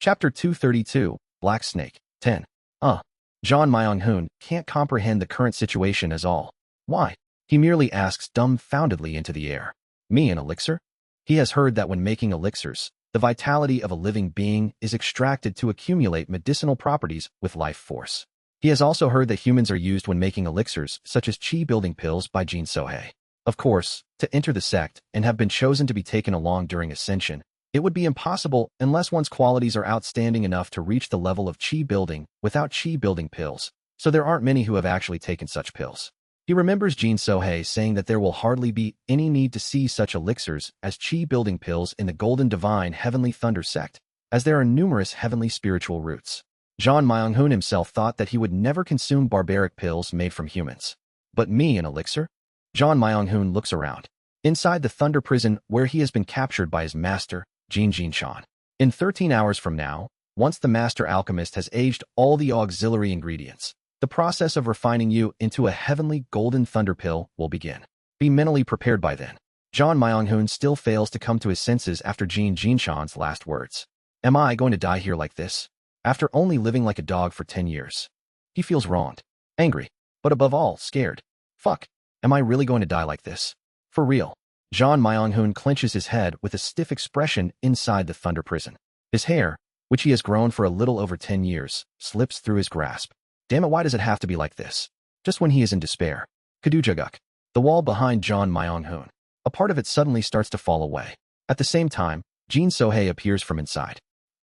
Chapter 232, Black Snake, 10. John Myung-hoon can't comprehend the current situation at all. Why? He merely asks dumbfoundedly into the air. Me an elixir? He has heard that when making elixirs, the vitality of a living being is extracted to accumulate medicinal properties with life force. He has also heard that humans are used when making elixirs, such as chi-building pills by Jin Sohei. Of course, to enter the sect and have been chosen to be taken along during ascension, it would be impossible unless one's qualities are outstanding enough to reach the level of chi-building without chi-building pills, so there aren't many who have actually taken such pills. He remembers Jin Sohei saying that there will hardly be any need to see such elixirs as chi-building pills in the Golden Divine Heavenly Thunder sect, as there are numerous heavenly spiritual roots. John Myung-hoon himself thought that he would never consume barbaric pills made from humans. But me an elixir? John Myung-hoon looks around. Inside the Thunder Prison where he has been captured by his master, Jin Jinshan. In 13 hours from now, once the master alchemist has aged all the auxiliary ingredients, the process of refining you into a heavenly golden thunder pill will begin. Be mentally prepared by then. John Myung-hoon still fails to come to his senses after Jin Jinshan's last words. Am I going to die here like this? After only living like a dog for 10 years. He feels wronged, angry, but above all, scared. Fuck, am I really going to die like this? For real. John Myung-hoon clenches his head with a stiff expression inside the Thunder Prison. His hair, which he has grown for a little over 10 years, slips through his grasp. Damn it, why does it have to be like this? Just when he is in despair. Kadujaguk. The wall behind John Myung-hoon. A part of it suddenly starts to fall away. At the same time, Jin Sohei appears from inside.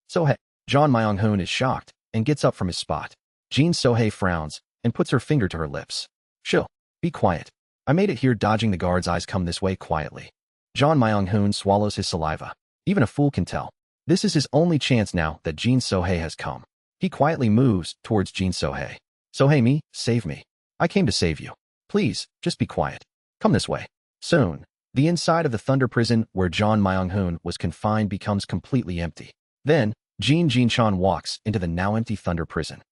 Sohei. John Myung-hoon is shocked and gets up from his spot. Jin Sohei frowns and puts her finger to her lips. Chill. Be quiet. I made it here dodging the guard's eyes. Come this way quietly. John Myung-hoon swallows his saliva. Even a fool can tell. This is his only chance now that Jin Sohei has come. He quietly moves towards Jin Sohei. Sohei me, save me. I came to save you. Please, just be quiet. Come this way. Soon, the inside of the Thunder Prison where John Myung-hoon was confined becomes completely empty. Then, Jin Jinshan walks into the now empty Thunder Prison.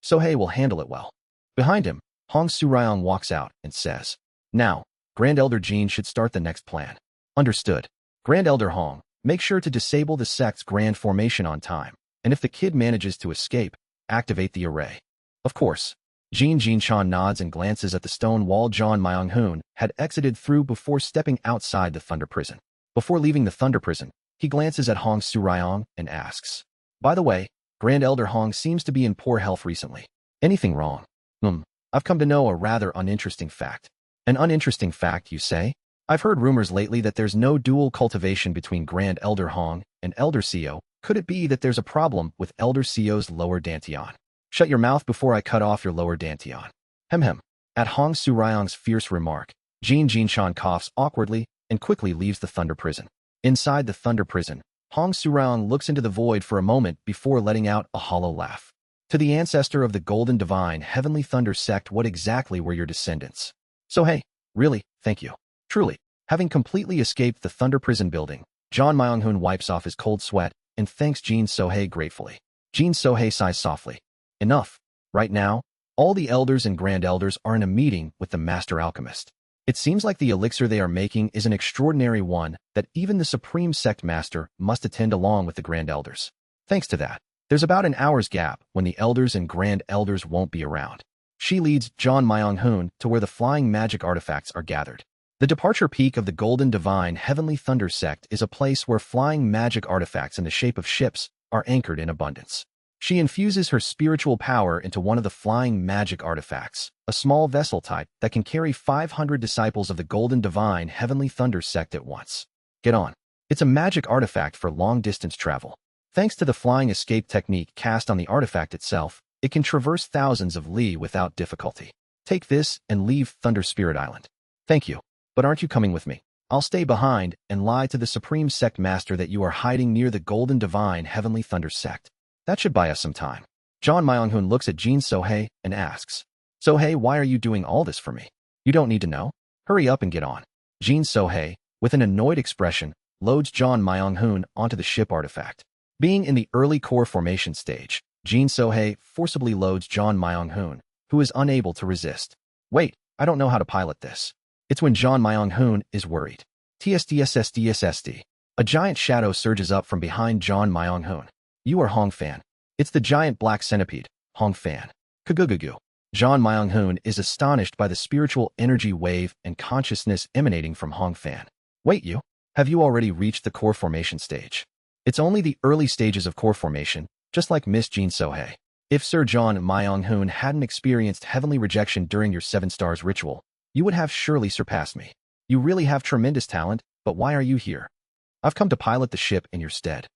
Sohei will handle it well. Behind him, Hong Surayong walks out and says, Now, Grand Elder Jin should start the next plan. Understood. Grand Elder Hong, make sure to disable the sect's grand formation on time, and if the kid manages to escape, activate the array. Of course. Jin Jinshan nods and glances at the stone wall John Myung-hoon had exited through before stepping outside the Thunder Prison. Before leaving the Thunder Prison, he glances at Hong Surayong and asks, By the way, Grand Elder Hong seems to be in poor health recently. Anything wrong? I've come to know a rather uninteresting fact. An uninteresting fact, you say? I've heard rumors lately that there's no dual cultivation between Grand Elder Hong and Elder Seo. Could it be that there's a problem with Elder Seo's lower dantian? Shut your mouth before I cut off your lower dantian. Hem. At Hong Surayong's fierce remark, Jin Jinshan coughs awkwardly and quickly leaves the Thunder Prison. Inside the Thunder Prison, Hong Surayong looks into the void for a moment before letting out a hollow laugh. To the ancestor of the Golden Divine Heavenly Thunder sect, what exactly were your descendants? Sohei, really, thank you. Truly, having completely escaped the Thunder Prison building, John Myung-hoon wipes off his cold sweat and thanks Jin Sohei gratefully. Jin Sohei sighs softly. Enough. Right now, all the elders and grand elders are in a meeting with the master alchemist. It seems like the elixir they are making is an extraordinary one that even the Supreme Sect Master must attend along with the grand elders. Thanks to that, there's about an hour's gap when the elders and grand elders won't be around. She leads John Myung-hoon to where the flying magic artifacts are gathered. The departure peak of the Golden Divine Heavenly Thunder sect is a place where flying magic artifacts in the shape of ships are anchored in abundance. She infuses her spiritual power into one of the flying magic artifacts, a small vessel type that can carry 500 disciples of the Golden Divine Heavenly Thunder sect at once. Get on. It's a magic artifact for long-distance travel. Thanks to the flying escape technique cast on the artifact itself, it can traverse thousands of li without difficulty. Take this and leave Thunder Spirit Island. Thank you. But aren't you coming with me? I'll stay behind and lie to the Supreme Sect Master that you are hiding near the Golden Divine Heavenly Thunder sect. That should buy us some time. John Myung-hoon looks at Jin Sohei and asks, Sohei, why are you doing all this for me? You don't need to know. Hurry up and get on. Jin Sohei, with an annoyed expression, loads John Myung-hoon onto the ship artifact. Being in the early core formation stage, Jin Sohei forcibly loads John Myung-hoon, who is unable to resist. Wait, I don't know how to pilot this. It's when John Myung-hoon is worried. TSDSSDSSD. A giant shadow surges up from behind John Myung-hoon. You are Hong Fan. It's the giant black centipede, Hong Fan. Kagugugu. John Myung-hoon is astonished by the spiritual energy wave and consciousness emanating from Hong Fan. Wait, you? Have you already reached the core formation stage? It's only the early stages of core formation, just like Miss Jin So-hye. If Sir John Myung-hoon hadn't experienced heavenly rejection during your 7 stars ritual, you would have surely surpassed me. You really have tremendous talent, but why are you here? I've come to pilot the ship in your stead.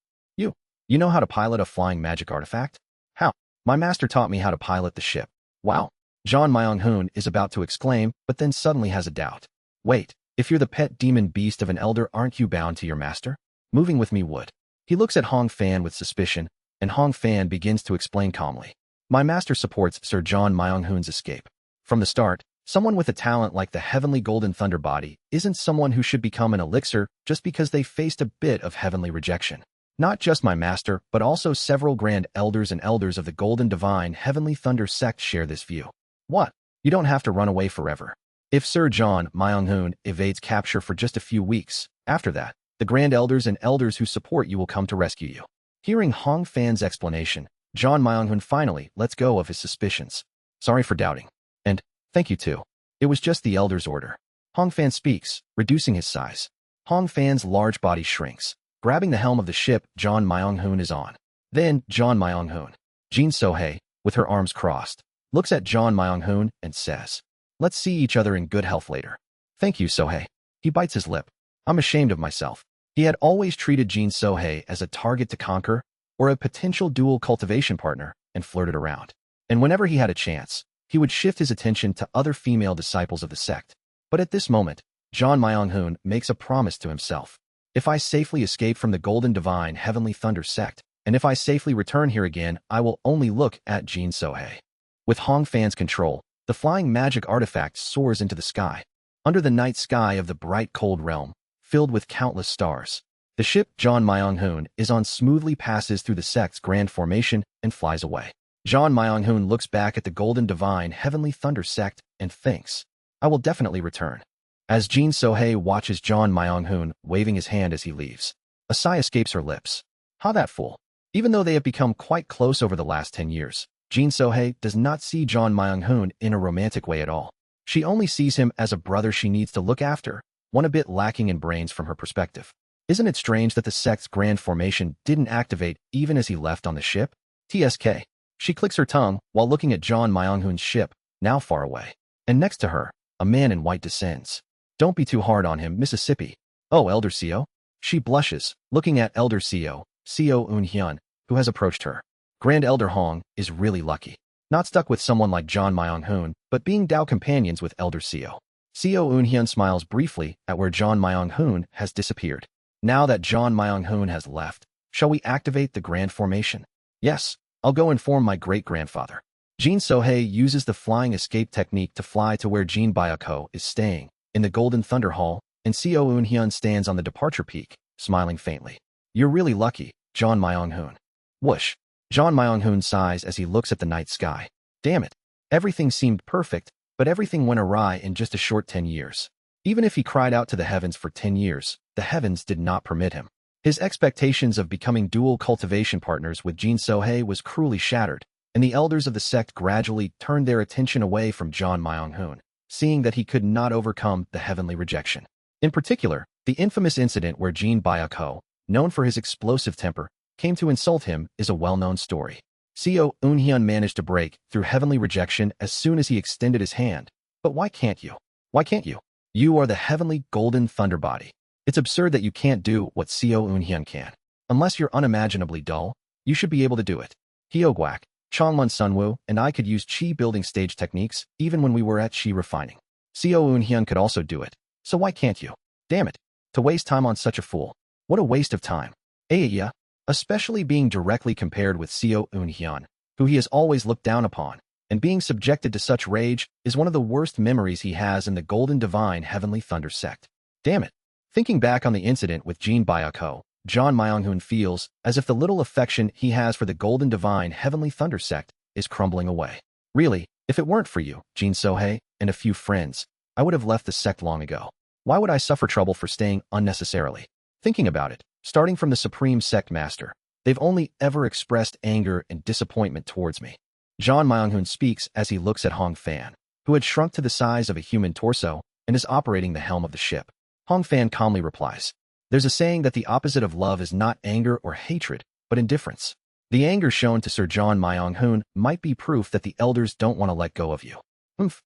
You know how to pilot a flying magic artifact? How? My master taught me how to pilot the ship. Wow. John Myung-hoon is about to exclaim, but then suddenly has a doubt. Wait, if you're the pet demon beast of an elder, aren't you bound to your master? Moving with me would. He looks at Hong Fan with suspicion, and Hong Fan begins to explain calmly. My master supports Sir John Myung-hoon's escape. From the start, someone with a talent like the heavenly golden thunder body isn't someone who should become an elixir just because they faced a bit of heavenly rejection. Not just my master, but also several grand elders and elders of the Golden Divine Heavenly Thunder sect share this view. What? You don't have to run away forever. If Sir John Myung-hoon evades capture for just a few weeks, after that, the grand elders and elders who support you will come to rescue you. Hearing Hong Fan's explanation, John Myung-hoon finally lets go of his suspicions. Sorry for doubting. And thank you too. It was just the elder's order. Hong Fan speaks, reducing his size. Hong Fan's large body shrinks. Grabbing the helm of the ship John Myung-hoon is on. Then, John Myung-hoon, Jin So-hye, with her arms crossed, looks at John Myung-hoon and says, "Let's see each other in good health later." "Thank you, So-hye." He bites his lip. I'm ashamed of myself. He had always treated Jin So-hye as a target to conquer or a potential dual cultivation partner and flirted around. And whenever he had a chance, he would shift his attention to other female disciples of the sect. But at this moment, John Myung-hoon makes a promise to himself. If I safely escape from the Golden Divine Heavenly Thunder sect, and if I safely return here again, I will only look at Jin So-hye. With Hong Fan's control, the flying magic artifact soars into the sky. Under the night sky of the bright cold realm, filled with countless stars, the ship John Myung-hoon is on smoothly passes through the sect's grand formation and flies away. John Myung-hoon looks back at the Golden Divine Heavenly Thunder sect and thinks, I will definitely return. As Jin So-hye watches John Myung-hoon waving his hand as he leaves, a sigh escapes her lips. How that fool. Even though they have become quite close over the last 10 years, Jin So-hye does not see John Myung-hoon in a romantic way at all. She only sees him as a brother she needs to look after, one a bit lacking in brains from her perspective. Isn't it strange that the sect's grand formation didn't activate even as he left on the ship? TSK. She clicks her tongue while looking at John Myung-hoon's ship, now far away. And next to her, a man in white descends. Don't be too hard on him, Mississippi. Oh, Elder Seo? She blushes, looking at Elder Seo, Seo Eun-hyun, who has approached her. Grand Elder Hong is really lucky. Not stuck with someone like John Myung-hoon, but being Dao companions with Elder Seo. Seo Eun-hyun smiles briefly at where John Myung-hoon has disappeared. Now that John Myung-hoon has left, shall we activate the grand formation? Yes, I'll go inform my great-grandfather. Jin So-hye uses the flying escape technique to fly to where Jin Byako is staying, in the Golden Thunder Hall, and Seo Eun-hyun stands on the departure peak, smiling faintly. You're really lucky, John Myung-hoon. Whoosh. John Myung-hoon sighs as he looks at the night sky. Damn it. Everything seemed perfect, but everything went awry in just a short 10 years. Even if he cried out to the heavens for 10 years, the heavens did not permit him. His expectations of becoming dual cultivation partners with Jin So-hye was cruelly shattered, and the elders of the sect gradually turned their attention away from John Myung-hoon, seeing that he could not overcome the heavenly rejection. In particular, the infamous incident where Jin Byako, known for his explosive temper, came to insult him is a well-known story. Seo Eun-hyun managed to break through heavenly rejection as soon as he extended his hand. But why can't you? Why can't you? You are the heavenly golden thunder body. It's absurd that you can't do what Seo Eun-hyun can. Unless you're unimaginably dull, you should be able to do it. Hyogwak, Chongmun Sunwoo, and I could use chi building stage techniques even when we were at chi refining. Seo Eun-hyun could also do it. So why can't you? Damn it. To waste time on such a fool. What a waste of time. Yeah. Especially being directly compared with Seo Eun-hyun, who he has always looked down upon, and being subjected to such rage is one of the worst memories he has in the Golden Divine Heavenly Thunder sect. Damn it. Thinking back on the incident with Jin Byako, John Myung-hoon feels as if the little affection he has for the Golden Divine Heavenly Thunder sect is crumbling away. Really, if it weren't for you, Jin So-hye, and a few friends, I would have left the sect long ago. Why would I suffer trouble for staying unnecessarily? Thinking about it, starting from the Supreme Sect Master, They've only ever expressed anger and disappointment towards me. John Myung-hoon speaks as he looks at Hong Fan, who had shrunk to the size of a human torso and is operating the helm of the ship. Hong Fan calmly replies, "There's a saying that the opposite of love is not anger or hatred, but indifference. The anger shown to Sir John Myung-hoon might be proof that the elders don't want to let go of you."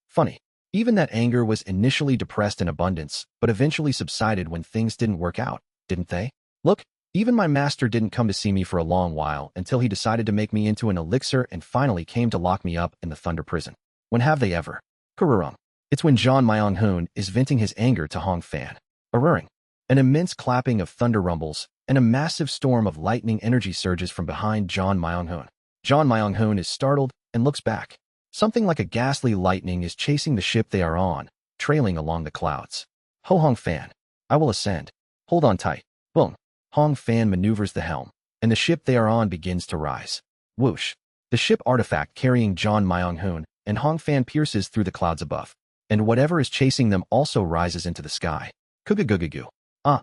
Funny. Even that anger was initially depressed in abundance, but eventually subsided when things didn't work out, didn't they? Look, even my master didn't come to see me for a long while until he decided to make me into an elixir and finally came to lock me up in the Thunder Prison. When have they ever? Kururung. It's when John Myung-hoon is venting his anger to Hong Fan. Arurring. An immense clapping of thunder rumbles, and a massive storm of lightning energy surges from behind John Myung-hoon. John Myung-hoon is startled and looks back. Something like a ghastly lightning is chasing the ship they are on, trailing along the clouds. Ho Hong Fan. I will ascend. Hold on tight. Boom. Hong Fan maneuvers the helm, and the ship they are on begins to rise. Whoosh. The ship artifact carrying John Myung-hoon and Hong Fan pierces through the clouds above, and whatever is chasing them also rises into the sky. Kugagugagu.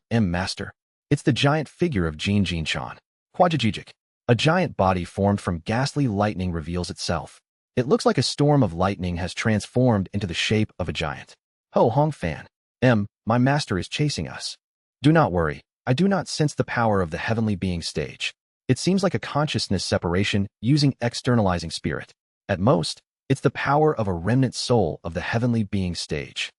Master. It's the giant figure of Jin Jinshan. Quajajijik. A giant body formed from ghastly lightning reveals itself. It looks like a storm of lightning has transformed into the shape of a giant. Ho Hong Fan. My master is chasing us. Do not worry. I do not sense the power of the heavenly being stage. It seems like a consciousness separation using externalizing spirit. At most, it's the power of a remnant soul of the heavenly being stage.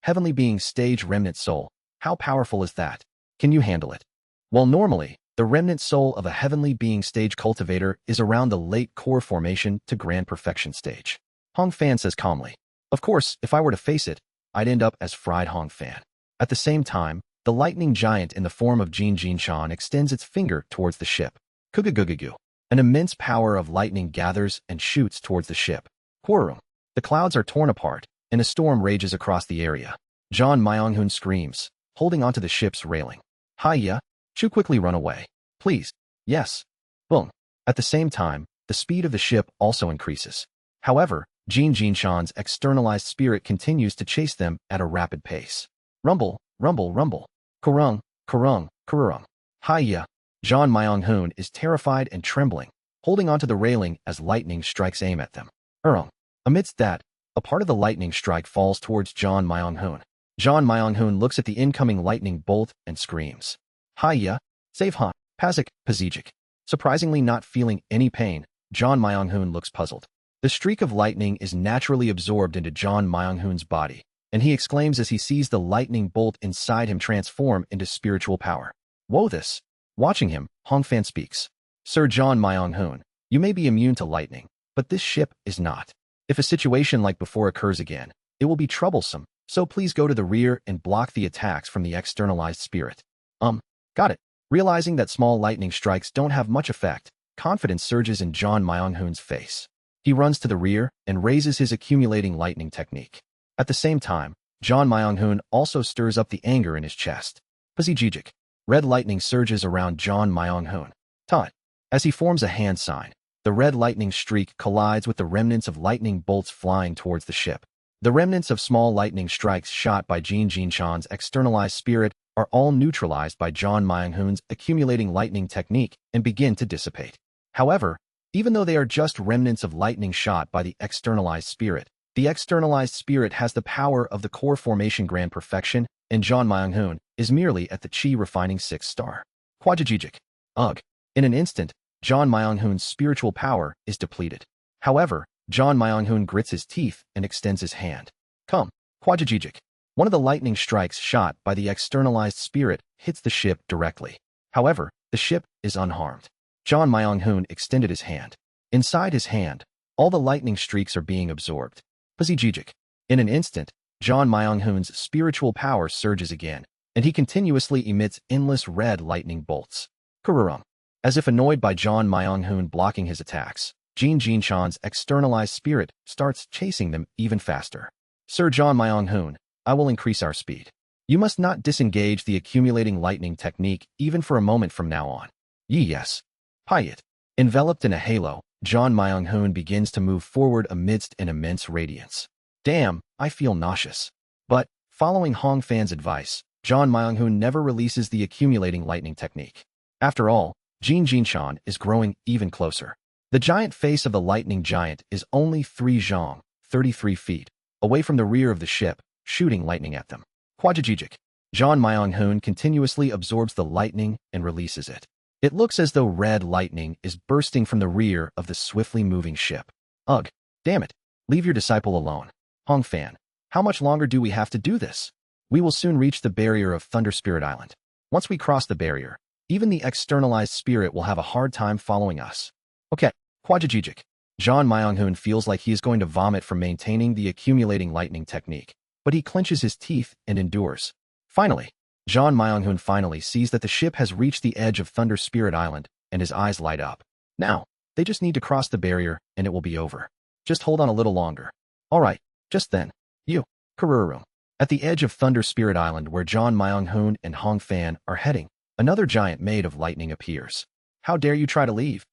Heavenly being stage remnant soul. How powerful is that? Can you handle it? Well, normally, the remnant soul of a heavenly being stage cultivator is around the late core formation to grand perfection stage. Hong Fan says calmly. Of course, if I were to face it, I'd end up as fried Hong Fan. At the same time, the lightning giant in the form of Jin Jinshan extends its finger towards the ship. Kugagugagu. An immense power of lightning gathers and shoots towards the ship. Quorum. The clouds are torn apart, and a storm rages across the area. John Myung-hoon screams, holding onto the ship's railing. Hiya. Chu quickly run away. Please. Yes. Boom. At the same time, the speed of the ship also increases. However, Jin Jinshan's externalized spirit continues to chase them at a rapid pace. Rumble, rumble, rumble. Kurung, kurung, kurung. Hiya. John Myung-hoon is terrified and trembling, holding onto the railing as lightning strikes aim at them. Amidst that, a part of the lightning strike falls towards John Myung-hoon. John Myung-hoon looks at the incoming lightning bolt and screams. Hiya. Save Han. Pazik, Pazijik. Surprisingly not feeling any pain, John Myung-hoon looks puzzled. The streak of lightning is naturally absorbed into John Myung-hoon's body, and he exclaims as he sees the lightning bolt inside him transform into spiritual power. Whoa this. Watching him, Hong Fan speaks. Sir John Myung-hoon, you may be immune to lightning, but this ship is not. If a situation like before occurs again, it will be troublesome, so please go to the rear and block the attacks from the externalized spirit. Got it. Realizing that small lightning strikes don't have much effect, confidence surges in John Myung-hoon's face. He runs to the rear and raises his accumulating lightning technique. At the same time, John Myung-hoon also stirs up the anger in his chest. Pazijijik. Red lightning surges around John Myung-hoon. Tot. As he forms a hand sign, the red lightning streak collides with the remnants of lightning bolts flying towards the ship. The remnants of small lightning strikes shot by Jin Jinshan's externalized spirit are all neutralized by John Myung-hoon's accumulating lightning technique and begin to dissipate. However, even though they are just remnants of lightning shot by the externalized spirit has the power of the core formation grand perfection, and John Myung-hoon is merely at the chi refining 6th star. Quajajijik. Ugh. In an instant, John Myung-hoon's spiritual power is depleted. However, John Myung-hoon grits his teeth and extends his hand. Come. Quajajijik. One of the lightning strikes shot by the externalized spirit hits the ship directly. However, the ship is unharmed. John Myung-hoon extended his hand. Inside his hand, all the lightning streaks are being absorbed. Pazijijik. In an instant, John Myung-hoon's spiritual power surges again, and he continuously emits endless red lightning bolts. Kururum. As if annoyed by John Myung-hoon blocking his attacks, Jin Jinshan's externalized spirit starts chasing them even faster. Sir John Myung-hoon, I will increase our speed. You must not disengage the accumulating lightning technique even for a moment from now on. Yes. Pyat. Enveloped in a halo, John Myung-hoon begins to move forward amidst an immense radiance. Damn, I feel nauseous. But, following Hong Fan's advice, John Myung-hoon never releases the accumulating lightning technique. After all, Jin Jinshan is growing even closer. The giant face of the lightning giant is only 3 zhong, 33 feet, away from the rear of the ship, shooting lightning at them. Quadragigic. Zhan Myonghun continuously absorbs the lightning and releases it. It looks as though red lightning is bursting from the rear of the swiftly moving ship. Ugh, damn it. Leave your disciple alone. Hong Fan, how much longer do we have to do this? We will soon reach the barrier of Thunder Spirit Island. Once we cross the barrier, even the externalized spirit will have a hard time following us. Okay, Quadragigic. Zhan Myonghun feels like he is going to vomit from maintaining the accumulating lightning technique, but he clenches his teeth and endures. Finally, Zhan Myonghun finally sees that the ship has reached the edge of Thunder Spirit Island, and his eyes light up. Now, they just need to cross the barrier, and it will be over. Just hold on a little longer. Alright, just then, Kururum. At the edge of Thunder Spirit Island where Zhan Myonghun and Hong Fan are heading, another giant made of lightning appears. How dare you try to leave?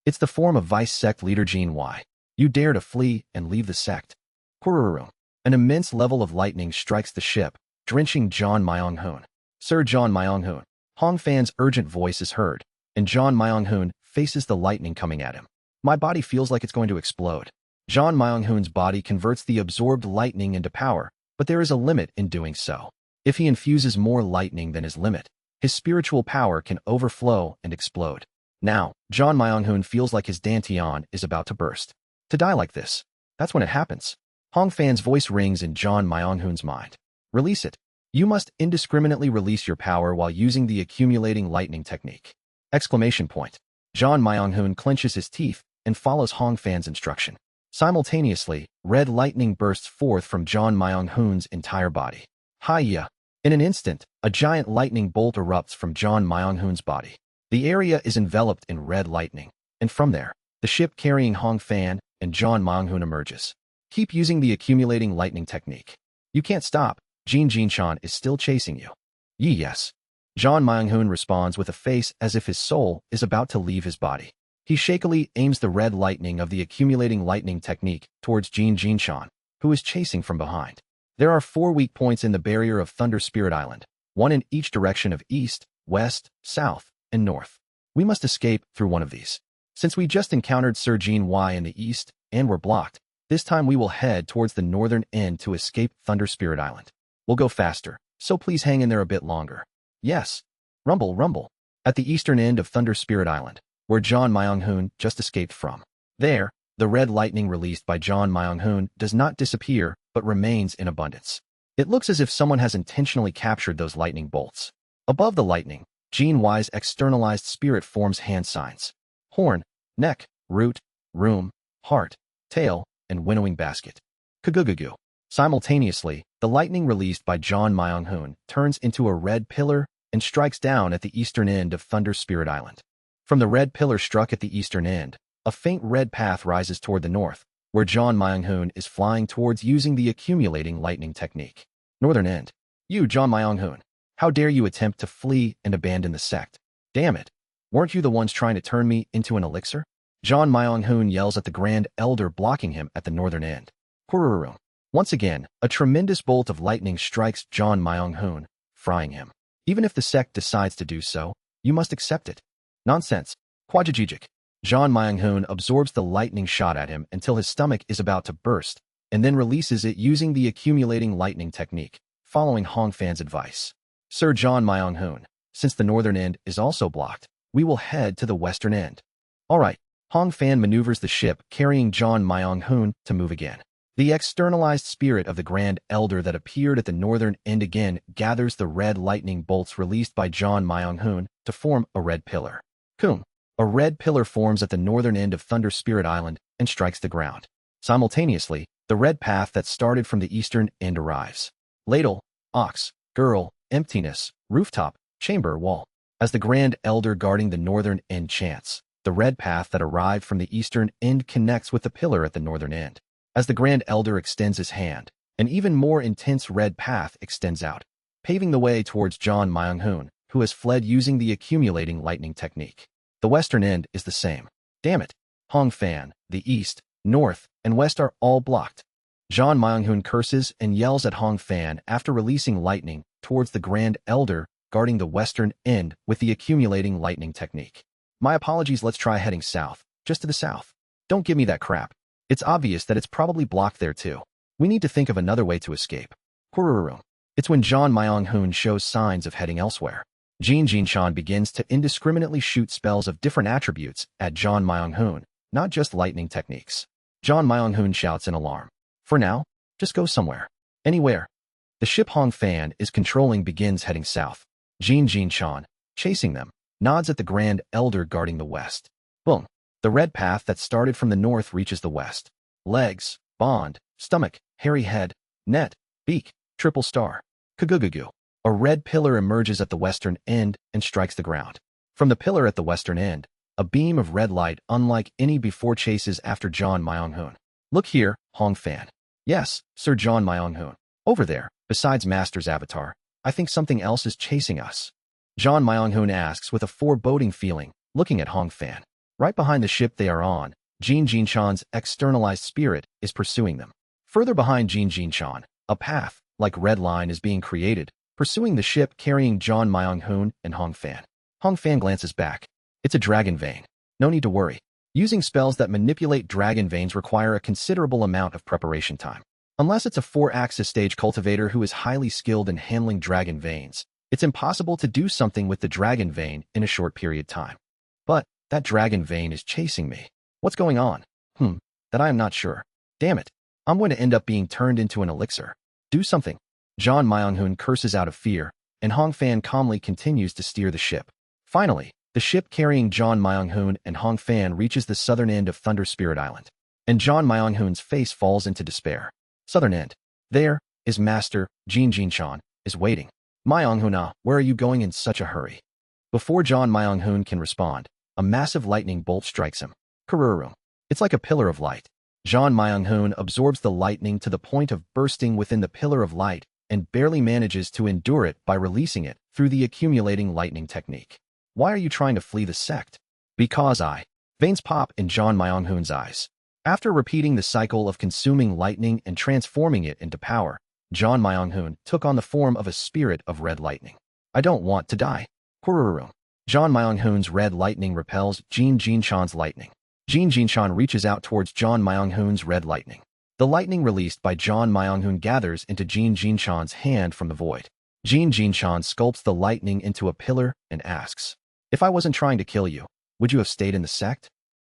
It's the form of Vice Sect Leader Jean Y. You dare to flee and leave the sect. Kururum. An immense level of lightning strikes the ship, drenching Zhan Myonghun. Sir Zhan Myonghun. Hong Fan's urgent voice is heard, and Zhan Myonghun faces the lightning coming at him. My body feels like it's going to explode. Zhan Myonghun's body converts the absorbed lightning into power, but there is a limit in doing so. If he infuses more lightning than his limit, his spiritual power can overflow and explode. Now, Zhan Myonghun feels like his dantian is about to burst. To die like this, that's when it happens. Hong Fan's voice rings in Zhan Myonghun's mind. Release it. You must indiscriminately release your power while using the accumulating lightning technique. Exclamation point. Zhan Myonghun clenches his teeth and follows Hong Fan's instruction. Simultaneously, red lightning bursts forth from Zhan Myonghun's entire body. Hiya! In an instant, a giant lightning bolt erupts from Zhan Myonghun's body. The area is enveloped in red lightning, and from there, the ship carrying Hong Fan and Zhan Myonghun emerges. Keep using the accumulating lightning technique. You can't stop. Jin Jinshan is still chasing you. Yes. Zhan Myonghun responds with a face as if his soul is about to leave his body. He shakily aims the red lightning of the accumulating lightning technique towards Jin Jinshan, who is chasing from behind. There are 4 weak points in the barrier of Thunder Spirit Island, 1 in each direction of east, west, south, and north. We must escape through one of these. Since we just encountered Sir Jean Y in the east and were blocked, this time we will head towards the northern end to escape Thunder Spirit Island. We'll go faster, so please hang in there a bit longer. Yes. Rumble, rumble. At the eastern end of Thunder Spirit Island, where Zhan Myonghun just escaped from. There, the red lightning released by Zhan Myonghun does not disappear, but remains in abundance. It looks as if someone has intentionally captured those lightning bolts. Above the lightning, Jean Y's externalized spirit forms hand signs. Horn, neck, root, room, heart, tail, and winnowing basket. Kagugugu. Simultaneously, the lightning released by Zhan Myonghun turns into a red pillar and strikes down at the eastern end of Thunder Spirit Island. From the red pillar struck at the eastern end, a faint red path rises toward the north, where Zhan Myonghun is flying towards using the accumulating lightning technique. Northern end. You, Zhan Myonghun. How dare you attempt to flee and abandon the sect? Damn it. Weren't you the ones trying to turn me into an elixir? Zhan Myonghun yells at the Grand Elder blocking him at the northern end. Kururum. Once again, a tremendous bolt of lightning strikes Zhan Myonghun, frying him. Even if the sect decides to do so, you must accept it. Nonsense. Quadragigic. Zhan Myonghun absorbs the lightning shot at him until his stomach is about to burst, and then releases it using the accumulating lightning technique, following Hong Fan's advice. Sir Zhan Myonghun, since the northern end is also blocked, we will head to the western end. Alright, Hong Fan maneuvers the ship carrying Zhan Myonghun to move again. The externalized spirit of the Grand Elder that appeared at the northern end again gathers the red lightning bolts released by Zhan Myonghun to form a red pillar. Kum. A red pillar forms at the northern end of Thunder Spirit Island and strikes the ground. Simultaneously, the red path that started from the eastern end arrives. Ladle, ox, girl, emptiness, rooftop, chamber, wall. As the Grand Elder guarding the northern end chants, the red path that arrived from the eastern end connects with the pillar at the northern end. As the Grand Elder extends his hand, an even more intense red path extends out, paving the way towards Zhan Myonghun, who has fled using the accumulating lightning technique. The western end is the same. Damn it. Hong Fan, the east, north, and west are all blocked. Zhan Myonghun curses and yells at Hong Fan after releasing lightning towards the Grand Elder guarding the western end with the accumulating lightning technique. My apologies, let's try heading south. Just to the south. Don't give me that crap. It's obvious that it's probably blocked there too. We need to think of another way to escape. Kururu. It's when John Myung-hoon shows signs of heading elsewhere. Jin Jin-chan begins to indiscriminately shoot spells of different attributes at John Myung-hoon, not just lightning techniques. John Myung-hoon shouts in alarm. For now, just go somewhere. Anywhere. The ship Hong Fan is controlling begins heading south. Jin Jin-chan, chasing them, nods at the Grand Elder guarding the west. Boom. The red path that started from the north reaches the west. Legs, bond, stomach, hairy head, net, beak, triple star. Kagugugu. A red pillar emerges at the western end and strikes the ground. From the pillar at the western end, a beam of red light unlike any before chases after John Myung-hoon. Look here, Hong Fan. Yes, Sir John Myung-hoon. Over there, besides Master's avatar, I think something else is chasing us. John Myung-hoon asks with a foreboding feeling, looking at Hong Fan. Right behind the ship they are on, Jin Jin-chan's externalized spirit is pursuing them. Further behind Jin Jin-chan, a path, like red line, is being created, pursuing the ship carrying John Myung-hoon and Hong Fan. Hong Fan glances back. It's a dragon vein. No need to worry. Using spells that manipulate dragon veins require a considerable amount of preparation time. Unless it's a 4-axis stage cultivator who is highly skilled in handling dragon veins, it's impossible to do something with the dragon vein in a short period of time. But that dragon vein is chasing me. What's going on? That I am not sure. Damn it. I'm going to end up being turned into an elixir. Do something. John Myung-hoon curses out of fear, and Hong Fan calmly continues to steer the ship. Finally, the ship carrying John Myung-hoon and Hong Fan reaches the southern end of Thunder Spirit Island, and John Myung-hoon's face falls into despair. Southern end. There is Master Jin Jin-chan is waiting. Myung-hoon, where are you going in such a hurry? Before John Myung-hoon can respond, a massive lightning bolt strikes him. Kururu. It's like a pillar of light. John Myung-hoon absorbs the lightning to the point of bursting within the pillar of light and barely manages to endure it by releasing it through the accumulating lightning technique. Why are you trying to flee the sect? Because veins pop in John Myung-hoon's eyes. After repeating the cycle of consuming lightning and transforming it into power, John Myung-hoon took on the form of a spirit of red lightning. I don't want to die. Kururu. John Myung-hoon's red lightning repels Jin Jin-chan's lightning. Jin Jin-chan reaches out towards John Myung-hoon's red lightning. The lightning released by John Myung-hoon gathers into Jin Jin-chan's hand from the void. Jin Jin-chan sculpts the lightning into a pillar and asks, if I wasn't trying to kill you, would you have stayed in the sect?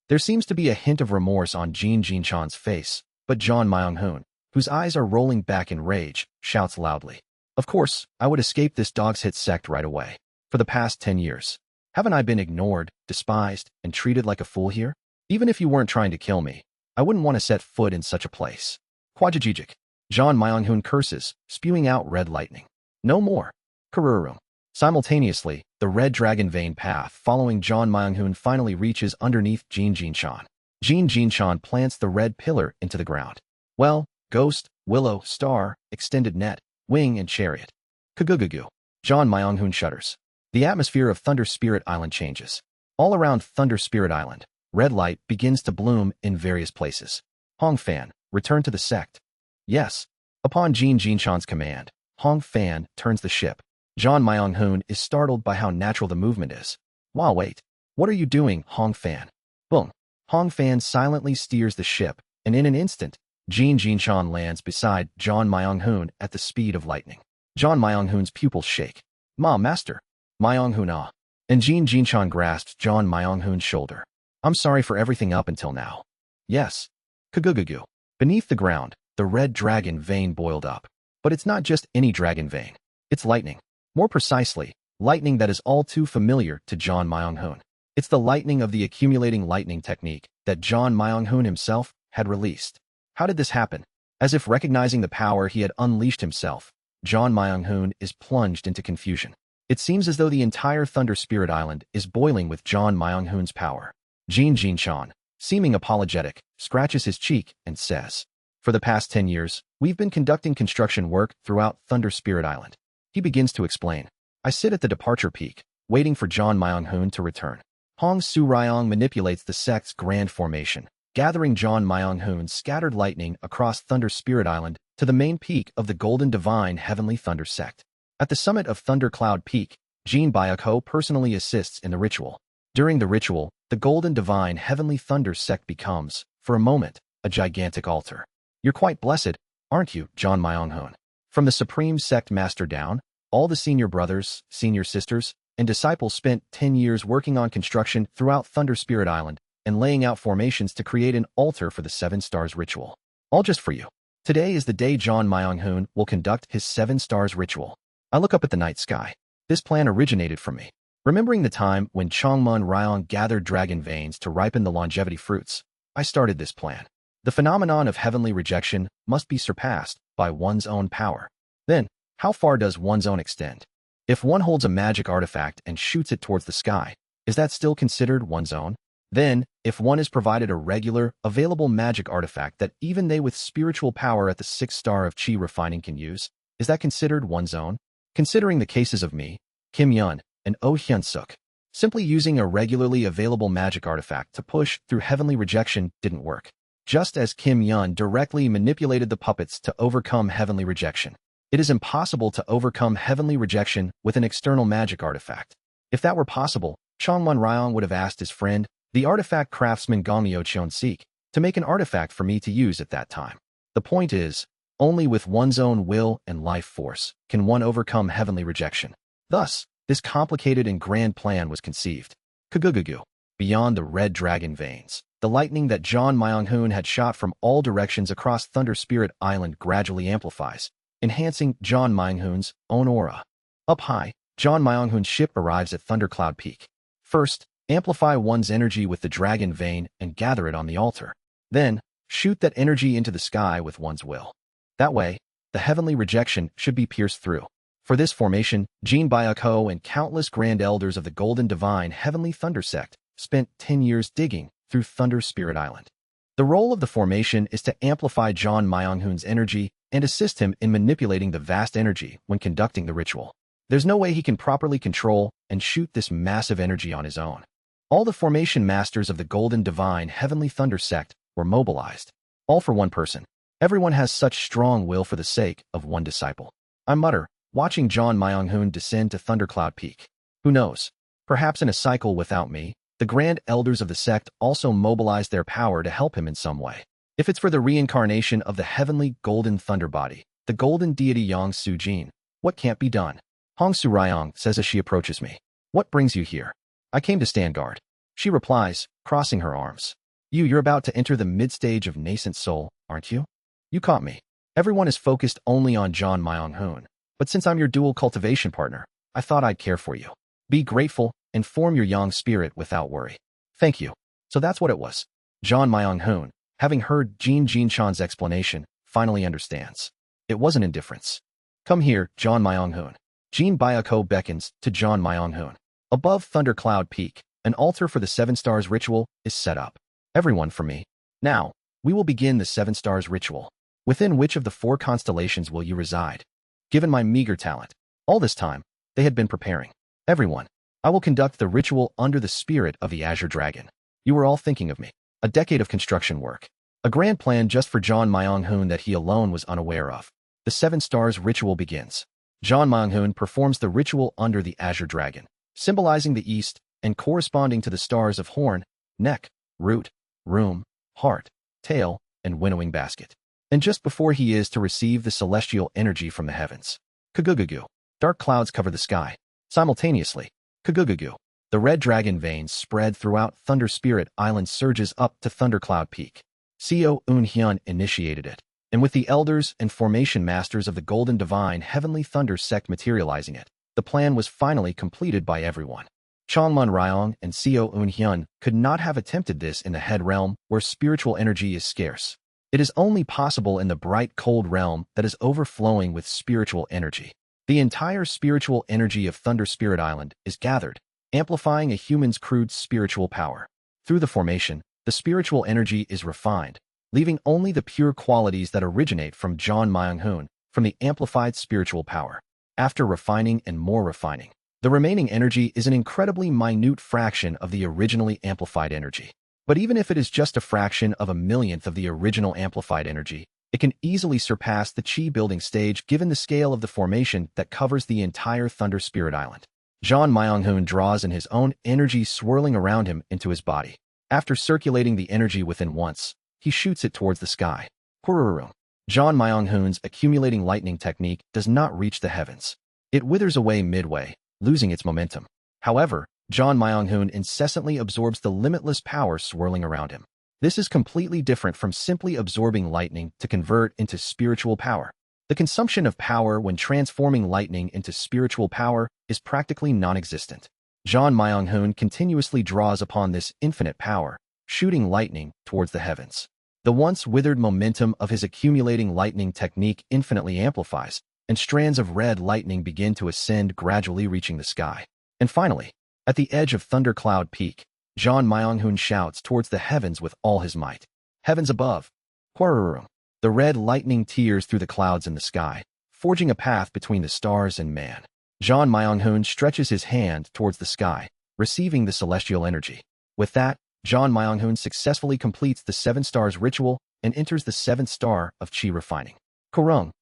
There seems to be a hint of remorse on Jin Jin-chan's face, but John Myung-hoon, whose eyes are rolling back in rage, shouts loudly. Of course, I would escape this dog's hit sect right away. For the past 10 years. Haven't I been ignored, despised, and treated like a fool here? Even if you weren't trying to kill me, I wouldn't want to set foot in such a place. Quajajijik. John Myung-hoon curses, spewing out red lightning. No more. Kururu. Simultaneously, the red dragon vein path following John Myung-hoon finally reaches underneath Jin Jin-chan. Jin Jin-chan plants the red pillar into the ground. Well, ghost, willow, star, extended net, wing, and chariot. Kagugugu. John Myung-hoon shudders. The atmosphere of Thunder Spirit Island changes. All around Thunder Spirit Island, red light begins to bloom in various places. Hong Fan, return to the sect. Yes. Upon Jin Jin-chan's command, Hong Fan turns the ship. John Myung-hoon is startled by how natural the movement is. Wow, wait. What are you doing, Hong Fan? Boom. Hong Fan silently steers the ship, and in an instant, Jin Jin-chan lands beside John Myung-hoon at the speed of lightning. John Myung-hoon's pupils shake. Master. Myung-hoon, and Jin Jin-chan grasps John Myung-hoon's shoulder. I'm sorry for everything up until now. Yes. Kagugugu. Beneath the ground, the red dragon vein boiled up. But it's not just any dragon vein. It's lightning. More precisely, lightning that is all too familiar to John Myung-hoon. It's the lightning of the accumulating lightning technique that John Myung-hoon himself had released. How did this happen? As if recognizing the power he had unleashed himself, John Myung-hoon is plunged into confusion. It seems as though the entire Thunder Spirit Island is boiling with John Myung-hoon's power. Jin Jin-chan, seeming apologetic, scratches his cheek and says, for the past 10 years, we've been conducting construction work throughout Thunder Spirit Island. He begins to explain. I sit at the departure peak, waiting for John Myung-hoon to return. Hong Su-ryong manipulates the sect's grand formation, gathering John Myung-hoon's scattered lightning across Thunder Spirit Island to the main peak of the Golden Divine Heavenly Thunder sect. At the summit of Thunder Cloud Peak, Jean Byuk-ho personally assists in the ritual. During the ritual, the Golden Divine Heavenly Thunder sect becomes, for a moment, a gigantic altar. You're quite blessed, aren't you, John Myung-hoon? From the Supreme Sect Master down, all the senior brothers, senior sisters, and disciples spent 10 years working on construction throughout Thunder Spirit Island and laying out formations to create an altar for the 7 Stars ritual. All just for you. Today is the day John Myung-hoon will conduct his 7 Stars ritual. I look up at the night sky. This plan originated from me. Remembering the time when Chongmun Ryong gathered dragon veins to ripen the longevity fruits, I started this plan. The phenomenon of heavenly rejection must be surpassed by one's own power. Then, how far does one's own extend? If one holds a magic artifact and shoots it towards the sky, is that still considered one's own? Then, if one is provided a regular, available magic artifact that even they with spiritual power at the 6th star of Qi refining can use, is that considered one's own? Considering the cases of me, Kim Yun, and Oh Hyun-suk, simply using a regularly available magic artifact to push through heavenly rejection didn't work. Just as Kim Yun directly manipulated the puppets to overcome heavenly rejection, it is impossible to overcome heavenly rejection with an external magic artifact. If that were possible, Chongmun Ryong would have asked his friend, the artifact craftsman Gongyo Cheon-sik, to make an artifact for me to use at that time. The point is, only with one's own will and life force can one overcome heavenly rejection. Thus, this complicated and grand plan was conceived. Kagugugu. Beyond the red dragon veins, the lightning that John Myung-hoon had shot from all directions across Thunder Spirit Island gradually amplifies, enhancing John Myung-hoon's own aura. Up high, John Myung-hoon's ship arrives at Thundercloud Peak. First, amplify one's energy with the dragon vein and gather it on the altar. Then, shoot that energy into the sky with one's will. That way, the heavenly rejection should be pierced through. For this formation, Jin Byuk-ho and countless grand elders of the Golden Divine Heavenly Thunder Sect spent 10 years digging through Thunder Spirit Island. The role of the formation is to amplify John Myung-hoon's energy and assist him in manipulating the vast energy when conducting the ritual. There's no way he can properly control and shoot this massive energy on his own. All the formation masters of the Golden Divine Heavenly Thunder Sect were mobilized, all for one person. Everyone has such strong will for the sake of one disciple. I mutter, watching John Myung-hoon descend to Thundercloud Peak. Who knows? Perhaps in a cycle without me, the grand elders of the sect also mobilize their power to help him in some way. If it's for the reincarnation of the heavenly golden thunder body, the golden deity Yang Su-jin, what can't be done? Hong Su-ryong says as she approaches me. What brings you here? I came to stand guard. She replies, crossing her arms. You're about to enter the mid-stage of nascent soul, aren't you? You caught me. Everyone is focused only on John Myung-hoon. But since I'm your dual cultivation partner, I thought I'd care for you. Be grateful and form your yang spirit without worry. Thank you. So that's what it was. John Myung-hoon, having heard Jin Jin-chan's explanation, finally understands. It wasn't indifference. Come here, John Myung-hoon. Jin Byuk-ho beckons to John Myung-hoon. Above Thundercloud Peak, an altar for the 7 Stars ritual is set up. Everyone for me. Now, we will begin the 7 Stars ritual. Within which of the 4 constellations will you reside? Given my meager talent, all this time, they had been preparing. Everyone, I will conduct the ritual under the spirit of the Azure Dragon. You were all thinking of me. A decade of construction work. A grand plan just for John Myung-hoon that he alone was unaware of. The 7 Stars ritual begins. John Myung-hoon performs the ritual under the Azure Dragon, symbolizing the east and corresponding to the stars of horn, neck, root, room, heart, tail, and winnowing basket. And just before he is to receive the celestial energy from the heavens. Kagugugu. Dark clouds cover the sky. Simultaneously, Kagugugu. The red dragon veins spread throughout Thunder Spirit Island surges up to Thundercloud Peak. Co Eun-hyun initiated it, and with the elders and formation masters of the Golden Divine Heavenly Thunder Sect materializing it, the plan was finally completed by everyone. Chongmun Ryong and Co Eun-hyun could not have attempted this in the head realm where spiritual energy is scarce. It is only possible in the bright cold realm that is overflowing with spiritual energy. The entire spiritual energy of Thunder Spirit Island is gathered, amplifying a human's crude spiritual power. Through the formation, the spiritual energy is refined, leaving only the pure qualities that originate from John Myung-hoon, from the amplified spiritual power. After refining and more refining, the remaining energy is an incredibly minute fraction of the originally amplified energy. But even if it is just a fraction of a millionth of the original amplified energy, it can easily surpass the Qi building stage given the scale of the formation that covers the entire Thunder Spirit Island. John Myung-hoon draws in his own energy swirling around him into his body. After circulating the energy within once, he shoots it towards the sky. Hururum. John Myung-hoon's accumulating lightning technique does not reach the heavens. It withers away midway, losing its momentum. However, John Myung-hoon incessantly absorbs the limitless power swirling around him. This is completely different from simply absorbing lightning to convert into spiritual power. The consumption of power when transforming lightning into spiritual power is practically non-existent. John Myung-hoon continuously draws upon this infinite power, shooting lightning towards the heavens. The once withered momentum of his accumulating lightning technique infinitely amplifies, and strands of red lightning begin to ascend, gradually reaching the sky. And finally, at the edge of Thundercloud Peak, John Myung-hoon shouts towards the heavens with all his might. Heavens above. Hururum. The red lightning tears through the clouds in the sky, forging a path between the stars and man. John Myung-hoon stretches his hand towards the sky, receiving the celestial energy. With that, John Myung-hoon successfully completes the 7 stars ritual and enters the 7th star of Qi refining. Kurung.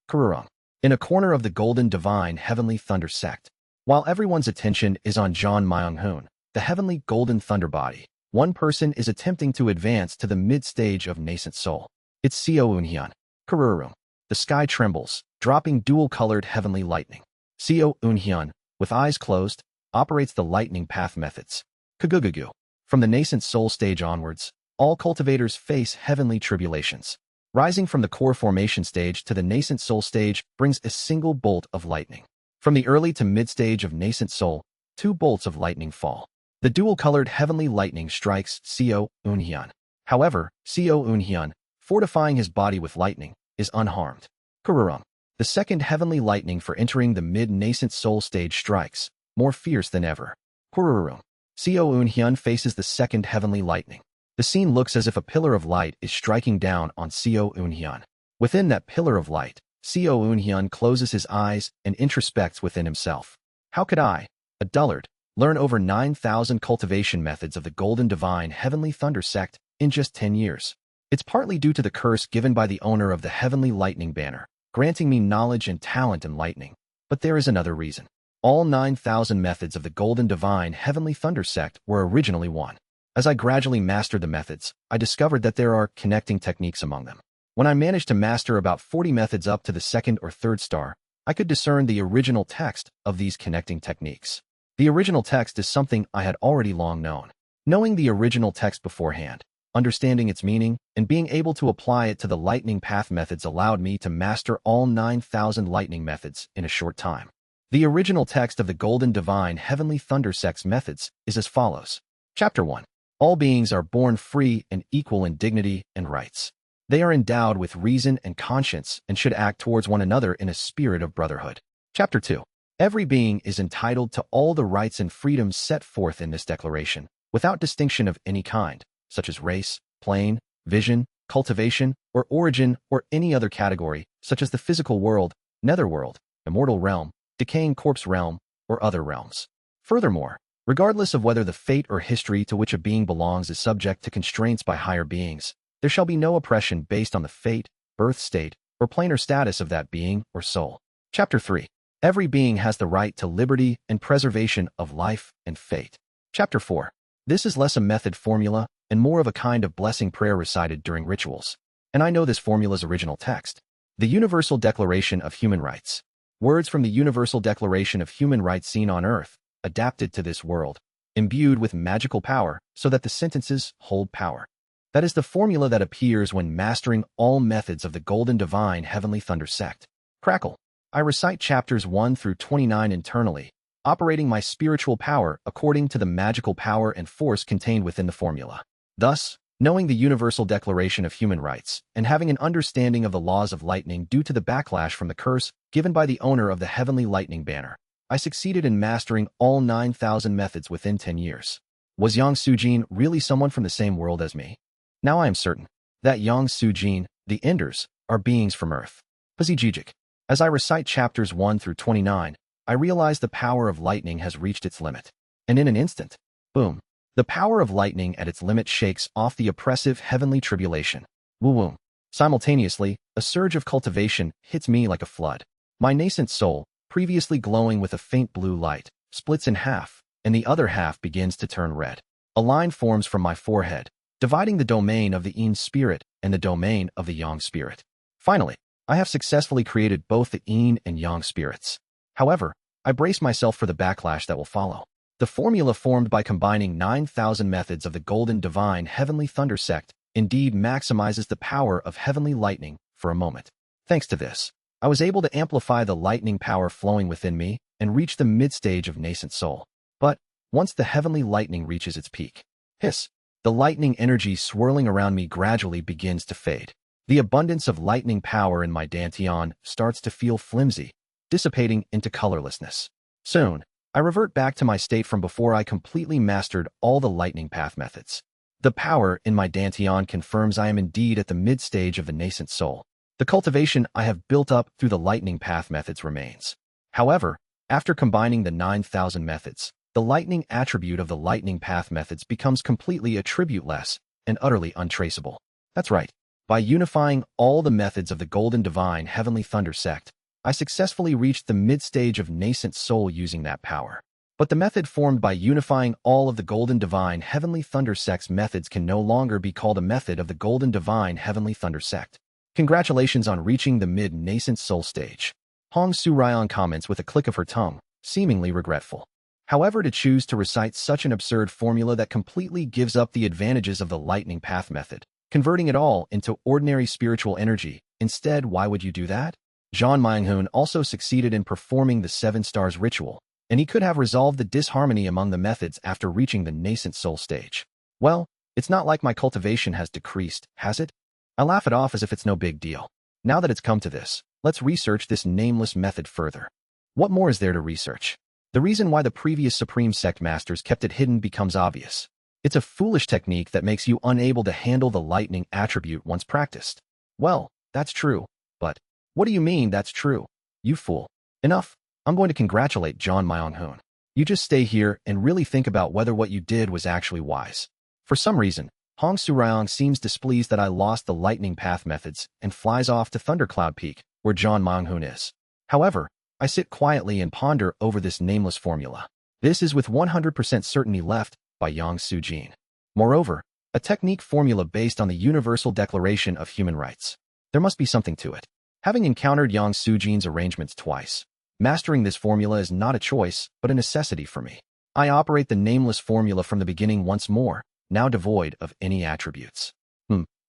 In a corner of the Golden Divine Heavenly Thunder sect, while everyone's attention is on John Myung-hoon, the Heavenly Golden Thunder body, one person is attempting to advance to the mid-stage of nascent soul. It's Seo Eun-hyun. Kururum. The sky trembles, dropping dual-colored heavenly lightning. Seo Eun-hyun, with eyes closed, operates the lightning path methods. Kagugugu. From the nascent soul stage onwards, all cultivators face heavenly tribulations. Rising from the core formation stage to the nascent soul stage brings a single bolt of lightning. From the early to mid-stage of nascent soul, 2 bolts of lightning fall. The dual-colored heavenly lightning strikes Seo Eun-hyun. However, Seo Eun-hyun, fortifying his body with lightning, is unharmed. Kururum. The second heavenly lightning for entering the mid-nascent soul stage strikes, more fierce than ever. Kururum. Seo Eun-hyun faces the second heavenly lightning. The scene looks as if a pillar of light is striking down on Seo Eun-hyun. Within that pillar of light, Seo Eun-hyun closes his eyes and introspects within himself. How could I, a dullard, learn over 9,000 cultivation methods of the Golden Divine Heavenly Thunder sect in just 10 years? It's partly due to the curse given by the owner of the Heavenly Lightning Banner, granting me knowledge and talent in lightning. But there is another reason. All 9,000 methods of the Golden Divine Heavenly Thunder sect were originally one. As I gradually mastered the methods, I discovered that there are connecting techniques among them. When I managed to master about 40 methods up to the 2nd or 3rd star, I could discern the original text of these connecting techniques. The original text is something I had already long known. Knowing the original text beforehand, understanding its meaning, and being able to apply it to the lightning path methods allowed me to master all 9,000 lightning methods in a short time. The original text of the Golden Divine Heavenly Thunder sect's methods is as follows. Chapter 1. All beings are born free and equal in dignity and rights. They are endowed with reason and conscience and should act towards one another in a spirit of brotherhood. Chapter 2. Every being is entitled to all the rights and freedoms set forth in this declaration, without distinction of any kind, such as race, plane, vision, cultivation, or origin, or any other category, such as the physical world, netherworld, immortal realm, decaying corpse realm, or other realms. Furthermore, regardless of whether the fate or history to which a being belongs is subject to constraints by higher beings, there shall be no oppression based on the fate, birth state, or planar status of that being or soul. Chapter 3. Every being has the right to liberty and preservation of life and fate. Chapter 4. This is less a method formula and more of a kind of blessing prayer recited during rituals. And I know this formula's original text. The Universal Declaration of Human Rights. Words from the Universal Declaration of Human Rights seen on Earth, adapted to this world, imbued with magical power so that the sentences hold power. That is the formula that appears when mastering all methods of the Golden Divine Heavenly Thunder sect. Crackle. I recite chapters 1 through 29 internally, operating my spiritual power according to the magical power and force contained within the formula. Thus, knowing the Universal Declaration of Human Rights and having an understanding of the laws of lightning due to the backlash from the curse given by the owner of the Heavenly Lightning Banner, I succeeded in mastering all 9,000 methods within 10 years. Was Yang Sujin really someone from the same world as me? Now I am certain that Yang Sujin, the Enders, are beings from Earth. Pazijijik. As I recite chapters 1 through 29, I realize the power of lightning has reached its limit. And in an instant, boom, the power of lightning at its limit shakes off the oppressive heavenly tribulation. Woo-woo. Simultaneously, a surge of cultivation hits me like a flood. My nascent soul, previously glowing with a faint blue light, splits in half, and the other half begins to turn red. A line forms from my forehead, dividing the domain of the Yin spirit and the domain of the Yang spirit. Finally, I have successfully created both the Yin and Yang spirits. However, I brace myself for the backlash that will follow. The formula formed by combining 9,000 methods of the Golden Divine Heavenly Thunder Sect indeed maximizes the power of heavenly lightning for a moment. Thanks to this, I was able to amplify the lightning power flowing within me and reach the mid-stage of nascent soul. But once the heavenly lightning reaches its peak, hiss, the lightning energy swirling around me gradually begins to fade. The abundance of lightning power in my dantian starts to feel flimsy, dissipating into colorlessness. Soon, I revert back to my state from before I completely mastered all the lightning path methods. The power in my dantian confirms I am indeed at the mid-stage of the nascent soul. The cultivation I have built up through the lightning path methods remains. However, after combining the 9,000 methods, the lightning attribute of the lightning path methods becomes completely attributeless and utterly untraceable. That's right. By unifying all the methods of the Golden Divine Heavenly Thunder Sect, I successfully reached the mid-stage of nascent soul using that power. But the method formed by unifying all of the Golden Divine Heavenly Thunder Sect's methods can no longer be called a method of the Golden Divine Heavenly Thunder Sect. Congratulations on reaching the mid-nascent soul stage. Hong Su-ryong comments with a click of her tongue, seemingly regretful. However, to choose to recite such an absurd formula that completely gives up the advantages of the lightning path method, converting it all into ordinary spiritual energy, instead, why would you do that? Jean Myung-hoon also succeeded in performing the 7 stars ritual, and he could have resolved the disharmony among the methods after reaching the nascent soul stage. Well, it's not like my cultivation has decreased, has it? I laugh it off as if it's no big deal. Now that it's come to this, let's research this nameless method further. What more is there to research? The reason why the previous Supreme Sect Masters kept it hidden becomes obvious. It's a foolish technique that makes you unable to handle the lightning attribute once practiced. Well, that's true, but what do you mean that's true? You fool. Enough. I'm going to congratulate John Myung-hoon. You just stay here and really think about whether what you did was actually wise. For some reason, Hong Su-ryong seems displeased that I lost the lightning path methods and flies off to Thundercloud Peak, where John Myung-hoon is. However, I sit quietly and ponder over this nameless formula. This is with 100% certainty left by Yang Su-jin. Moreover, a technique formula based on the Universal Declaration of Human Rights. There must be something to it. Having encountered Yang Su-jin's arrangements twice, mastering this formula is not a choice, but a necessity for me. I operate the nameless formula from the beginning once more, now devoid of any attributes.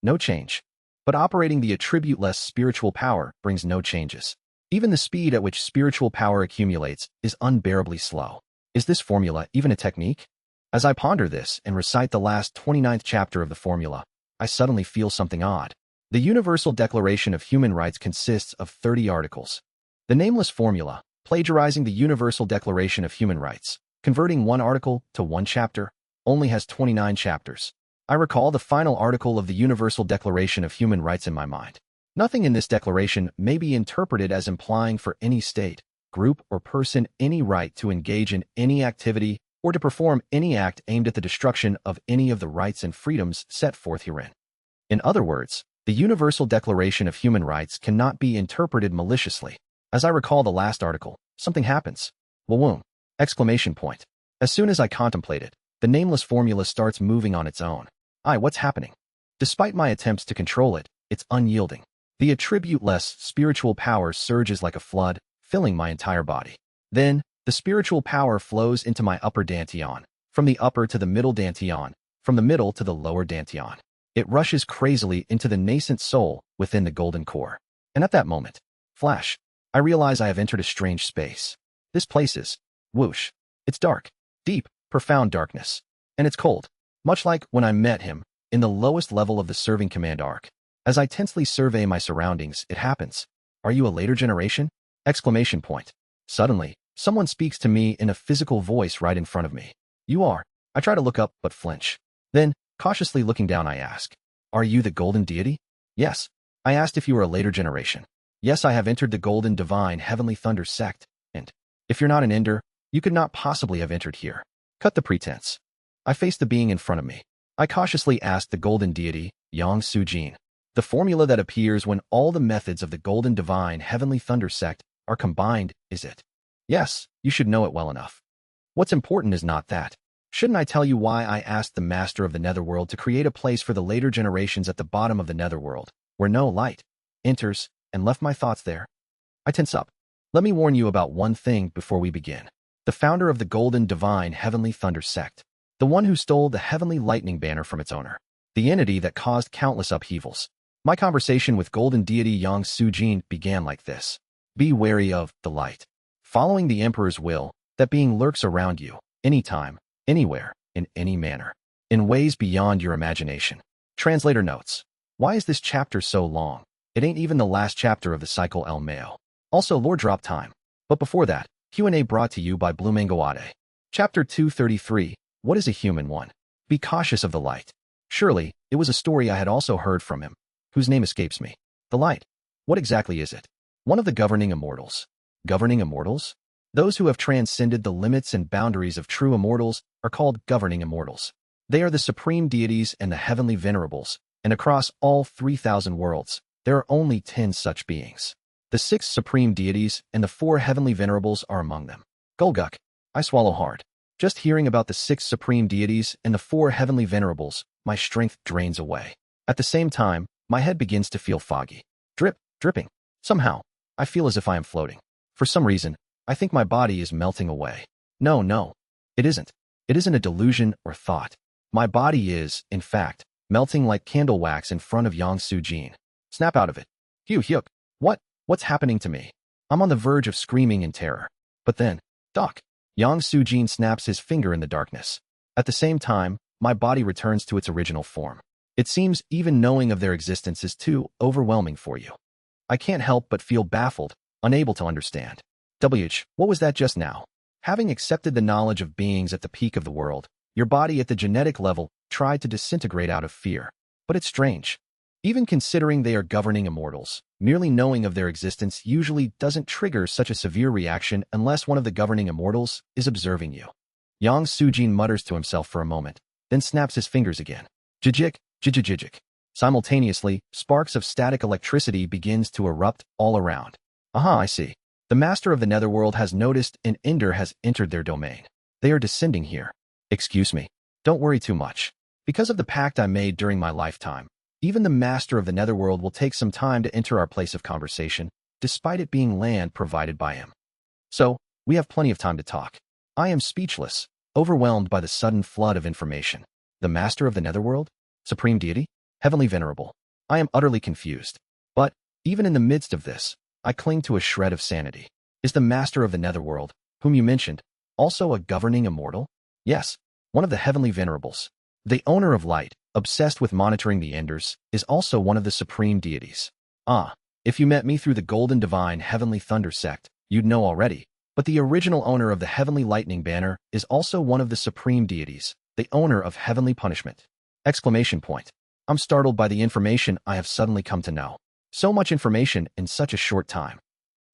No change. But operating the attribute-less spiritual power brings no changes. Even the speed at which spiritual power accumulates is unbearably slow. Is this formula even a technique? As I ponder this and recite the last 29th chapter of the formula, I suddenly feel something odd. The Universal Declaration of Human Rights consists of 30 articles. The nameless formula, plagiarizing the Universal Declaration of Human Rights, converting one article to one chapter, only has 29 chapters. I recall the final article of the Universal Declaration of Human Rights in my mind. Nothing in this declaration may be interpreted as implying for any state, group, or person any right to engage in any activity or to perform any act aimed at the destruction of any of the rights and freedoms set forth herein. In other words, the Universal Declaration of Human Rights cannot be interpreted maliciously. As I recall the last article, something happens. Wawoom! Exclamation point. As soon as I contemplate it, the nameless formula starts moving on its own. What's happening? Despite my attempts to control it, it's unyielding. The attribute-less spiritual power surges like a flood, filling my entire body. Then, the spiritual power flows into my upper dantian, from the upper to the middle dantian, from the middle to the lower dantian. It rushes crazily into the nascent soul within the golden core. And at that moment, flash, I realize I have entered a strange space. This place is, whoosh. It's dark, deep, profound darkness. And it's cold, much like when I met him, in the lowest level of the serving command arc. As I tensely survey my surroundings, it happens. Are you a later generation? Exclamation point. Suddenly, someone speaks to me in a physical voice right in front of me. You are. I try to look up, but flinch. Then, cautiously looking down, I ask, are you the golden deity? Yes. I asked if you were a later generation. Yes, I have entered the Golden Divine Heavenly Thunder Sect, and if you're not an Ender, you could not possibly have entered here. Cut the pretense. I face the being in front of me. I cautiously asked the golden deity, Yang Su-jin, the formula that appears when all the methods of the Golden Divine Heavenly Thunder Sect are combined, is it? Yes, you should know it well enough. What's important is not that. Shouldn't I tell you why I asked the master of the netherworld to create a place for the later generations at the bottom of the netherworld, where no light enters, and left my thoughts there? I tense up. Let me warn you about one thing before we begin. The founder of the Golden Divine Heavenly Thunder sect, the one who stole the Heavenly Lightning Banner from its owner, the entity that caused countless upheavals. My conversation with Golden Deity Yang Sujin began like this. Be wary of the light. Following the Emperor's will, that being lurks around you, anytime, anywhere, in any manner, in ways beyond your imagination. Translator notes. Why is this chapter so long? It ain't even the last chapter of the Cycle El Mayo. Also, lore drop time. But before that, Q&A brought to you by Blumangoade. Chapter 233. What is a human one? Be cautious of the light. Surely, it was a story I had also heard from him, whose name escapes me. The light. What exactly is it? One of the governing immortals. Governing immortals? Those who have transcended the limits and boundaries of true immortals are called governing immortals. They are the supreme deities and the heavenly venerables, and across all 3,000 worlds, there are only 10 such beings. The 6 supreme deities and the 4 heavenly venerables are among them. Gulguk. I swallow hard. Just hearing about the 6 supreme deities and the 4 heavenly venerables, my strength drains away. At the same time, my head begins to feel foggy. Dripping. Somehow, I feel as if I am floating. For some reason, I think my body is melting away. No, it isn't. It isn't a delusion or thought. My body is, in fact, melting like candle wax in front of Yang Sujin. Snap out of it. Hyuk. What's happening to me? I'm on the verge of screaming in terror. But then, Doc. Yang Sujin snaps his finger in the darkness. At the same time, my body returns to its original form. It seems even knowing of their existence is too overwhelming for you. I can't help but feel baffled, unable to understand. What was that just now? Having accepted the knowledge of beings at the peak of the world, your body at the genetic level tried to disintegrate out of fear. But it's strange. Even considering they are governing immortals, merely knowing of their existence usually doesn't trigger such a severe reaction unless one of the governing immortals is observing you. Yang Sujin mutters to himself for a moment, then snaps his fingers again. Jijik. Simultaneously, sparks of static electricity begins to erupt all around. Aha, I see. The master of the netherworld has noticed an ender has entered their domain. They are descending here. Excuse me. Don't worry too much. Because of the pact I made during my lifetime, even the master of the netherworld will take some time to enter our place of conversation, despite it being land provided by him. So, we have plenty of time to talk. I am speechless, overwhelmed by the sudden flood of information. The master of the netherworld? Supreme deity? Heavenly venerable. I am utterly confused. But, even in the midst of this, I cling to a shred of sanity. Is the master of the netherworld, whom you mentioned, also a governing immortal? Yes, one of the heavenly venerables. The owner of light, obsessed with monitoring the enders, is also one of the supreme deities. Ah, if you met me through the Golden Divine Heavenly Thunder sect, you'd know already. But the original owner of the Heavenly Lightning Banner is also one of the supreme deities, the owner of Heavenly Punishment. Exclamation point. I'm startled by the information I have suddenly come to know. So much information in such a short time.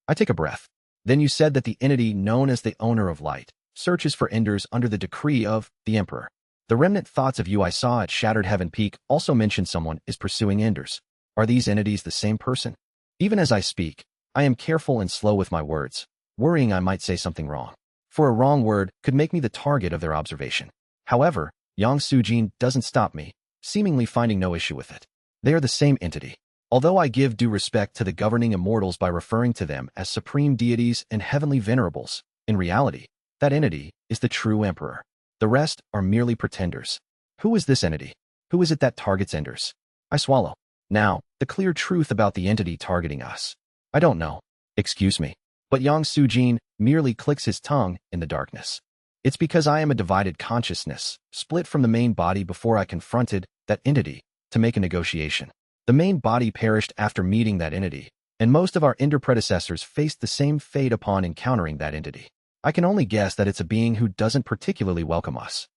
I take a breath. Then you said that the entity known as the owner of light searches for enders under the decree of the Emperor. The remnant thoughts of you I saw at Shattered Heaven Peak also mention someone is pursuing enders. Are these entities the same person? Even as I speak, I am careful and slow with my words, worrying I might say something wrong. For a wrong word could make me the target of their observation. However, Yang Sujin doesn't stop me, seemingly finding no issue with it. They are the same entity. Although I give due respect to the governing immortals by referring to them as supreme deities and heavenly venerables, in reality, that entity is the true emperor. The rest are merely pretenders. Who is this entity? Who is it that targets enders? I swallow. Now, the clear truth about the entity targeting us. I don't know. Excuse me. But Yang Sujin merely clicks his tongue in the darkness. It's because I am a divided consciousness, split from the main body before I confronted that entity to make a negotiation. The main body perished after meeting that entity, and most of our ender predecessors faced the same fate upon encountering that entity. I can only guess that it's a being who doesn't particularly welcome us.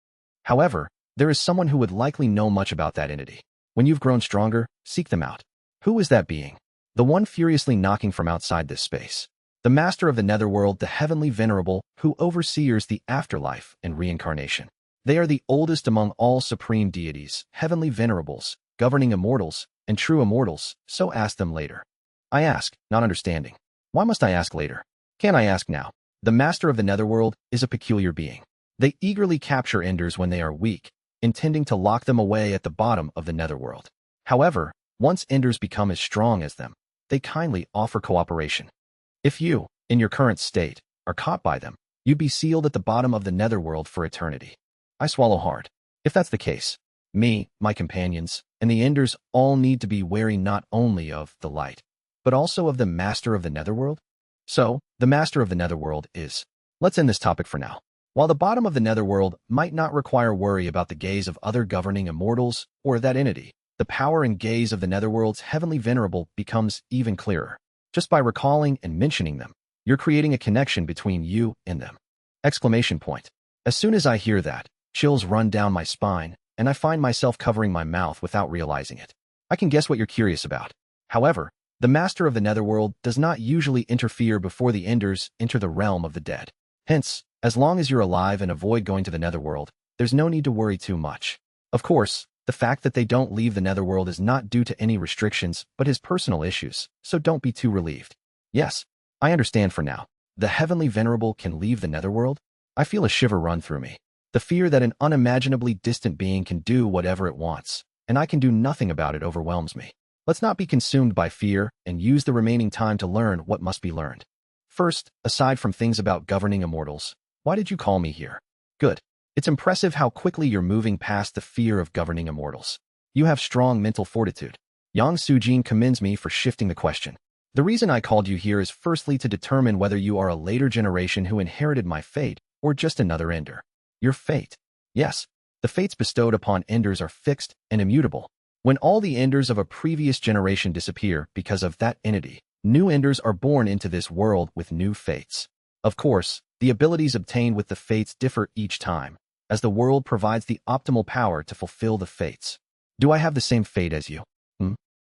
However, there is someone who would likely know much about that entity. When you've grown stronger, seek them out. Who is that being? The one furiously knocking from outside this space. The master of the netherworld, the heavenly venerable, who overseers the afterlife and reincarnation. They are the oldest among all supreme deities, heavenly venerables, governing immortals, and true immortals, so ask them later. I ask, not understanding. Why must I ask later? Can't I ask now? The master of the netherworld is a peculiar being. They eagerly capture enders when they are weak, intending to lock them away at the bottom of the netherworld. However, once enders become as strong as them, they kindly offer cooperation. If you, in your current state, are caught by them, you'd be sealed at the bottom of the netherworld for eternity. I swallow hard. If that's the case, me, my companions, and the enders all need to be wary not only of the light, but also of the master of the netherworld? So, the master of the netherworld is. Let's end this topic for now. While the bottom of the netherworld might not require worry about the gaze of other governing immortals or that entity, the power and gaze of the netherworld's heavenly venerable becomes even clearer. Just by recalling and mentioning them, you're creating a connection between you and them. Exclamation point. As soon as I hear that, chills run down my spine, and I find myself covering my mouth without realizing it. I can guess what you're curious about. However, the master of the netherworld does not usually interfere before the enders enter the realm of the dead. Hence, as long as you're alive and avoid going to the netherworld, there's no need to worry too much. Of course, the fact that they don't leave the netherworld is not due to any restrictions, but his personal issues, so don't be too relieved. Yes, I understand for now. The heavenly venerable can leave the netherworld? I feel a shiver run through me. The fear that an unimaginably distant being can do whatever it wants, and I can do nothing about it overwhelms me. Let's not be consumed by fear and use the remaining time to learn what must be learned. First, aside from things about governing immortals, why did you call me here? Good. It's impressive how quickly you're moving past the fear of governing immortals. You have strong mental fortitude. Yang Sujin commends me for shifting the question. The reason I called you here is firstly to determine whether you are a later generation who inherited my fate or just another ender. Your fate. Yes, the fates bestowed upon enders are fixed and immutable. When all the enders of a previous generation disappear because of that entity, new enders are born into this world with new fates. Of course, the abilities obtained with the fates differ each time, as the world provides the optimal power to fulfill the fates. Do I have the same fate as you?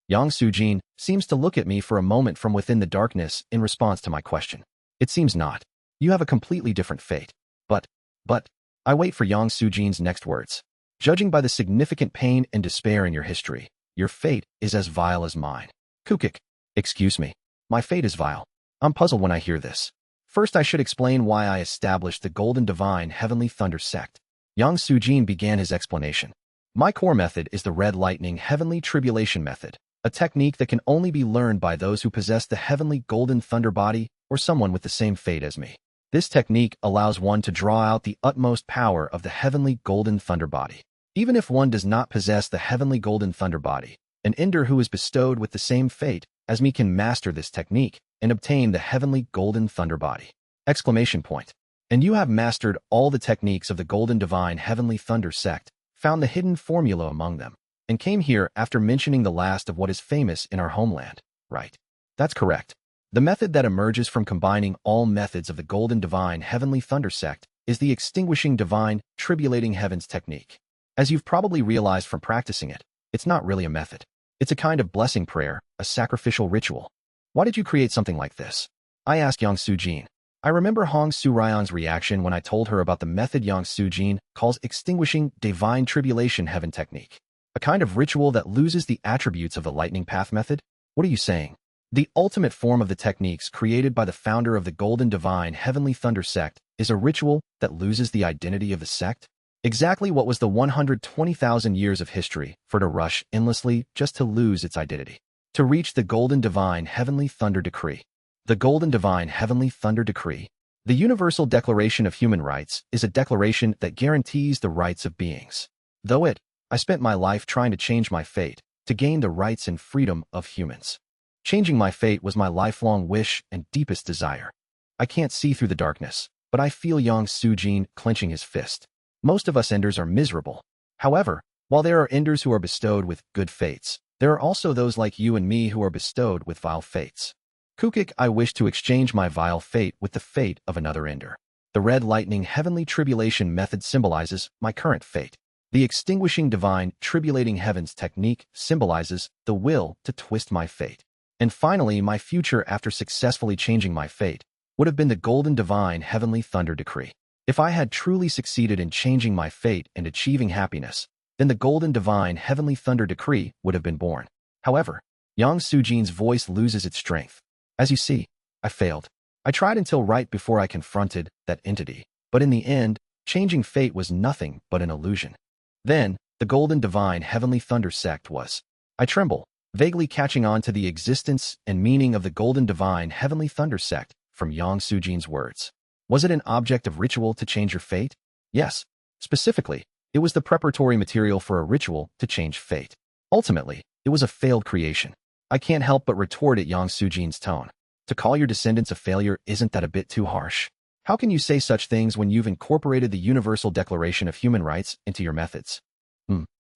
Yang Sujin seems to look at me for a moment from within the darkness in response to my question. It seems not. You have a completely different fate. But, I wait for Yang Sujin's next words. Judging by the significant pain and despair in your history, your fate is as vile as mine. Kukik. Excuse me. My fate is vile. I'm puzzled when I hear this. First, I should explain why I established the Golden Divine Heavenly Thunder sect. Yang Sujin began his explanation. My core method is the Red Lightning Heavenly Tribulation method, a technique that can only be learned by those who possess the Heavenly Golden Thunder body or someone with the same fate as me. This technique allows one to draw out the utmost power of the Heavenly Golden Thunder body. Even if one does not possess the Heavenly Golden Thunder body, an ender who is bestowed with the same fate as me can master this technique and obtain the Heavenly Golden Thunder body. Exclamation point. And you have mastered all the techniques of the Golden Divine Heavenly Thunder sect, found the hidden formula among them, and came here after mentioning the last of what is famous in our homeland, right? That's correct. The method that emerges from combining all methods of the Golden Divine Heavenly Thunder sect is the Extinguishing Divine Tribulating Heavens technique. As you've probably realized from practicing it, it's not really a method. It's a kind of blessing prayer, a sacrificial ritual. Why did you create something like this? I asked Yang Sujin. I remember Hong Suryan's reaction when I told her about the method Yang Sujin calls Extinguishing Divine Tribulation Heaven technique. A kind of ritual that loses the attributes of the Lightning Path method? What are you saying? The ultimate form of the techniques created by the founder of the Golden Divine Heavenly Thunder sect is a ritual that loses the identity of the sect? Exactly what was the 120,000 years of history for it to rush endlessly just to lose its identity. To reach the Golden Divine Heavenly Thunder Decree. The Golden Divine Heavenly Thunder Decree. The Universal Declaration of Human Rights is a declaration that guarantees the rights of beings. I spent my life trying to change my fate, to gain the rights and freedom of humans. Changing my fate was my lifelong wish and deepest desire. I can't see through the darkness, but I feel Yang Sujin clenching his fist. Most of us enders are miserable. However, while there are enders who are bestowed with good fates, there are also those like you and me who are bestowed with vile fates. Kukik, I wish to exchange my vile fate with the fate of another ender. The Red Lightning Heavenly Tribulation method symbolizes my current fate. The Extinguishing Divine Tribulating Heavens technique symbolizes the will to twist my fate. And finally, my future after successfully changing my fate would have been the Golden Divine Heavenly Thunder Decree. If I had truly succeeded in changing my fate and achieving happiness, then the Golden Divine Heavenly Thunder Decree would have been born. However, Yang Sujin's voice loses its strength. As you see, I failed. I tried until right before I confronted that entity, but in the end, Changing fate was nothing but an illusion. Then, the Golden Divine Heavenly Thunder Sect was. I tremble, vaguely catching on to the existence and meaning of the Golden Divine Heavenly Thunder Sect from Yang Sujin's words. Was it an object of ritual to change your fate? Yes. Specifically, it was the preparatory material for a ritual to change fate. Ultimately, it was a failed creation. I can't help but retort at Yang Sujin's tone. To call your descendants a failure, isn't that a bit too harsh? How can you say such things when you've incorporated the Universal Declaration of Human Rights into your methods?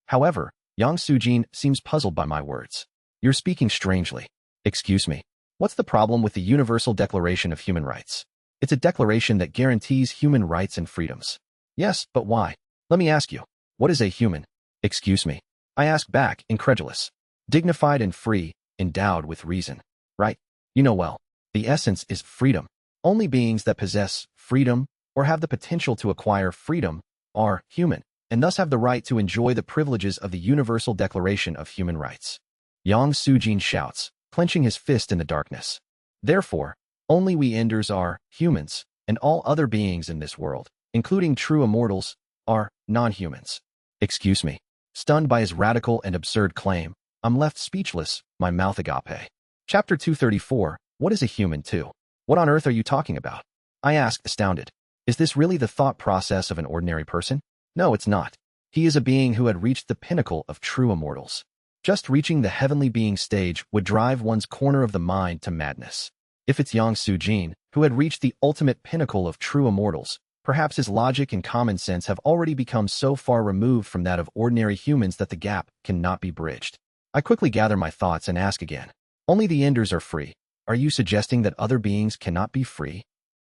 However, Yang Sujin seems puzzled by my words. You're speaking strangely. Excuse me. What's the problem with the Universal Declaration of Human Rights? It's a declaration that guarantees human rights and freedoms. Yes, but why? Let me ask you, what is a human? Excuse me. I ask back, incredulous. Dignified and free, endowed with reason. Right? You know well. The essence is freedom. Only beings that possess freedom or have the potential to acquire freedom are human, and thus have the right to enjoy the privileges of the Universal Declaration of Human Rights. Yang Sujin shouts, clenching his fist in the darkness. Therefore, only we Enders are humans, and all other beings in this world, including true immortals, are non-humans. Excuse me. Stunned by his radical and absurd claim, I'm left speechless, my mouth agape. Chapter 234, What is a human too? What on earth are you talking about? I asked, astounded. Is this really the thought process of an ordinary person? No, it's not. He is a being who had reached the pinnacle of true immortals. Just reaching the heavenly being stage would drive one's corner of the mind to madness. If it's Yang Sujin, who had reached the ultimate pinnacle of true immortals, perhaps his logic and common sense have already become so far removed from that of ordinary humans that the gap cannot be bridged. I quickly gather my thoughts and ask again. Only the Enders are free. Are you suggesting that other beings cannot be free?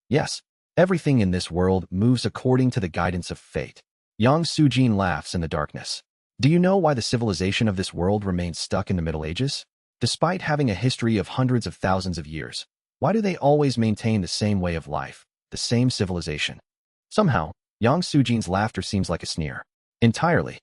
Yes. Everything in this world moves according to the guidance of fate. Yang Sujin laughs in the darkness. Do you know why the civilization of this world remains stuck in the Middle Ages? Despite having a history of hundreds of thousands of years, why do they always maintain the same way of life, the same civilization? Somehow, Yang Sujin's laughter seems like a sneer. Entirely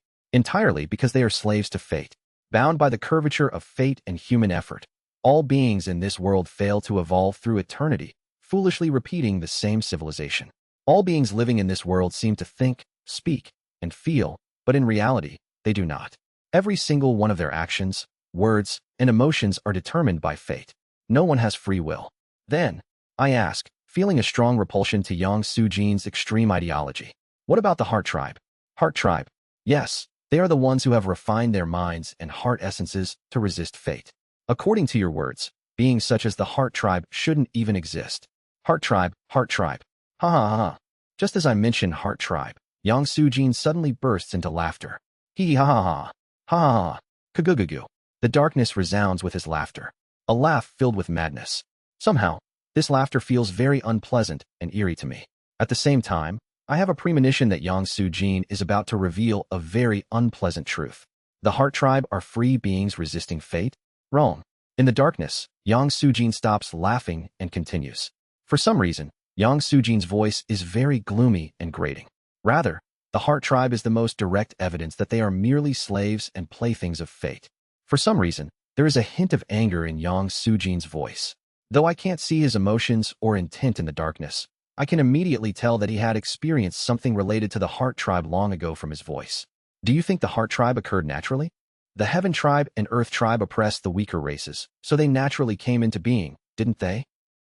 because they are slaves to fate, bound by the curvature of fate and human effort. All beings in this world fail to evolve through eternity, foolishly repeating the same civilization. All beings living in this world seem to think, speak, and feel, but in reality, they do not. Every single one of their actions, words, and emotions are determined by fate. No one has free will. Then, I ask, feeling a strong repulsion to Yang Sujin's extreme ideology. What about the Heart Tribe? Heart Tribe. Yes, they are the ones who have refined their minds and heart essences to resist fate. According to your words, beings such as the Heart Tribe shouldn't even exist. Heart Tribe, Heart Tribe. Ha ha ha. Just as I mentioned Heart Tribe, Yang Sujin suddenly bursts into laughter. Hee ha ha ha. Ha ha ha. Kagugugu. The darkness resounds with his laughter. A laugh filled with madness. Somehow, this laughter feels very unpleasant and eerie to me. At the same time, I have a premonition that Yang Sujin is about to reveal a very unpleasant truth. The Heart Tribe are free beings resisting fate? Wrong. In the darkness, Yang Sujin stops laughing and continues. For some reason, Yang Sujin's voice is very gloomy and grating. Rather, the Heart Tribe is the most direct evidence that they are merely slaves and playthings of fate. For some reason, there is a hint of anger in Yang Sujin's voice. Though I can't see his emotions or intent in the darkness, I can immediately tell that he had experienced something related to the Heart Tribe long ago from his voice. Do you think the Heart Tribe occurred naturally? The Heaven Tribe and Earth Tribe oppressed the weaker races, so they naturally came into being, didn't they?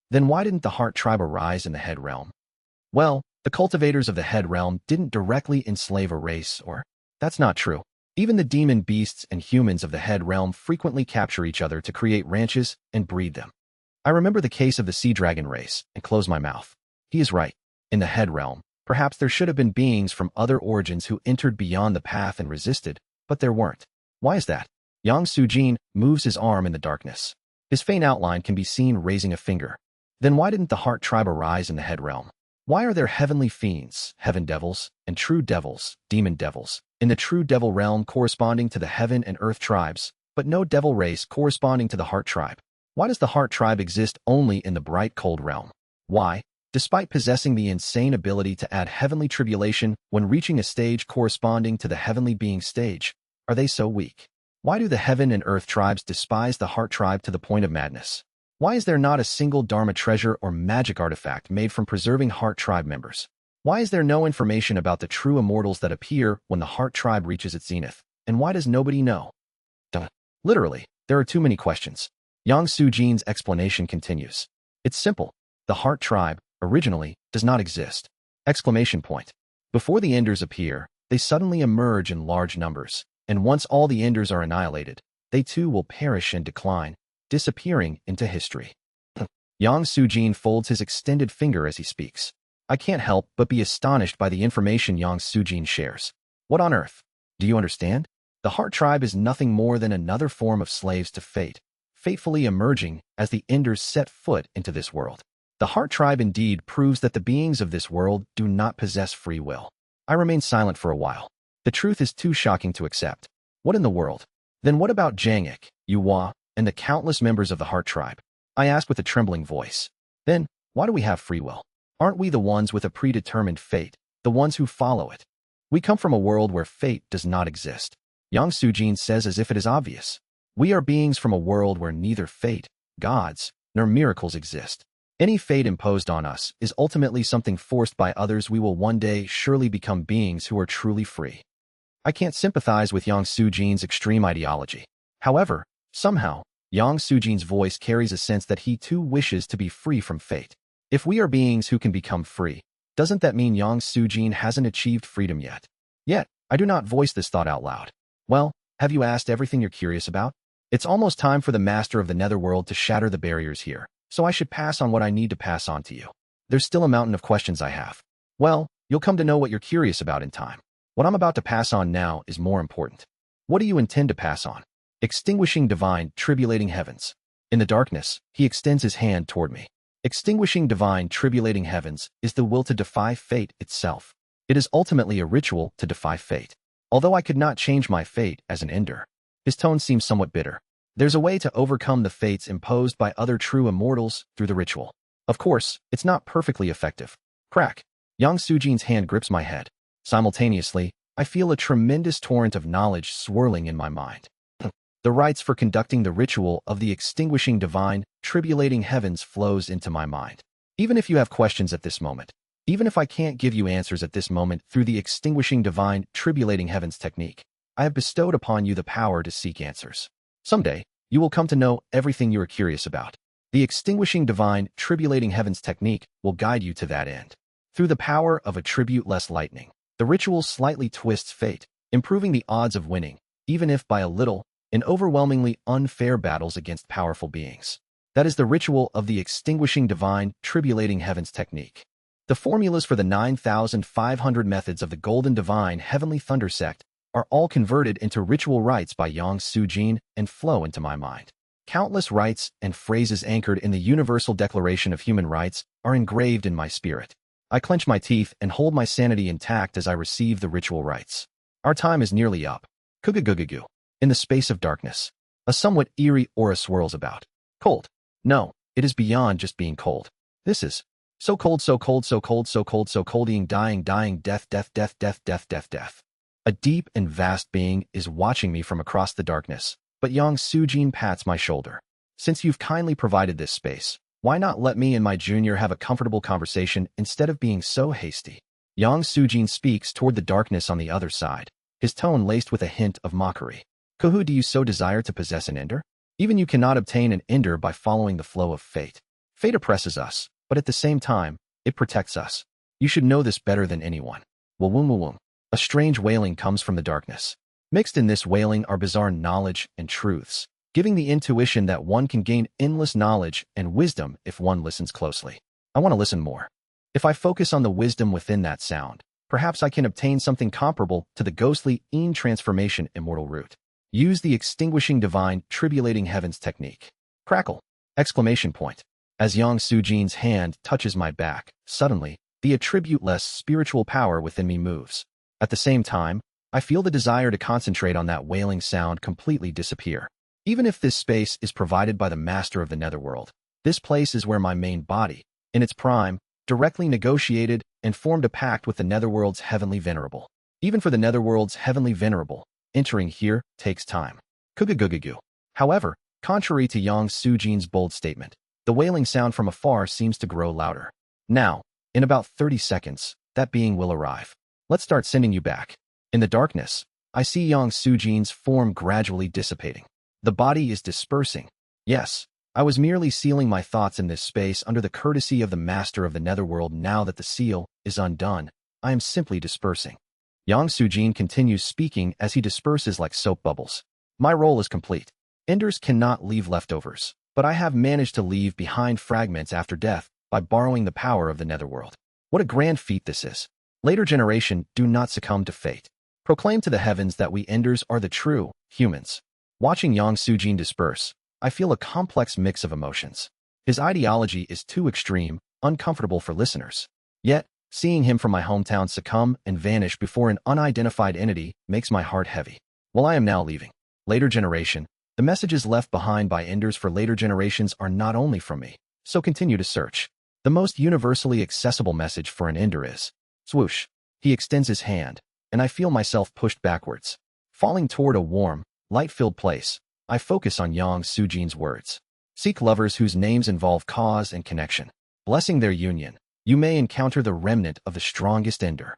Then why didn't the Heart Tribe arise in the Head Realm? Well, the cultivators of the Head Realm didn't directly enslave a race, or... That's not true. Even the demon beasts and humans of the Head Realm frequently capture each other to create ranches and breed them. I remember the case of the Sea Dragon race, and close my mouth. He is right. In the Head Realm, perhaps there should have been beings from other origins who entered beyond the path and resisted, but there weren't. Why is that? Yang Sujin moves his arm in the darkness. His faint outline can be seen raising a finger. Then why didn't the Heart Tribe arise in the Head Realm? Why are there heavenly fiends, heaven devils, and true devils, demon devils, in the true devil realm corresponding to the heaven and earth tribes, but no devil race corresponding to the Heart Tribe? Why does the Heart Tribe exist only in the bright cold realm? Why, despite possessing the insane ability to add heavenly tribulation when reaching a stage corresponding to the heavenly being stage, are they so weak? Why do the heaven and earth tribes despise the Heart Tribe to the point of madness? Why is there not a single Dharma treasure or magic artifact made from preserving Heart Tribe members? Why is there no information about the true immortals that appear when the Heart Tribe reaches its zenith? And why does nobody know? Duh. Literally, there are too many questions. Yang Sujin's explanation continues. It's simple. The Heart Tribe, originally, does not exist. Exclamation point. Before the Enders appear, they suddenly emerge in large numbers, and once all the Enders are annihilated, they too will perish and decline, disappearing into history. Yang Sujin folds his extended finger as he speaks. I can't help but be astonished by the information Yang Sujin shares. What on earth? Do you understand? The Heart Tribe is nothing more than another form of slaves to fate, fatefully emerging as the Enders set foot into this world. The Heart Tribe indeed proves that the beings of this world do not possess free will. I remain silent for a while. The truth is too shocking to accept. What in the world? Then what about Jangik, Yuhua, and the countless members of the Heart Tribe? I asked with a trembling voice. Then, why do we have free will? Aren't we the ones with a predetermined fate, the ones who follow it? We come from a world where fate does not exist. Yang Sujin says as if it is obvious. We are beings from a world where neither fate, gods, nor miracles exist. Any fate imposed on us is ultimately something forced by others. We will one day surely become beings who are truly free. I can't sympathize with Yang Sujin's extreme ideology. However, somehow, Yang Sujin's voice carries a sense that he too wishes to be free from fate. If we are beings who can become free, doesn't that mean Yang Sujin hasn't achieved freedom yet? Yet, I do not voice this thought out loud. Well, have you asked everything you're curious about? It's almost time for the master of the netherworld to shatter the barriers here, so I should pass on what I need to pass on to you. There's still a mountain of questions I have. Well, you'll come to know what you're curious about in time. What I'm about to pass on now is more important. What do you intend to pass on? Extinguishing divine, tribulating heavens. In the darkness, he extends his hand toward me. Extinguishing divine, tribulating heavens is the will to defy fate itself. It is ultimately a ritual to defy fate. Although I could not change my fate as an Ender. His tone seems somewhat bitter. There's a way to overcome the fates imposed by other true immortals through the ritual. Of course, it's not perfectly effective. Crack. Yang Sujin's hand grips my head. Simultaneously, I feel a tremendous torrent of knowledge swirling in my mind. The rites for conducting the ritual of the extinguishing divine, tribulating heavens flows into my mind. Even if you have questions at this moment, even if I can't give you answers at this moment through the extinguishing divine, tribulating heavens technique, I have bestowed upon you the power to seek answers. Someday, you will come to know everything you are curious about. The extinguishing divine, tribulating heavens technique will guide you to that end. Through the power of attribute-less lightning, the ritual slightly twists fate, improving the odds of winning, even if by a little, in overwhelmingly unfair battles against powerful beings. That is the ritual of the extinguishing divine, tribulating heavens technique. The formulas for the 9,500 methods of the Golden Divine Heavenly Thunder Sect are all converted into ritual rites by Yang Sujin and flow into my mind. Countless rites and phrases anchored in the Universal Declaration of Human Rights are engraved in my spirit. I clench my teeth and hold my sanity intact as I receive the ritual rites. Our time is nearly up. Kugugugugu. In the space of darkness, a somewhat eerie aura swirls about. Cold. No, it is beyond just being cold. This is so cold, so cold, so cold, so cold, so cold, dying, death, death, death, death, death, death, death. A deep and vast being is watching me from across the darkness, but Yang Sujin pats my shoulder. Since you've kindly provided this space, why not let me and my junior have a comfortable conversation instead of being so hasty? Yang Sujin speaks toward the darkness on the other side, his tone laced with a hint of mockery. Kuhu, do you so desire to possess an Ender? Even you cannot obtain an Ender by following the flow of fate. Fate oppresses us, but at the same time, it protects us. You should know this better than anyone. Wawum. A strange wailing comes from the darkness. Mixed in this wailing are bizarre knowledge and truths, giving the intuition that one can gain endless knowledge and wisdom if one listens closely. I want to listen more. If I focus on the wisdom within that sound, perhaps I can obtain something comparable to the ghostly Een transformation immortal root. Use the extinguishing divine, tribulating heavens technique. Crackle! Exclamation point. As Yang Sujin's hand touches my back, suddenly, the attribute-less spiritual power within me moves. At the same time, I feel the desire to concentrate on that wailing sound completely disappear. Even if this space is provided by the master of the netherworld, this place is where my main body, in its prime, directly negotiated and formed a pact with the netherworld's heavenly venerable. Even for the netherworld's heavenly venerable, entering here takes time. Kugugugugu. However, contrary to Yang Sujin's bold statement, the wailing sound from afar seems to grow louder. Now, in about 30 seconds, that being will arrive. Let's start sending you back. In the darkness, I see Yang Sujin's form gradually dissipating. The body is dispersing. Yes, I was merely sealing my thoughts in this space under the courtesy of the master of the netherworld. Now that the seal is undone, I am simply dispersing. Yang Sujin continues speaking as he disperses like soap bubbles. My role is complete. Enders cannot leave leftovers, but I have managed to leave behind fragments after death by borrowing the power of the netherworld. What a grand feat this is. Later generation, do not succumb to fate. Proclaim to the heavens that we Enders are the true humans. Watching Yang Sujin disperse, I feel a complex mix of emotions. His ideology is too extreme, uncomfortable for listeners. Yet, seeing him from my hometown succumb and vanish before an unidentified entity makes my heart heavy. While I am now leaving. Later generation, the messages left behind by Enders for later generations are not only from me, so continue to search. The most universally accessible message for an Ender is, swoosh. He extends his hand, and I feel myself pushed backwards. Falling toward a warm, light-filled place, I focus on Yang Sujin's words. Seek lovers whose names involve cause and connection. Blessing their union, you may encounter the remnant of the strongest Ender.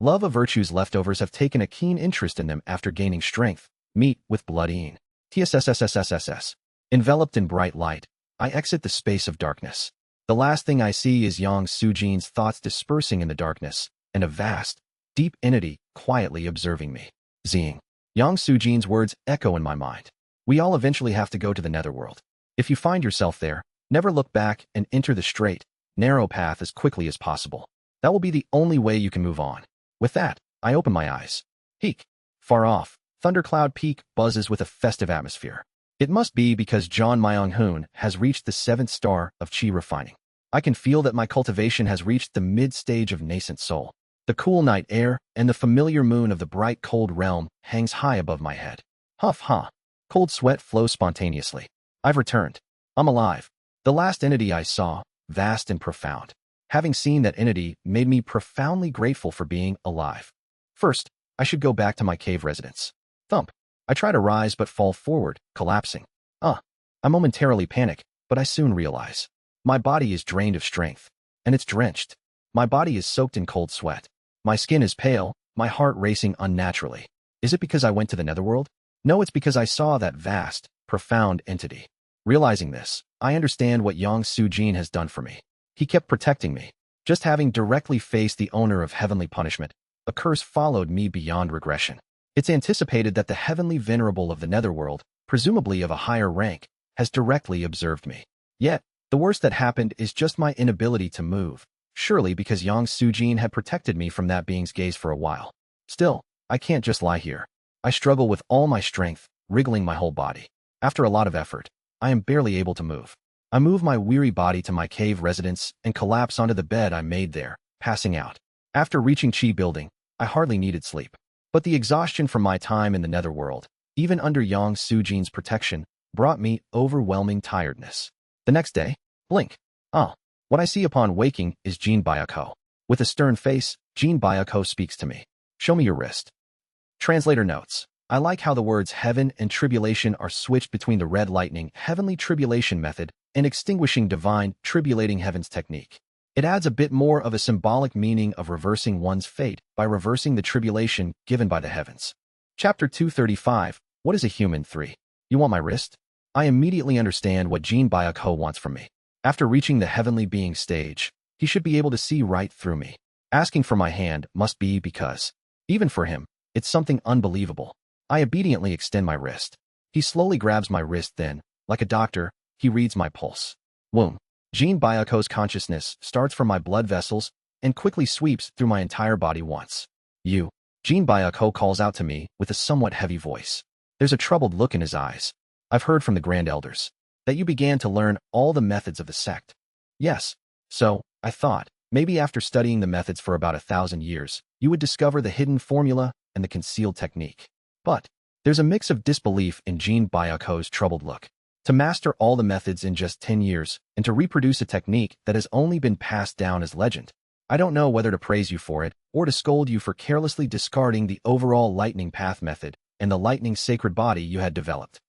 Love of virtues leftovers have taken a keen interest in them after gaining strength. Meet with bloodine. TSSSSSSS. Enveloped in bright light, I exit the space of darkness. The last thing I see is Yang Sujin's thoughts dispersing in the darkness, and a vast, deep entity quietly observing me. Zing. Yang Sujin's words echo in my mind. We all eventually have to go to the netherworld. If you find yourself there, never look back and enter the straight, narrow path as quickly as possible. That will be the only way you can move on. With that, I open my eyes. Peak. Far off, Thundercloud Peak buzzes with a festive atmosphere. It must be because John Myung-hoon has reached the 7th star of Qi refining. I can feel that my cultivation has reached the mid-stage of nascent soul. The cool night air and the familiar moon of the bright cold realm hangs high above my head. Huff ha. Cold sweat flows spontaneously. I've returned. I'm alive. The last entity I saw, vast and profound. Having seen that entity made me profoundly grateful for being alive. First, I should go back to my cave residence. Thump. I try to rise but fall forward, collapsing. I momentarily panic, but I soon realize. My body is drained of strength, and it's drenched. My body is soaked in cold sweat. My skin is pale, my heart racing unnaturally. Is it because I went to the netherworld? No, it's because I saw that vast, profound entity. Realizing this, I understand what Yang Sujin has done for me. He kept protecting me. Just having directly faced the owner of heavenly punishment, a curse followed me beyond regression. It's anticipated that the heavenly venerable of the netherworld, presumably of a higher rank, has directly observed me. Yet, the worst that happened is just my inability to move, surely because Yang Sujin had protected me from that being's gaze for a while. Still, I can't just lie here. I struggle with all my strength, wriggling my whole body. After a lot of effort, I am barely able to move. I move my weary body to my cave residence and collapse onto the bed I made there, passing out. After reaching Qi building, I hardly needed sleep. But the exhaustion from my time in the netherworld, even under Yang Sujin's protection, brought me overwhelming tiredness. The next day, blink. What I see upon waking is Jin Byako. With a stern face, Jin Byako speaks to me. Show me your wrist. Translator notes. I like how the words heaven and tribulation are switched between the red lightning heavenly tribulation method and extinguishing divine tribulating heavens technique. It adds a bit more of a symbolic meaning of reversing one's fate by reversing the tribulation given by the heavens. Chapter 235, What is a Human 3? You want my wrist? I immediately understand what Jin Byako wants from me. After reaching the heavenly being stage, he should be able to see right through me. Asking for my hand must be because, even for him, it's something unbelievable. I obediently extend my wrist. He slowly grabs my wrist then, like a doctor, he reads my pulse. Womb. Jin Byako's consciousness starts from my blood vessels and quickly sweeps through my entire body once. You. Jin Byako calls out to me with a somewhat heavy voice. There's a troubled look in his eyes. I've heard from the Grand Elders that you began to learn all the methods of the sect. Yes. So, I thought, maybe after studying the methods for about 1,000 years, you would discover the hidden formula and the concealed technique. But, there's a mix of disbelief in Jin Byako's troubled look. To master all the methods in just 10 years, and to reproduce a technique that has only been passed down as legend. I don't know whether to praise you for it, or to scold you for carelessly discarding the overall lightning path method and the lightning sacred body you had developed.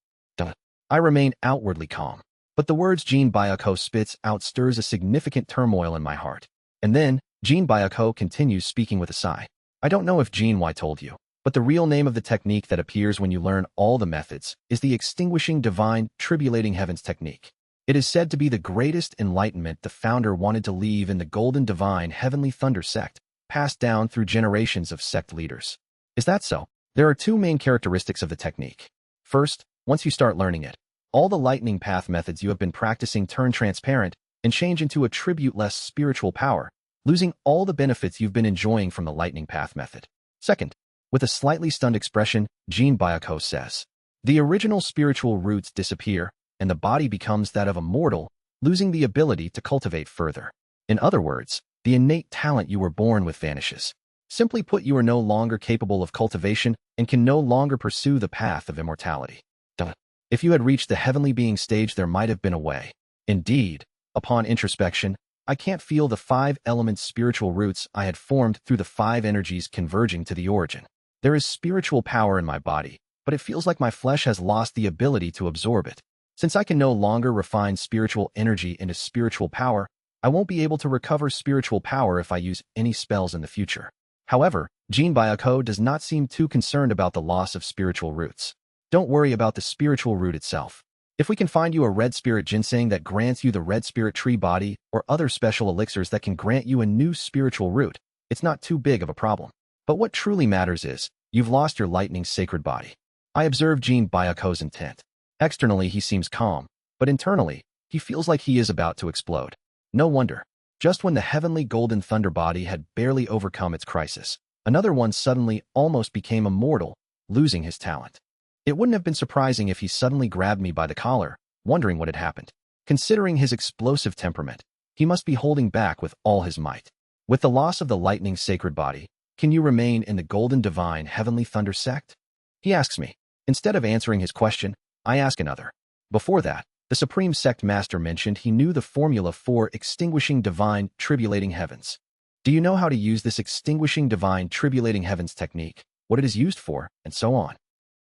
I remain outwardly calm, but the words Jin Byako spits out stirs a significant turmoil in my heart. And then, Jean Byako continues speaking with a sigh. I don't know if Jean Y told you, but the real name of the technique that appears when you learn all the methods is the Extinguishing Divine Tribulating Heavens technique. It is said to be the greatest enlightenment the founder wanted to leave in the Golden Divine Heavenly Thunder sect, passed down through generations of sect leaders. Is that so? There are two main characteristics of the technique. First, once you start learning it, all the lightning path methods you have been practicing turn transparent and change into attribute-less spiritual power, losing all the benefits you've been enjoying from the lightning path method. Second, with a slightly stunned expression, Jean Byako says, the original spiritual roots disappear, and the body becomes that of a mortal, losing the ability to cultivate further. In other words, the innate talent you were born with vanishes. Simply put, you are no longer capable of cultivation and can no longer pursue the path of immortality. Duh. If you had reached the heavenly being stage, there might have been a way. Indeed, upon introspection, I can't feel the 5 elements spiritual roots I had formed through the 5 energies converging to the origin. There is spiritual power in my body, but it feels like my flesh has lost the ability to absorb it. Since I can no longer refine spiritual energy into spiritual power, I won't be able to recover spiritual power if I use any spells in the future. However, Jean Byako does not seem too concerned about the loss of spiritual roots. Don't worry about the spiritual root itself. If we can find you a red spirit ginseng that grants you the red spirit tree body or other special elixirs that can grant you a new spiritual root, it's not too big of a problem. But what truly matters is, you've lost your lightning sacred body. I observe Jean Byako's intent. Externally, he seems calm, but internally, he feels like he is about to explode. No wonder. Just when the heavenly golden thunder body had barely overcome its crisis, another one suddenly almost became immortal, losing his talent. It wouldn't have been surprising if he suddenly grabbed me by the collar, wondering what had happened. Considering his explosive temperament, he must be holding back with all his might. With the loss of the lightning sacred body, can you remain in the golden divine heavenly thunder sect? He asks me. Instead of answering his question, I ask another. Before that, the Supreme Sect Master mentioned he knew the formula for extinguishing divine tribulating heavens. Do you know how to use this extinguishing divine tribulating heavens technique, what it is used for, and so on?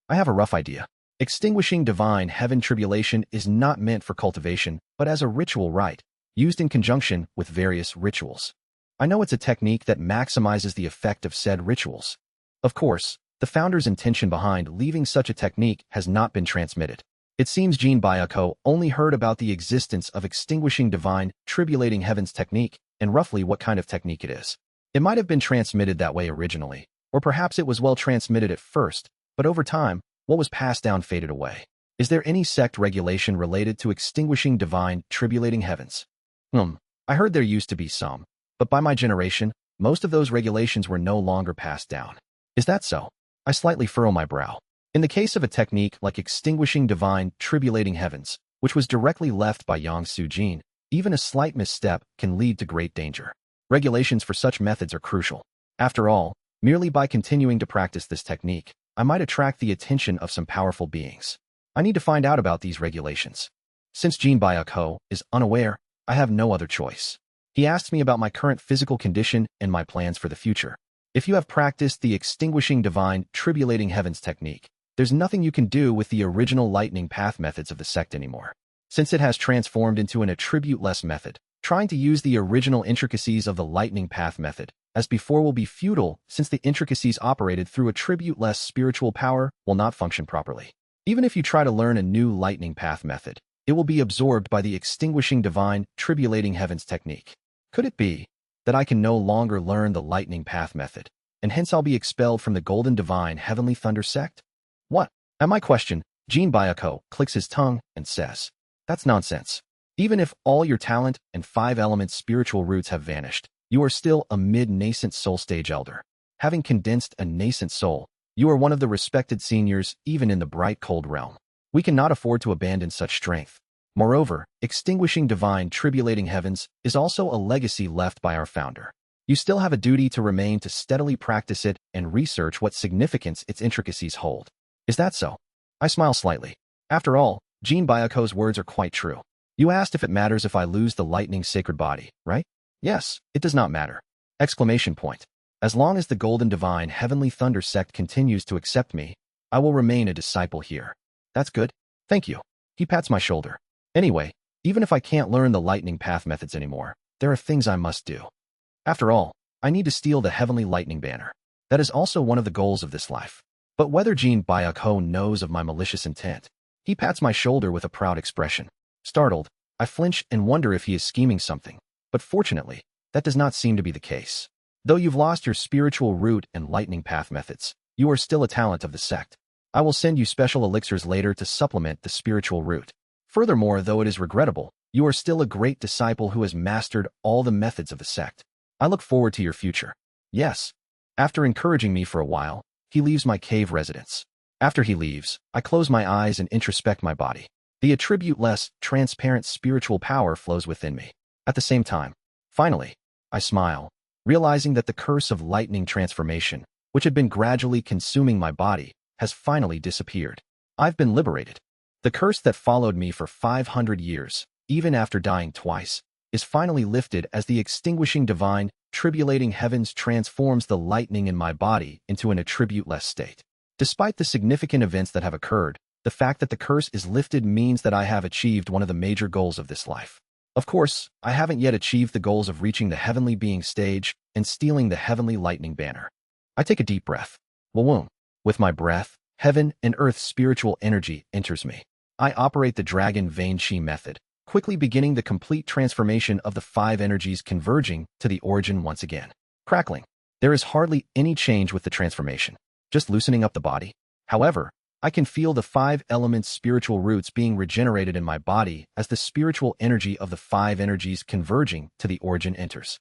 I have a rough idea. Extinguishing divine heaven tribulation is not meant for cultivation, but as a ritual rite, used in conjunction with various rituals. I know it's a technique that maximizes the effect of said rituals. Of course, the founder's intention behind leaving such a technique has not been transmitted. It seems Jean Byako only heard about the existence of extinguishing divine tribulating heavens technique and roughly what kind of technique it is. It might have been transmitted that way originally, or perhaps it was well transmitted at first, but over time, what was passed down faded away. Is there any sect regulation related to extinguishing divine tribulating heavens? I heard there used to be some, but by my generation, most of those regulations were no longer passed down. Is that so? I slightly furrow my brow. In the case of a technique like extinguishing divine tribulating heavens, which was directly left by Yang Su Jin, even a slight misstep can lead to great danger. Regulations for such methods are crucial. After all, merely by continuing to practice this technique, I might attract the attention of some powerful beings. I need to find out about these regulations. Since Jean Byako is unaware, I have no other choice. He asks me about my current physical condition and my plans for the future. If you have practiced the extinguishing divine tribulating heavens technique, there's nothing you can do with the original lightning path methods of the sect anymore. Since it has transformed into an attribute-less method, trying to use the original intricacies of the lightning path method as before will be futile since the intricacies operated through attribute-less spiritual power will not function properly. Even if you try to learn a new lightning path method, it will be absorbed by the extinguishing divine tribulating heavens technique. Could it be that I can no longer learn the lightning path method, and hence I'll be expelled from the golden divine heavenly thunder sect? What? At my question, Jean Byako clicks his tongue and says, that's nonsense. Even if all your talent and 5 elements spiritual roots have vanished, you are still a mid-nascent soul stage elder. Having condensed a nascent soul, you are one of the respected seniors even in the bright cold realm. We cannot afford to abandon such strength. Moreover, extinguishing divine tribulating heavens is also a legacy left by our founder. You still have a duty to remain to steadily practice it and research what significance its intricacies hold. Is that so? I smile slightly. After all, Jean Byako's words are quite true. You asked if it matters if I lose the lightning sacred body, right? Yes, it does not matter. Exclamation point. As long as the golden divine heavenly thunder sect continues to accept me, I will remain a disciple here. That's good. Thank you. He pats my shoulder. Anyway, even if I can't learn the lightning path methods anymore, there are things I must do. After all, I need to steal the heavenly lightning banner. That is also one of the goals of this life. But whether Jean Byuk-ho knows of my malicious intent, he pats my shoulder with a proud expression. Startled, I flinch and wonder if he is scheming something, but fortunately, that does not seem to be the case. Though you've lost your spiritual root and lightning path methods, you are still a talent of the sect. I will send you special elixirs later to supplement the spiritual root. Furthermore, though it is regrettable, you are still a great disciple who has mastered all the methods of the sect. I look forward to your future. Yes. After encouraging me for a while, he leaves my cave residence. After he leaves, I close my eyes and introspect my body. The attribute-less, transparent spiritual power flows within me. At the same time, finally, I smile, realizing that the curse of lightning transformation, which had been gradually consuming my body, has finally disappeared. I've been liberated. The curse that followed me for 500 years, even after dying twice, is finally lifted as the extinguishing divine, tribulating heavens transforms the lightning in my body into an attribute-less state. Despite the significant events that have occurred, the fact that the curse is lifted means that I have achieved one of the major goals of this life. Of course, I haven't yet achieved the goals of reaching the heavenly being stage and stealing the heavenly lightning banner. I take a deep breath. Wawoom. With my breath, heaven and earth's spiritual energy enters me. I operate the dragon vein chi method, quickly beginning the complete transformation of the 5 energies converging to the origin once again. Crackling. There is hardly any change with the transformation, just loosening up the body. However, I can feel the 5 elements spiritual roots being regenerated in my body as the spiritual energy of the 5 energies converging to the origin enters.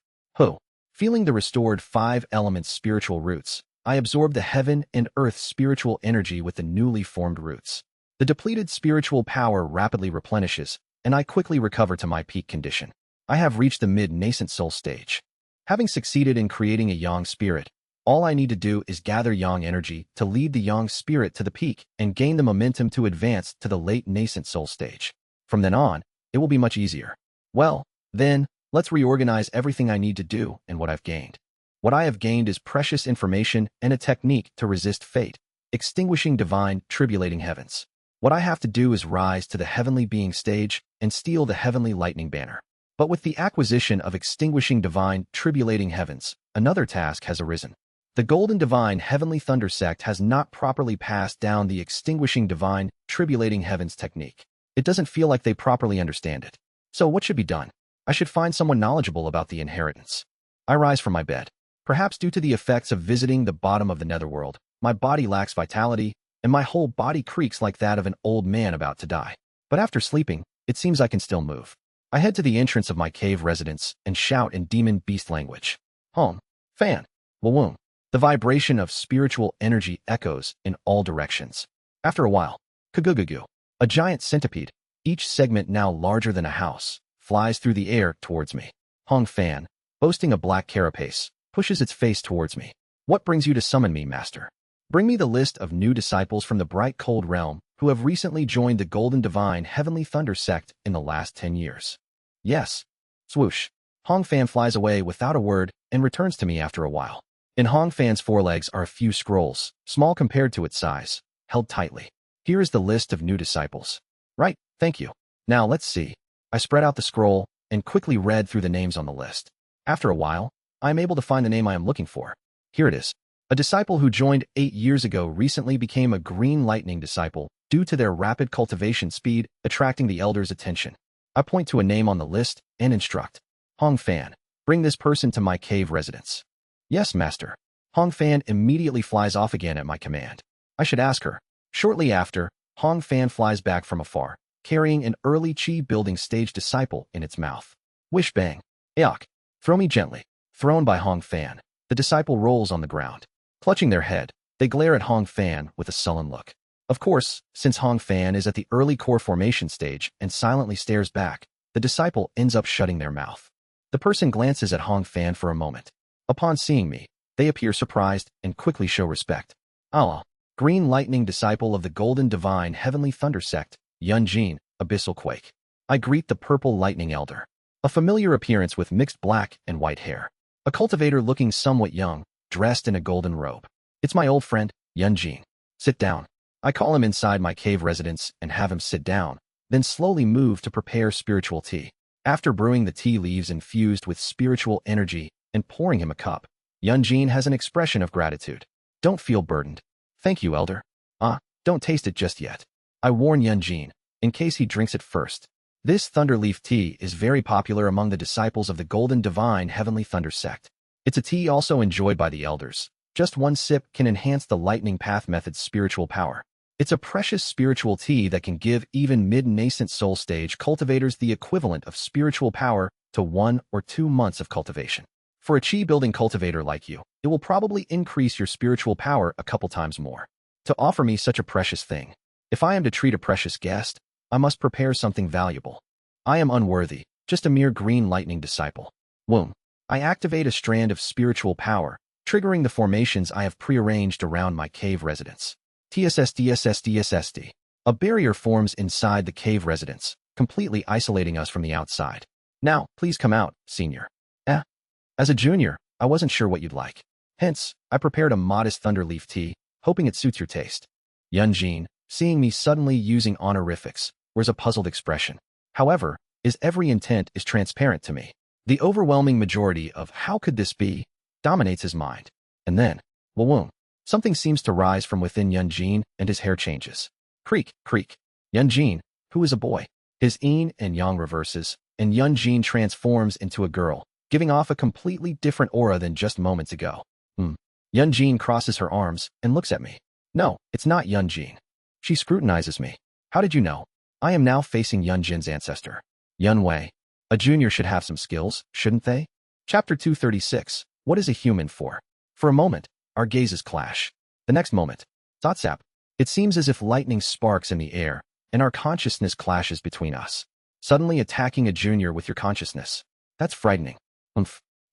Feeling the restored 5 elements spiritual roots, I absorb the heaven and earth spiritual energy with the newly formed roots. The depleted spiritual power rapidly replenishes, and I quickly recover to my peak condition. I have reached the mid-nascent soul stage. Having succeeded in creating a yang spirit, all I need to do is gather yang energy to lead the yang spirit to the peak and gain the momentum to advance to the late nascent soul stage. From then on, it will be much easier. Well, then, let's reorganize everything I need to do and what I've gained. What I have gained is precious information and a technique to resist fate, extinguishing divine, tribulating heavens. What I have to do is rise to the heavenly being stage and steal the heavenly lightning banner. But with the acquisition of extinguishing divine, tribulating heavens, another task has arisen. The Golden Divine Heavenly Thunder sect has not properly passed down the extinguishing divine, tribulating heavens technique. It doesn't feel like they properly understand it. So what should be done? I should find someone knowledgeable about the inheritance. I rise from my bed. Perhaps due to the effects of visiting the bottom of the netherworld, my body lacks vitality, and my whole body creaks like that of an old man about to die. But after sleeping, it seems I can still move. I head to the entrance of my cave residence and shout in demon beast language. Home. Fan. Wawoom. The vibration of spiritual energy echoes in all directions. After a while, Kagugugu, a giant centipede, each segment now larger than a house, flies through the air towards me. Hong Fan, boasting a black carapace, pushes its face towards me. What brings you to summon me, master? Bring me the list of new disciples from the bright cold realm who have recently joined the Golden Divine Heavenly Thunder sect in the last 10 years. Yes. Swoosh. Hong Fan flies away without a word and returns to me after a while. In Hong Fan's forelegs are a few scrolls, small compared to its size, held tightly. Here is the list of new disciples. Right, thank you. Now let's see. I spread out the scroll and quickly read through the names on the list. After a while, I am able to find the name I am looking for. Here it is. A disciple who joined 8 years ago recently became a green lightning disciple due to their rapid cultivation speed attracting the elder's attention. I point to a name on the list and instruct. Hong Fan, bring this person to my cave residence. Yes, master. Hong Fan immediately flies off again at my command. I should ask her. Shortly after, Hong Fan flies back from afar, carrying an early chi building stage disciple in its mouth. Wish bang. Ayok. Throw me gently. Thrown by Hong Fan, the disciple rolls on the ground. Clutching their head, they glare at Hong Fan with a sullen look. Of course, since Hong Fan is at the early core formation stage and silently stares back, the disciple ends up shutting their mouth. The person glances at Hong Fan for a moment. Upon seeing me, they appear surprised and quickly show respect. Allah, green lightning disciple of the Golden Divine Heavenly Thunder sect, Yun Jin, Abyssal Quake. I greet the purple lightning elder. A familiar appearance with mixed black and white hair. A cultivator looking somewhat young, dressed in a golden robe. It's my old friend, Yun Jin. Sit down. I call him inside my cave residence and have him sit down, then slowly move to prepare spiritual tea. After brewing the tea leaves infused with spiritual energy, and pouring him a cup. Yunjin has an expression of gratitude. Don't feel burdened. Thank you, elder. Don't taste it just yet. I warn Yunjin, in case he drinks it first. This thunderleaf tea is very popular among the disciples of the Golden Divine Heavenly Thunder sect. It's a tea also enjoyed by the elders. Just one sip can enhance the Lightning Path method's spiritual power. It's a precious spiritual tea that can give even mid-nascent soul stage cultivators the equivalent of spiritual power to 1 or 2 months of cultivation. For a chi-building cultivator like you, it will probably increase your spiritual power a couple times more. To offer me such a precious thing, if I am to treat a precious guest, I must prepare something valuable. I am unworthy, just a mere green lightning disciple. Womb. I activate a strand of spiritual power, triggering the formations I have prearranged around my cave residence. TSSDSSDSSD. A barrier forms inside the cave residence, completely isolating us from the outside. Now, please come out, senior. As a junior, I wasn't sure what you'd like. Hence, I prepared a modest thunderleaf tea, hoping it suits your taste. Yunjin, seeing me suddenly using honorifics, wears a puzzled expression. However, his every intent is transparent to me. The overwhelming majority of "how could this be?" dominates his mind. And then, whoom, something seems to rise from within Yunjin and his hair changes. Creak, creak. Yunjin, who is a boy. His yin and yang reverses, and Yunjin transforms into a girl, giving off a completely different aura than just moments ago. Yunjin crosses her arms and looks at me. No, it's not Yunjin. She scrutinizes me. How did you know? I am now facing Yunjin's ancestor. Yunwei. A junior should have some skills, shouldn't they? Chapter 236. What is a human for? For a moment, our gazes clash. The next moment, Zotsap. It seems as if lightning sparks in the air, and our consciousness clashes between us. Suddenly attacking a junior with your consciousness. That's frightening.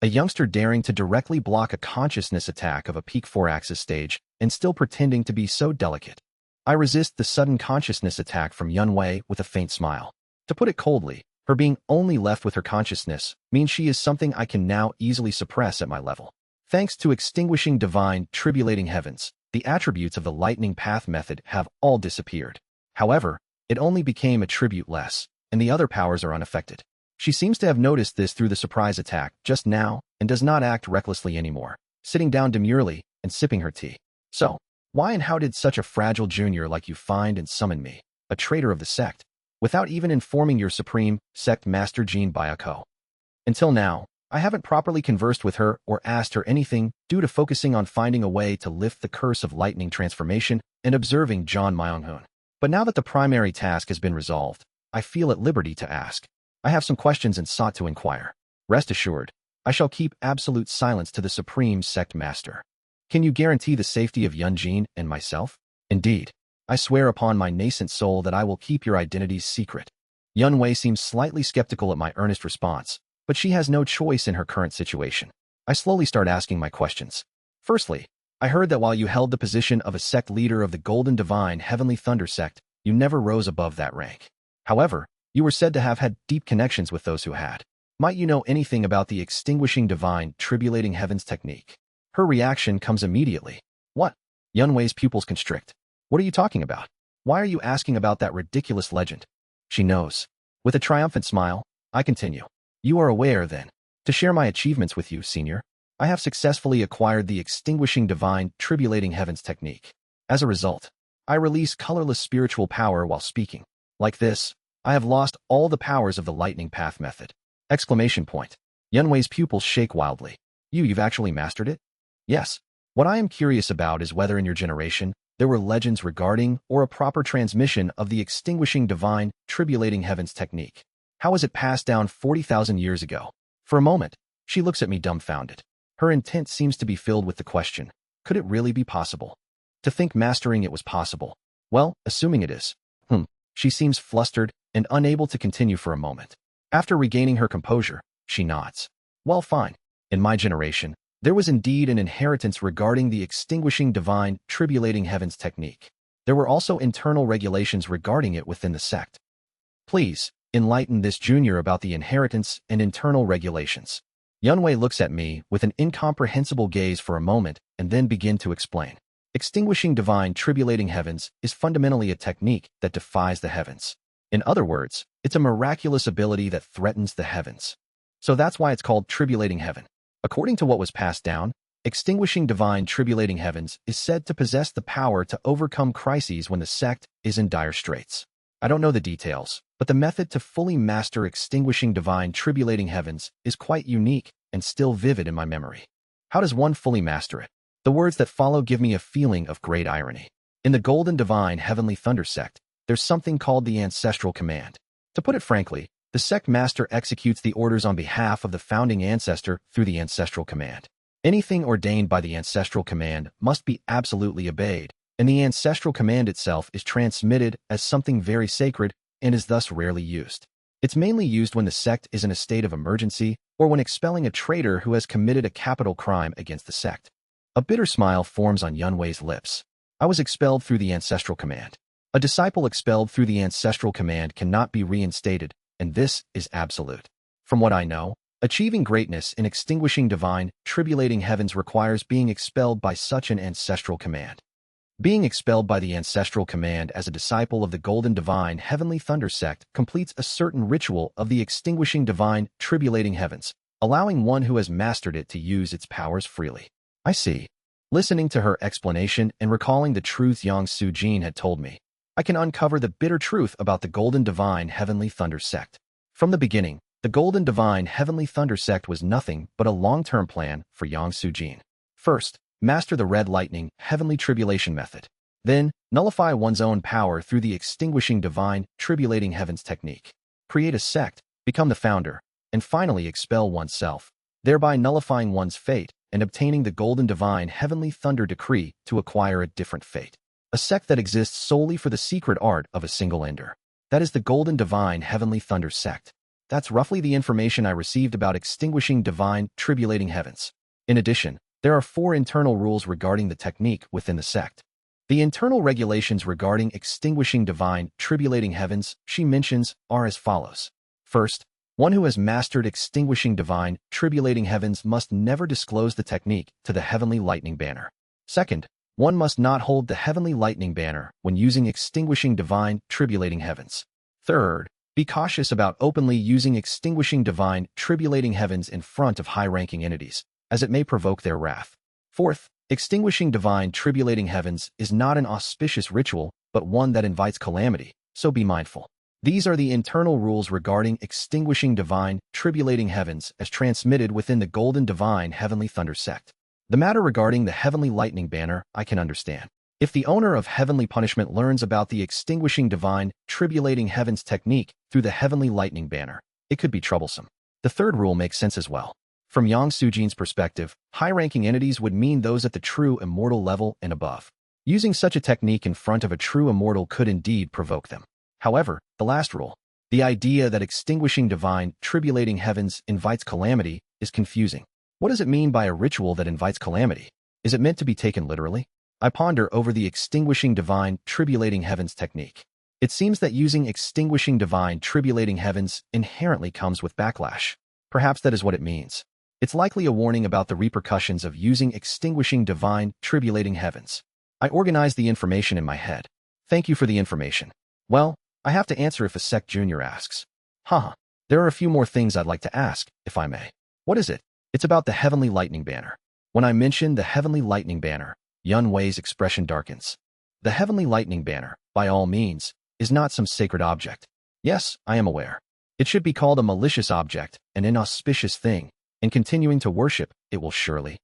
A youngster daring to directly block a consciousness attack of a peak 4-axis stage, and still pretending to be so delicate. I resist the sudden consciousness attack from Yunwei with a faint smile. To put it coldly, her being only left with her consciousness means she is something I can now easily suppress at my level. Thanks to extinguishing divine, tribulating heavens, the attributes of the Lightning Path method have all disappeared. However, it only became a tribute less, and the other powers are unaffected. She seems to have noticed this through the surprise attack just now and does not act recklessly anymore, sitting down demurely and sipping her tea. So, why and how did such a fragile junior like you find and summon me, a traitor of the sect, without even informing your supreme sect master Jean Bayako? Until now, I haven't properly conversed with her or asked her anything due to focusing on finding a way to lift the curse of lightning transformation and observing John Myung-hoon. But now that the primary task has been resolved, I feel at liberty to ask. I have some questions and sought to inquire. Rest assured, I shall keep absolute silence to the supreme sect master. Can you guarantee the safety of Yunjin and myself? Indeed, I swear upon my nascent soul that I will keep your identities secret. Yunwei seems slightly skeptical at my earnest response, but she has no choice in her current situation. I slowly start asking my questions. Firstly, I heard that while you held the position of a sect leader of the Golden Divine Heavenly Thunder sect, you never rose above that rank. However, you were said to have had deep connections with those who had. Might you know anything about the extinguishing divine, tribulating heavens technique? Her reaction comes immediately. What? Yunwei's pupils constrict. What are you talking about? Why are you asking about that ridiculous legend? She knows. With a triumphant smile, I continue. You are aware, then, to share my achievements with you, senior. I have successfully acquired the extinguishing divine, tribulating heavens technique. As a result, I release colorless spiritual power while speaking. Like this, I have lost all the powers of the Lightning Path method. Exclamation point. Yunwei's pupils shake wildly. You've actually mastered it? Yes. What I am curious about is whether in your generation, there were legends regarding or a proper transmission of the extinguishing divine, tribulating heavens technique. How was it passed down 40,000 years ago? For a moment, she looks at me dumbfounded. Her intent seems to be filled with the question, could it really be possible? To think mastering it was possible. Well, assuming it is. She seems flustered and unable to continue for a moment. After regaining her composure, she nods. Well, fine. In my generation, there was indeed an inheritance regarding the extinguishing divine, tribulating heavens technique. There were also internal regulations regarding it within the sect. Please, enlighten this junior about the inheritance and internal regulations. Yunwei looks at me with an incomprehensible gaze for a moment and then begin to explain. Extinguishing divine, tribulating heavens is fundamentally a technique that defies the heavens. In other words, it's a miraculous ability that threatens the heavens. So that's why it's called tribulating heaven. According to what was passed down, extinguishing divine tribulating heavens is said to possess the power to overcome crises when the sect is in dire straits. I don't know the details, but the method to fully master extinguishing divine tribulating heavens is quite unique and still vivid in my memory. How does one fully master it? The words that follow give me a feeling of great irony. In the Golden Divine Heavenly Thunder sect, there's something called the Ancestral Command. To put it frankly, the sect master executes the orders on behalf of the founding ancestor through the Ancestral Command. Anything ordained by the Ancestral Command must be absolutely obeyed, and the Ancestral Command itself is transmitted as something very sacred and is thus rarely used. It's mainly used when the sect is in a state of emergency or when expelling a traitor who has committed a capital crime against the sect. A bitter smile forms on Yunwei's lips. I was expelled through the Ancestral Command. A disciple expelled through the Ancestral Command cannot be reinstated, and this is absolute. From what I know, achieving greatness in extinguishing divine, tribulating heavens requires being expelled by such an ancestral command. Being expelled by the ancestral command as a disciple of the Golden Divine Heavenly Thunder sect completes a certain ritual of the extinguishing divine, tribulating heavens, allowing one who has mastered it to use its powers freely. I see. Listening to her explanation and recalling the truth Yang Sujin had told me, I can uncover the bitter truth about the Golden Divine Heavenly Thunder sect. From the beginning, the Golden Divine Heavenly Thunder sect was nothing but a long-term plan for Yang Sujin. First, master the Red Lightning Heavenly Tribulation method. Then, nullify one's own power through the Extinguishing Divine Tribulating Heavens technique. Create a sect, become the founder, and finally expel oneself, thereby nullifying one's fate and obtaining the Golden Divine Heavenly Thunder decree to acquire a different fate. A sect that exists solely for the secret art of a single ender. That is the Golden Divine Heavenly Thunder sect. That's roughly the information I received about extinguishing divine, tribulating heavens. In addition, there are 4 internal rules regarding the technique within the sect. The internal regulations regarding extinguishing divine, tribulating heavens she mentions are as follows. First, one who has mastered extinguishing divine, tribulating heavens must never disclose the technique to the Heavenly Lightning Banner. Second, one must not hold the Heavenly Lightning Banner when using extinguishing divine, tribulating heavens. Third, be cautious about openly using extinguishing divine, tribulating heavens in front of high-ranking entities, as it may provoke their wrath. Fourth, extinguishing divine, tribulating heavens is not an auspicious ritual, but one that invites calamity, so be mindful. These are the internal rules regarding extinguishing divine, tribulating heavens as transmitted within the Golden Divine Heavenly Thunder sect. The matter regarding the Heavenly Lightning Banner I can understand. If the owner of Heavenly Punishment learns about the extinguishing divine, tribulating heavens technique through the Heavenly Lightning Banner, it could be troublesome. The third rule makes sense as well. From Yang Sujin's perspective, high-ranking entities would mean those at the true immortal level and above. Using such a technique in front of a true immortal could indeed provoke them. However, the last rule, the idea that extinguishing divine, tribulating heavens invites calamity, is confusing. What does it mean by a ritual that invites calamity? Is it meant to be taken literally? I ponder over the extinguishing divine, tribulating heavens technique. It seems that using extinguishing divine, tribulating heavens inherently comes with backlash. Perhaps that is what it means. It's likely a warning about the repercussions of using extinguishing divine, tribulating heavens. I organized the information in my head. Thank you for the information. Well, I have to answer if a sect junior asks. Haha, there are a few more things I'd like to ask, if I may. What is it? It's about the Heavenly Lightning Banner. When I mention the Heavenly Lightning Banner, Yun Wei's expression darkens. The Heavenly Lightning Banner, by all means, is not some sacred object. Yes, I am aware. It should be called a malicious object, an inauspicious thing, and continuing to worship, it will surely.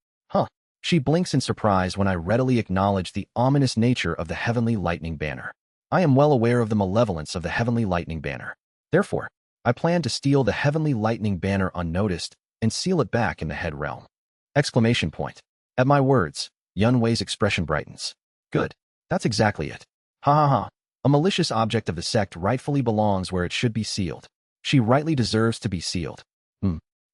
She blinks in surprise when I readily acknowledge the ominous nature of the Heavenly Lightning Banner. I am well aware of the malevolence of the Heavenly Lightning Banner. Therefore, I plan to steal the Heavenly Lightning Banner unnoticed and seal it back in the head realm. Exclamation point. At my words, Yun Wei's expression brightens. Good. That's exactly it. Ha ha ha. A malicious object of the sect rightfully belongs where it should be sealed. She rightly deserves to be sealed.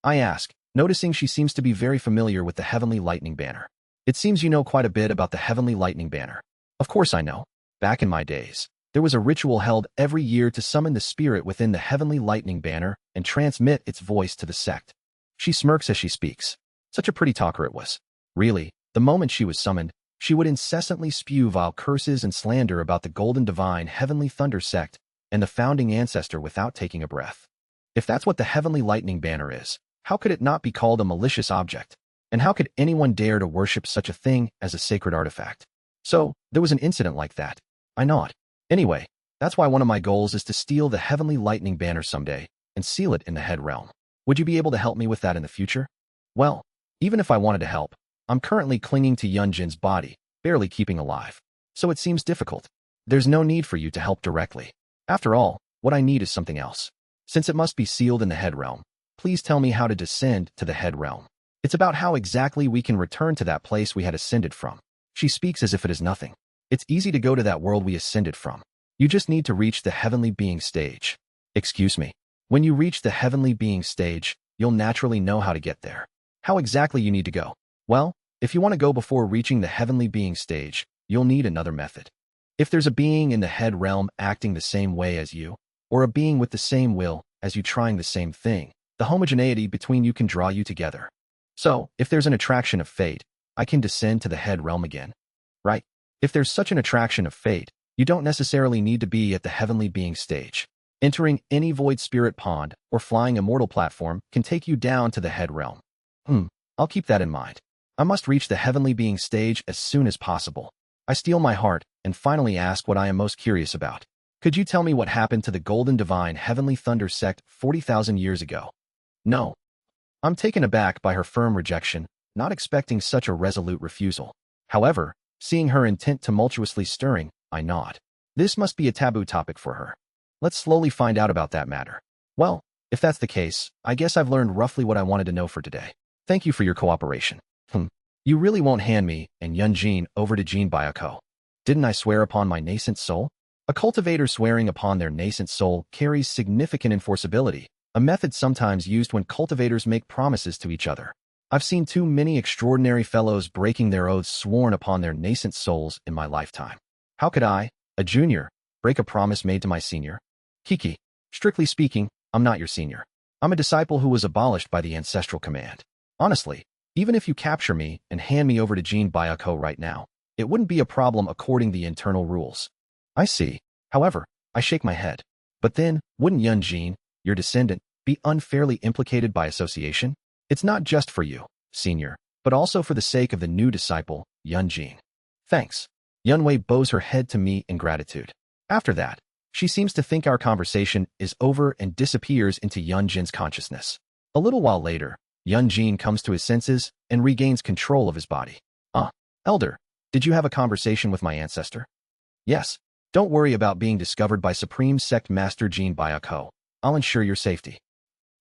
I ask, noticing she seems to be very familiar with the Heavenly Lightning Banner. It seems you know quite a bit about the Heavenly Lightning Banner. Of course I know. Back in my days, there was a ritual held every year to summon the spirit within the Heavenly Lightning Banner and transmit its voice to the sect. She smirks as she speaks. Such a pretty talker it was. Really, the moment she was summoned, she would incessantly spew vile curses and slander about the Golden Divine Heavenly Thunder sect and the founding ancestor without taking a breath. If that's what the Heavenly Lightning Banner is, How could it not be called a malicious object? And how could anyone dare to worship such a thing as a sacred artifact? So, there was an incident like that. I nod. Anyway, that's why one of my goals is to steal the heavenly lightning banner someday and seal it in the head realm. Would you be able to help me with that in the future? Well, even if I wanted to help, I'm currently clinging to Yunjin's body, barely keeping alive. So it seems difficult. There's no need for you to help directly. After all, what I need is something else. Since it must be sealed in the head realm, please tell me how to descend to the head realm. It's about how exactly we can return to that place we had ascended from. She speaks as if it is nothing. It's easy to go to that world we ascended from. You just need to reach the heavenly being stage. Excuse me. When you reach the heavenly being stage, you'll naturally know how to get there. How exactly you need to go? Well, if you want to go before reaching the heavenly being stage, you'll need another method. If there's a being in the head realm acting the same way as you, or a being with the same will as you trying the same thing, the homogeneity between you can draw you together. So, if there's an attraction of fate, I can descend to the head realm again. Right? If there's such an attraction of fate, you don't necessarily need to be at the heavenly being stage. Entering any void spirit pond or flying a mortal platform can take you down to the head realm. I'll keep that in mind. I must reach the heavenly being stage as soon as possible. I steel my heart and finally ask what I am most curious about. Could you tell me what happened to the Golden Divine Heavenly Thunder sect 40,000 years ago? No. I'm taken aback by her firm rejection, not expecting such a resolute refusal. However, seeing her intent tumultuously stirring, I nod. This must be a taboo topic for her. Let's slowly find out about that matter. Well, if that's the case, I guess I've learned roughly what I wanted to know for today. Thank you for your cooperation. You really won't hand me and Yunjin over to Jin Byako. Didn't I swear upon my nascent soul? A cultivator swearing upon their nascent soul carries significant enforceability, a method sometimes used when cultivators make promises to each other. I've seen too many extraordinary fellows breaking their oaths sworn upon their nascent souls in my lifetime. How could I, a junior, break a promise made to my senior? Kiki, strictly speaking, I'm not your senior. I'm a disciple who was abolished by the ancestral command. Honestly, even if you capture me and hand me over to Jin Byako right now, it wouldn't be a problem according the internal rules. I see. However, I shake my head. But then, wouldn't Yunjin, your descendant, be unfairly implicated by association? It's not just for you, senior, but also for the sake of the new disciple, Yunjin. Thanks. Yunwei bows her head to me in gratitude. After that, she seems to think our conversation is over and disappears into Yunjin's consciousness. A little while later, Yunjin comes to his senses and regains control of his body. Elder, did you have a conversation with my ancestor? Yes. Don't worry about being discovered by Supreme Sect Master Jin Byako. I'll ensure your safety.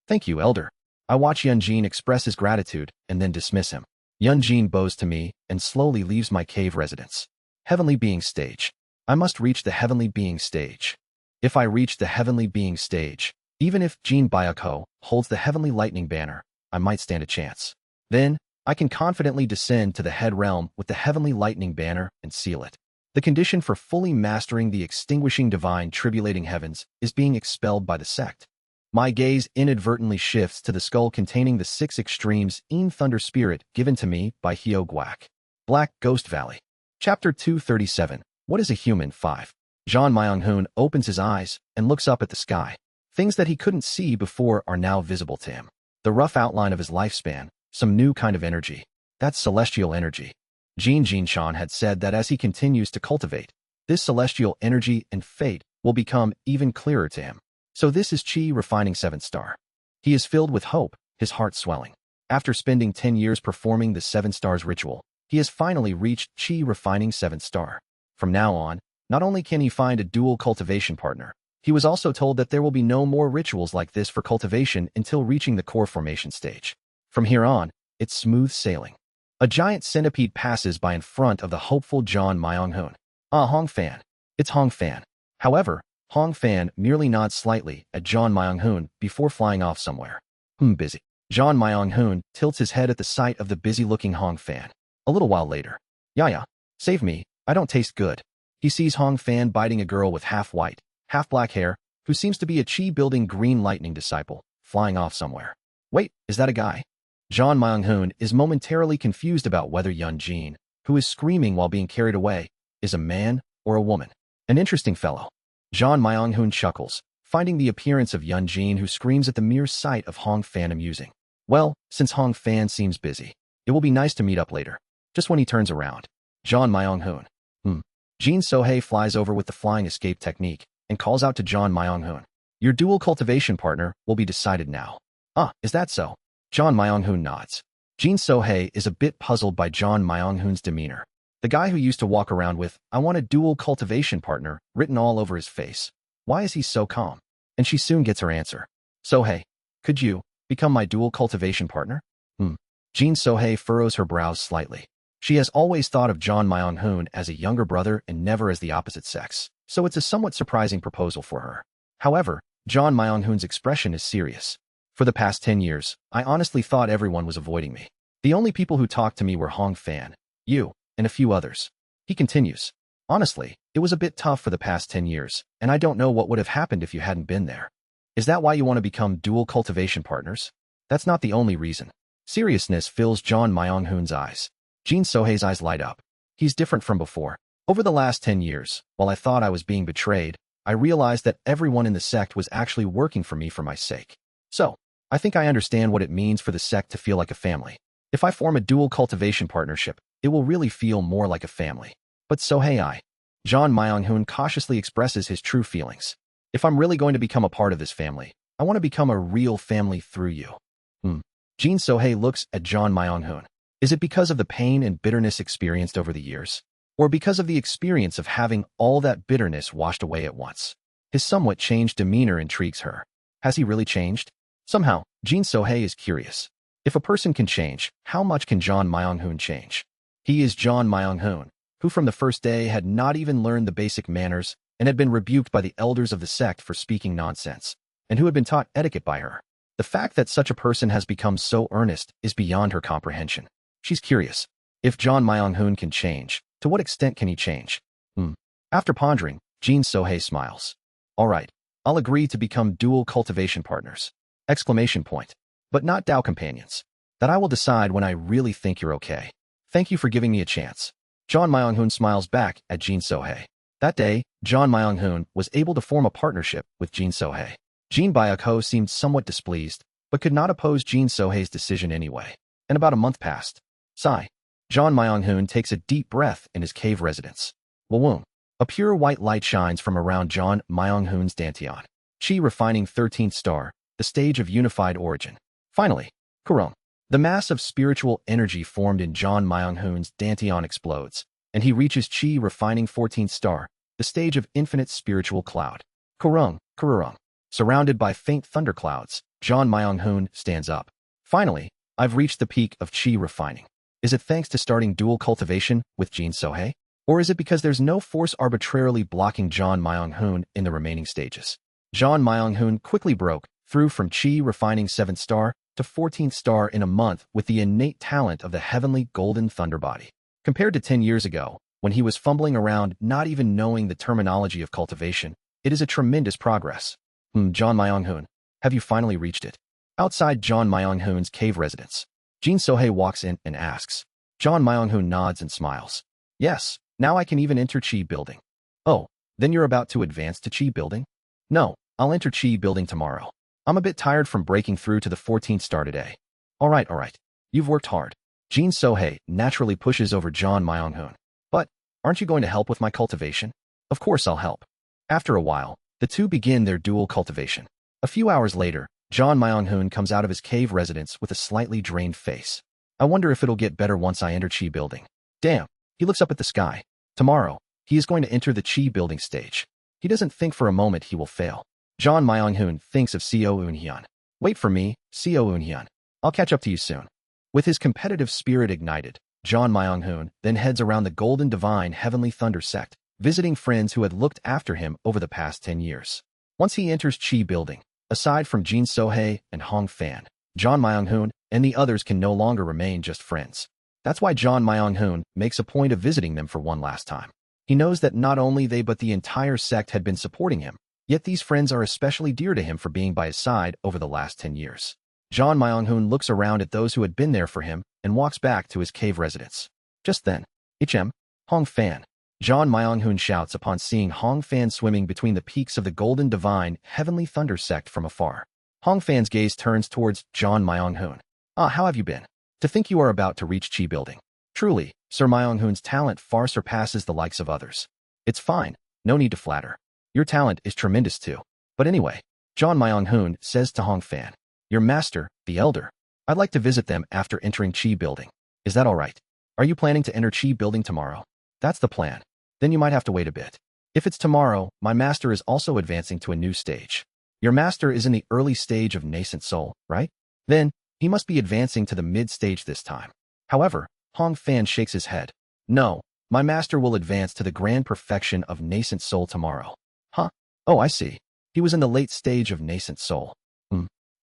Thank you, Elder. I watch Yunjin express his gratitude and then dismiss him. Yunjin bows to me and slowly leaves my cave residence. Heavenly Being Stage. I must reach the Heavenly Being Stage. If I reach the Heavenly Being Stage, even if Jin Byako holds the Heavenly Lightning Banner, I might stand a chance. Then, I can confidently descend to the head realm with the Heavenly Lightning Banner and seal it. The condition for fully mastering the extinguishing divine tribulating heavens is being expelled by the sect. My gaze inadvertently shifts to the skull containing the 6 extremes in Thunder Spirit given to me by Hyo Guak. Black Ghost Valley. Chapter 237. What is a human? 5. Jean Myung-hoon opens his eyes and looks up at the sky. Things that he couldn't see before are now visible to him. The rough outline of his lifespan, some new kind of energy. That's celestial energy. Jin Jinshan had said that as he continues to cultivate, this celestial energy and fate will become even clearer to him. So this is Qi refining 7th star. He is filled with hope, his heart swelling. After spending 10 years performing the 7 stars ritual, he has finally reached Qi refining 7th star. From now on, not only can he find a dual cultivation partner, he was also told that there will be no more rituals like this for cultivation until reaching the core formation stage. From here on, it's smooth sailing. A giant centipede passes by in front of the hopeful John Myung-hoon. Hong Fan. It's Hong Fan. However, Hong Fan merely nods slightly at John Myung-hoon before flying off somewhere. Busy. John Myung-hoon tilts his head at the sight of the busy-looking Hong Fan. A little while later. Yaya, save me, I don't taste good. He sees Hong Fan biting a girl with half-white, half-black hair, who seems to be a Qi-building green lightning disciple, flying off somewhere. Wait, is that a guy? John Myung-hoon is momentarily confused about whether Yunjin, who is screaming while being carried away, is a man or a woman. An interesting fellow. John Myung-hoon chuckles, finding the appearance of Yunjin who screams at the mere sight of Hong Fan amusing. Well, since Hong Fan seems busy, it will be nice to meet up later. Just when he turns around. John Myung-hoon. Jin Sohei flies over with the flying escape technique and calls out to John Myung-hoon. Your dual cultivation partner will be decided now. Ah, is that so? John Myung-hoon nods. Jin Sohei is a bit puzzled by John Myung-hoon's demeanor. The guy who used to walk around with, "I want a dual cultivation partner," written all over his face. Why is he so calm? And she soon gets her answer. Sohei, could you become my dual cultivation partner? Jin Sohei furrows her brows slightly. She has always thought of John Myung-hoon as a younger brother and never as the opposite sex, so it's a somewhat surprising proposal for her. However, John Myung-hoon's expression is serious. For the past 10 years, I honestly thought everyone was avoiding me. The only people who talked to me were Hong Fan, you, and a few others. He continues. Honestly, it was a bit tough for the past 10 years, and I don't know what would have happened if you hadn't been there. Is that why you want to become dual cultivation partners? That's not the only reason. Seriousness fills John Myung-hoon's eyes. Jin Sohei's eyes light up. He's different from before. Over the last 10 years, while I thought I was being betrayed, I realized that everyone in the sect was actually working for me for my sake. So, I think I understand what it means for the sect to feel like a family. If I form a dual cultivation partnership, it will really feel more like a family. But Sohei, John Myung-hoon cautiously expresses his true feelings. If I'm really going to become a part of this family, I want to become a real family through you. Jin Sohei looks at John Myung-hoon. Is it because of the pain and bitterness experienced over the years? Or because of the experience of having all that bitterness washed away at once? His somewhat changed demeanor intrigues her. Has he really changed? Somehow, Jin Sohei is curious. If a person can change, how much can John Myung-hoon change? He is John Myung-hoon, who from the first day had not even learned the basic manners and had been rebuked by the elders of the sect for speaking nonsense, and who had been taught etiquette by her. The fact that such a person has become so earnest is beyond her comprehension. She's curious. If John Myung-hoon can change, to what extent can he change? After pondering, Jin Sohei smiles. All right, I'll agree to become dual cultivation partners. Exclamation point. But not Dao companions. That I will decide when I really think you're okay. Thank you for giving me a chance. John Myung-hoon smiles back at Jin Sohei. That day, John Myung-hoon was able to form a partnership with Jin Sohei. Jin Byuk-ho seemed somewhat displeased, but could not oppose Jin Sohei's decision anyway. And about a month passed. Sigh. John Myung-hoon takes a deep breath in his cave residence. Wawung. A pure white light shines from around John Myung-hoon's dantian. Chi refining 13th star, the stage of unified origin. Finally, Kurong. The mass of spiritual energy formed in John Myung-hoon's dantian explodes, and he reaches Chi refining 14th star, the stage of infinite spiritual cloud. Kurong. Surrounded by faint thunderclouds, John Myung-hoon stands up. Finally, I've reached the peak of Chi refining. Is it thanks to starting dual cultivation with Jin Sohei? Or is it because there's no force arbitrarily blocking John Myung-hoon in the remaining stages? John Myung-hoon quickly broke through from Chi refining 7th star to 14th star in a month with the innate talent of the heavenly golden thunder body. Compared to 10 years ago, when he was fumbling around not even knowing the terminology of cultivation, it is a tremendous progress. John Myung-hoon, have you finally reached it? Outside John Myung-hoon's cave residence, Jin Sohei walks in and asks. John Myung-hoon nods and smiles. Yes, now I can even enter Chi building. Oh, then you're about to advance to Chi building? No, I'll enter Chi building tomorrow. I'm a bit tired from breaking through to the 14th star today. All right. You've worked hard. Jin Sohei naturally pushes over John Myung-hoon. But, aren't you going to help with my cultivation? Of course I'll help. After a while, the two begin their dual cultivation. A few hours later, John Myung-hoon comes out of his cave residence with a slightly drained face. I wonder if it'll get better once I enter Chi building. Damn, he looks up at the sky. Tomorrow, he is going to enter the Chi building stage. He doesn't think for a moment he will fail. John Myung-hoon thinks of Seo Eun-hyun. Wait for me, Seo Eun-hyun. I'll catch up to you soon. With his competitive spirit ignited, John Myung-hoon then heads around the Golden Divine Heavenly Thunder sect, visiting friends who had looked after him over the past 10 years. Once he enters Chi building, aside from Jin Sohei and Hong Fan, John Myung-hoon and the others can no longer remain just friends. That's why John Myung-hoon makes a point of visiting them for one last time. He knows that not only they but the entire sect had been supporting him, yet these friends are especially dear to him for being by his side over the last 10 years. John Myung-hoon looks around at those who had been there for him and walks back to his cave residence. Just then, Hong Fan. John Myung-hoon shouts upon seeing Hong Fan swimming between the peaks of the Golden Divine Heavenly Thunder sect from afar. Hong Fan's gaze turns towards John Myung-hoon. Ah, how have you been? To think you are about to reach Chi building. Truly, Sir Myung-hoon's talent far surpasses the likes of others. It's fine, no need to flatter. Your talent is tremendous too. But anyway, John Myung-hoon says to Hong Fan, your master, the elder. I'd like to visit them after entering Chi building. Is that all right? Are you planning to enter Chi building tomorrow? That's the plan. Then you might have to wait a bit. If it's tomorrow, my master is also advancing to a new stage. Your master is in the early stage of nascent soul, right? Then, he must be advancing to the mid-stage this time. However, Hong Fan shakes his head. No, my master will advance to the grand perfection of nascent soul tomorrow. Huh? Oh, I see. He was in the late stage of nascent soul.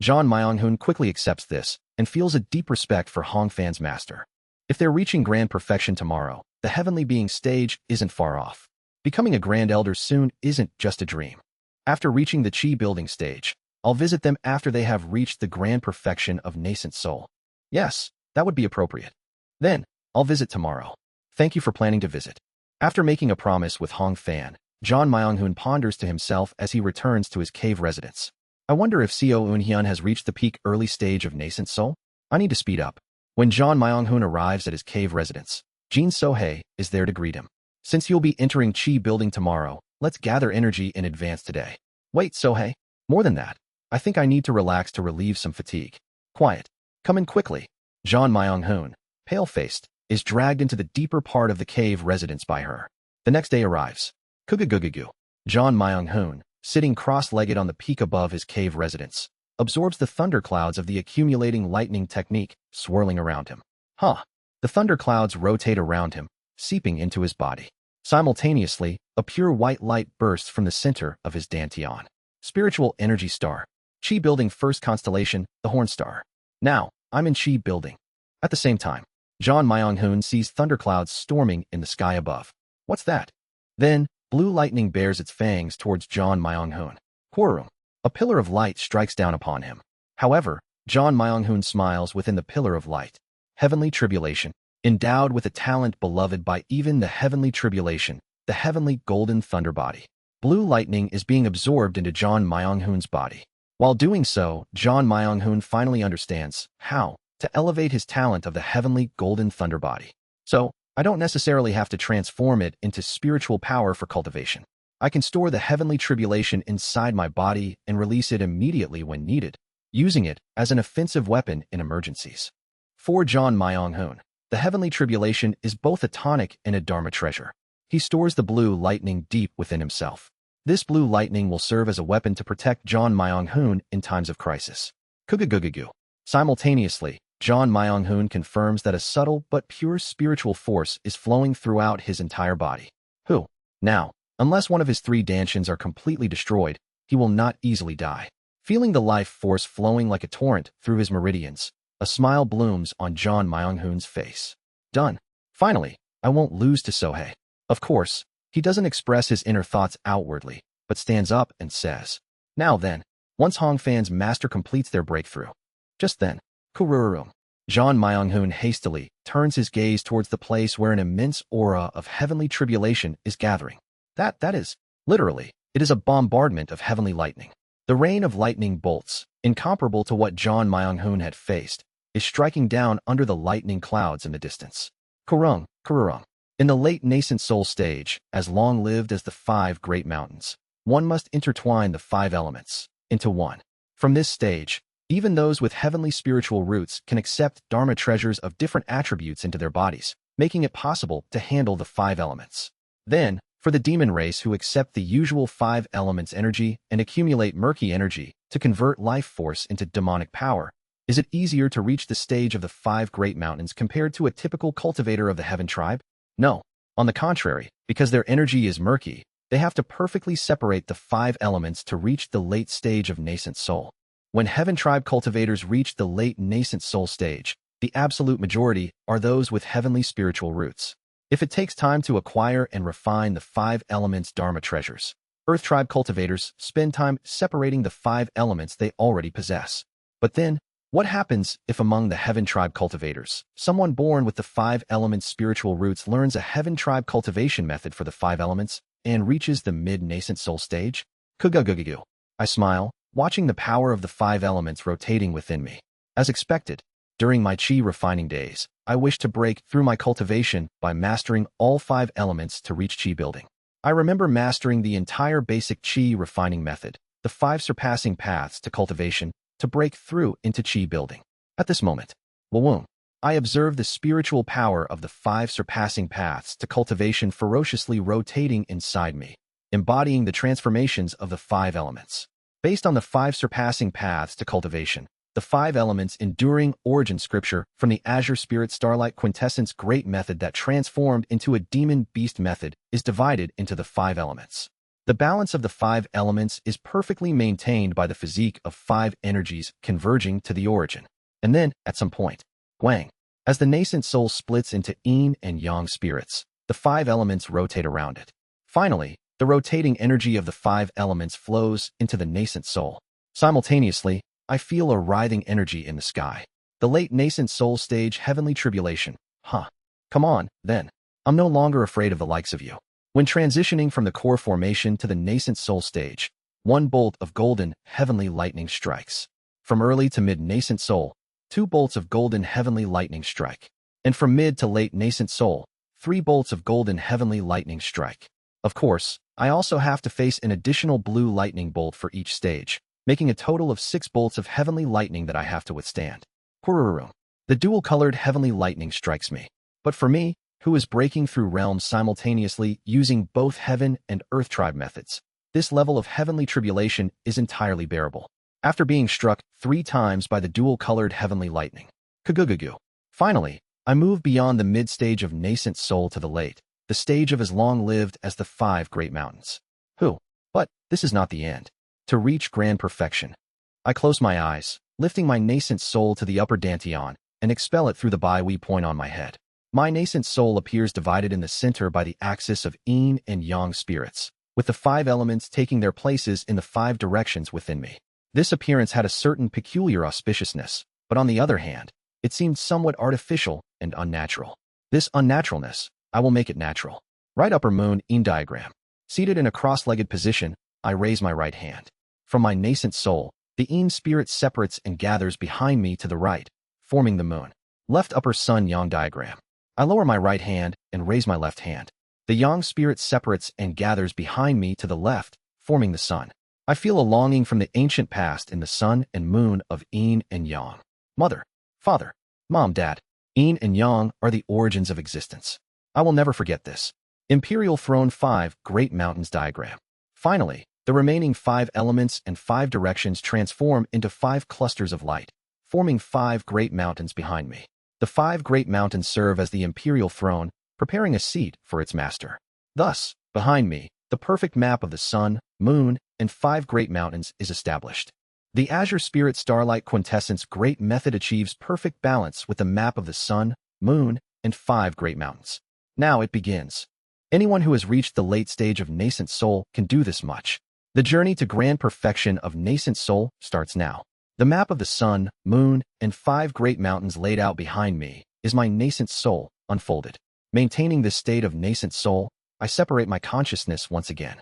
John Myung-hoon quickly accepts this and feels a deep respect for Hong Fan's master. If they're reaching grand perfection tomorrow, the heavenly being stage isn't far off. Becoming a grand elder soon isn't just a dream. After reaching the Chi building stage, I'll visit them after they have reached the grand perfection of nascent soul. Yes, that would be appropriate. Then, I'll visit tomorrow. Thank you for planning to visit. After making a promise with Hong Fan, John Myung-hoon ponders to himself as he returns to his cave residence. I wonder if Seo Eun-hyun has reached the peak early stage of nascent soul? I need to speed up. When John Myung-hoon arrives at his cave residence, Jin So-hae is there to greet him. Since you'll be entering Chi building tomorrow, let's gather energy in advance today. Wait, So-hae. More than that. I think I need to relax to relieve some fatigue. Quiet. Come in quickly. John Myung-hoon, pale-faced, is dragged into the deeper part of the cave residence by her. The next day arrives. Kugugugugu. John Myung-hoon, sitting cross-legged on the peak above his cave residence, absorbs the thunderclouds of the accumulating lightning technique swirling around him. The thunderclouds rotate around him, seeping into his body. Simultaneously, a pure white light bursts from the center of his dantian. Spiritual energy star. Chi building first constellation, the Horn Star. Now, I'm in Chi building. At the same time, John Myung-hoon sees thunderclouds storming in the sky above. What's that? Then, blue lightning bares its fangs towards John Myung-hoon. Whirrum. A pillar of light strikes down upon him. However, John Myung-hoon smiles within the pillar of light. Heavenly tribulation. Endowed with a talent beloved by even the heavenly tribulation, the heavenly golden thunder body. Blue lightning is being absorbed into John Myung-hoon's body. While doing so, John Myung-hoon finally understands how to elevate his talent of the heavenly golden thunder body. So, I don't necessarily have to transform it into spiritual power for cultivation. I can store the heavenly tribulation inside my body and release it immediately when needed, using it as an offensive weapon in emergencies. For John Myung-hoon, the heavenly tribulation is both a tonic and a dharma treasure. He stores the blue lightning deep within himself. This blue lightning will serve as a weapon to protect John Myung-hoon in times of crisis. Kugugugugu. Simultaneously, John Myung-hoon confirms that a subtle but pure spiritual force is flowing throughout his entire body. Now, unless one of his 3 dantians are completely destroyed, he will not easily die. Feeling the life force flowing like a torrent through his meridians, a smile blooms on John Myung-hoon's face. Done. Finally, I won't lose to So-hae. Of course, he doesn't express his inner thoughts outwardly, but stands up and says, now then, once Hong Fan's master completes their breakthrough. Just then, Kururum. John Myung-hoon hastily turns his gaze towards the place where an immense aura of heavenly tribulation is gathering. That is, literally, it is a bombardment of heavenly lightning. The rain of lightning bolts, incomparable to what John Myung-hoon had faced, is striking down under the lightning clouds in the distance. Kurung. In the late nascent soul stage, as long-lived as the 5 great mountains, one must intertwine the 5 elements into one. From this stage, even those with heavenly spiritual roots can accept dharma treasures of different attributes into their bodies, making it possible to handle the 5 elements. Then, for the demon race who accept the usual 5 elements energy and accumulate murky energy to convert life force into demonic power, is it easier to reach the stage of the 5 great mountains compared to a typical cultivator of the heaven tribe? No. On the contrary, because their energy is murky, they have to perfectly separate the 5 elements to reach the late stage of nascent soul. When heaven tribe cultivators reach the late nascent soul stage, the absolute majority are those with heavenly spiritual roots. If it takes time to acquire and refine the 5 elements dharma treasures, earth tribe cultivators spend time separating the 5 elements they already possess. But then, what happens if among the heaven tribe cultivators, someone born with the 5 elements spiritual roots learns a heaven tribe cultivation method for the 5 elements and reaches the mid-nascent soul stage? Kugugugugu. I smile, watching the power of the 5 elements rotating within me. As expected, During my chi refining days, I wished to break through my cultivation by mastering all 5 elements to reach chi building. I remember mastering the entire basic chi refining method, the 5 surpassing paths to cultivation, to break through into chi building. At this moment, I observed the spiritual power of the 5 surpassing paths to cultivation ferociously rotating inside me, embodying the transformations of the 5 elements. Based on the 5 surpassing paths to cultivation, the 5 elements enduring origin scripture from the Azure Spirit Starlight Quintessence Great Method that transformed into a Demon Beast method is divided into the 5 elements. The balance of the 5 elements is perfectly maintained by the physique of 5 energies converging to the origin. And then, at some point, as the nascent soul splits into yin and yang spirits, the 5 elements rotate around it. Finally, the rotating energy of the 5 elements flows into the nascent soul. Simultaneously, I feel a writhing energy in the sky. The late nascent soul stage heavenly tribulation. Come on, then. I'm no longer afraid of the likes of you. When transitioning from the core formation to the nascent soul stage, 1 bolt of golden heavenly lightning strikes. From early to mid nascent soul, 2 bolts of golden heavenly lightning strike. And from mid to late nascent soul, 3 bolts of golden heavenly lightning strike. Of course, I also have to face an additional blue lightning bolt for each stage, making a total of 6 bolts of heavenly lightning that I have to withstand. The dual-colored heavenly lightning strikes me. But for me, who is breaking through realms simultaneously using both heaven and earth tribe methods, this level of heavenly tribulation is entirely bearable. After being struck 3 times by the dual-colored heavenly lightning. Finally, I move beyond the mid-stage of nascent soul to the late, the stage of as long-lived as the 5 great mountains. But this is not the end. To reach grand perfection, I close my eyes, lifting my nascent soul to the upper dantian, and expel it through the Bai point on my head. My nascent soul appears divided in the center by the axis of yin and yang spirits, with the 5 elements taking their places in the 5 directions within me. This appearance had a certain peculiar auspiciousness, but on the other hand, it seemed somewhat artificial and unnatural. This unnaturalness, I will make it natural. Right upper moon yin diagram. Seated in a cross-legged position, I raise my right hand. From my nascent soul, the yin spirit separates and gathers behind me to the right, forming the moon. Left upper sun yang diagram. I lower my right hand and raise my left hand. The yang spirit separates and gathers behind me to the left, forming the sun. I feel a longing from the ancient past in the sun and moon of yin and yang. Mother, father, mom, dad. Yin and yang are the origins of existence. I will never forget this. Imperial Throne 5 Great Mountains diagram. Finally, the remaining 5 elements and 5 directions transform into 5 clusters of light, forming 5 great mountains behind me. The 5 great mountains serve as the imperial throne, preparing a seat for its master. Thus, behind me, the perfect map of the sun, moon, and 5 great mountains is established. The Azure Spirit Starlight Quintessence Great Method achieves perfect balance with the map of the sun, moon, and 5 great mountains. Now it begins. Anyone who has reached the late stage of nascent soul can do this much. The journey to grand perfection of nascent soul starts now. The map of the sun, moon, and 5 great mountains laid out behind me is my nascent soul unfolded. Maintaining this state of nascent soul, I separate my consciousness once again.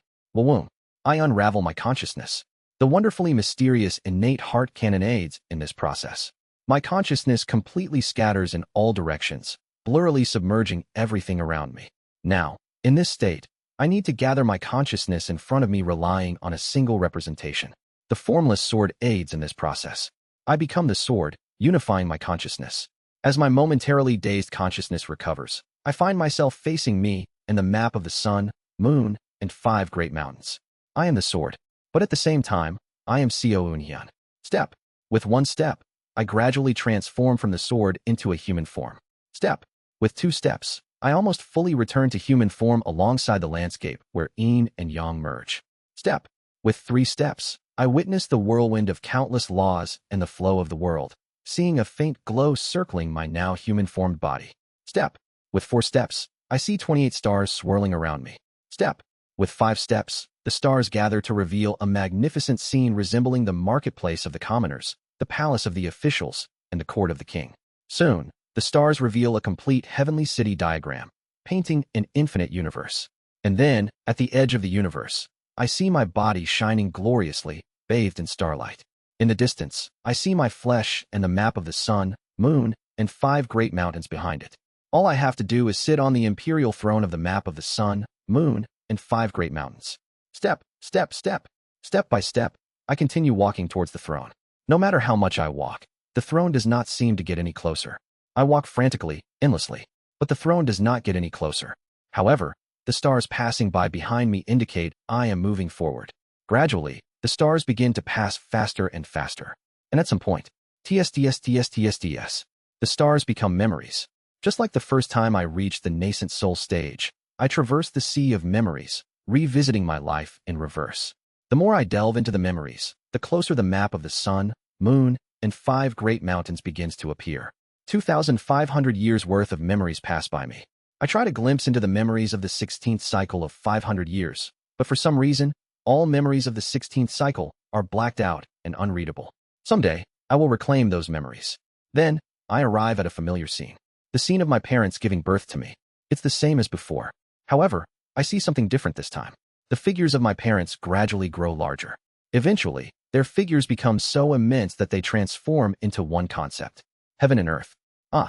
I unravel my consciousness. The wonderfully mysterious innate heart cannonades in this process. My consciousness completely scatters in all directions, blurrily submerging everything around me. Now, in this state, I need to gather my consciousness in front of me relying on a single representation. The formless sword aids in this process. I become the sword, unifying my consciousness. As my momentarily dazed consciousness recovers, I find myself facing me and the map of the sun, moon, and 5 great mountains. I am the sword, but at the same time, I am Seo Unhyun. Step. With 1 step, I gradually transform from the sword into a human form. Step. With 2 steps, I almost fully return to human form alongside the landscape where yin and yang merge. Step. With 3 steps, I witness the whirlwind of countless laws and the flow of the world, seeing a faint glow circling my now human-formed body. Step. With 4 steps, I see 28 stars swirling around me. Step. With 5 steps, the stars gather to reveal a magnificent scene resembling the marketplace of the commoners, the palace of the officials, and the court of the king. Soon, the stars reveal a complete heavenly city diagram, painting an infinite universe. And then, at the edge of the universe, I see my body shining gloriously, bathed in starlight. In the distance, I see my flesh and the map of the sun, moon, and 5 great mountains behind it. All I have to do is sit on the imperial throne of the map of the sun, moon, and 5 great mountains. Step, step, step, step by step, I continue walking towards the throne. No matter how much I walk, the throne does not seem to get any closer. I walk frantically, endlessly, but the throne does not get any closer. However, the stars passing by behind me indicate I am moving forward. Gradually, the stars begin to pass faster and faster. And at some point, TSTS, the stars become memories. Just like the first time I reached the nascent soul stage, I traverse the sea of memories, revisiting my life in reverse. The more I delve into the memories, the closer the map of the sun, moon, and 5 great mountains begins to appear. 2,500 years worth of memories pass by me. I try to glimpse into the memories of the 16th cycle of 500 years, but for some reason, all memories of the 16th cycle are blacked out and unreadable. Someday, I will reclaim those memories. Then, I arrive at a familiar scene. The scene of my parents giving birth to me. It's the same as before. However, I see something different this time. The figures of my parents gradually grow larger. Eventually, their figures become so immense that they transform into one concept. Heaven and earth.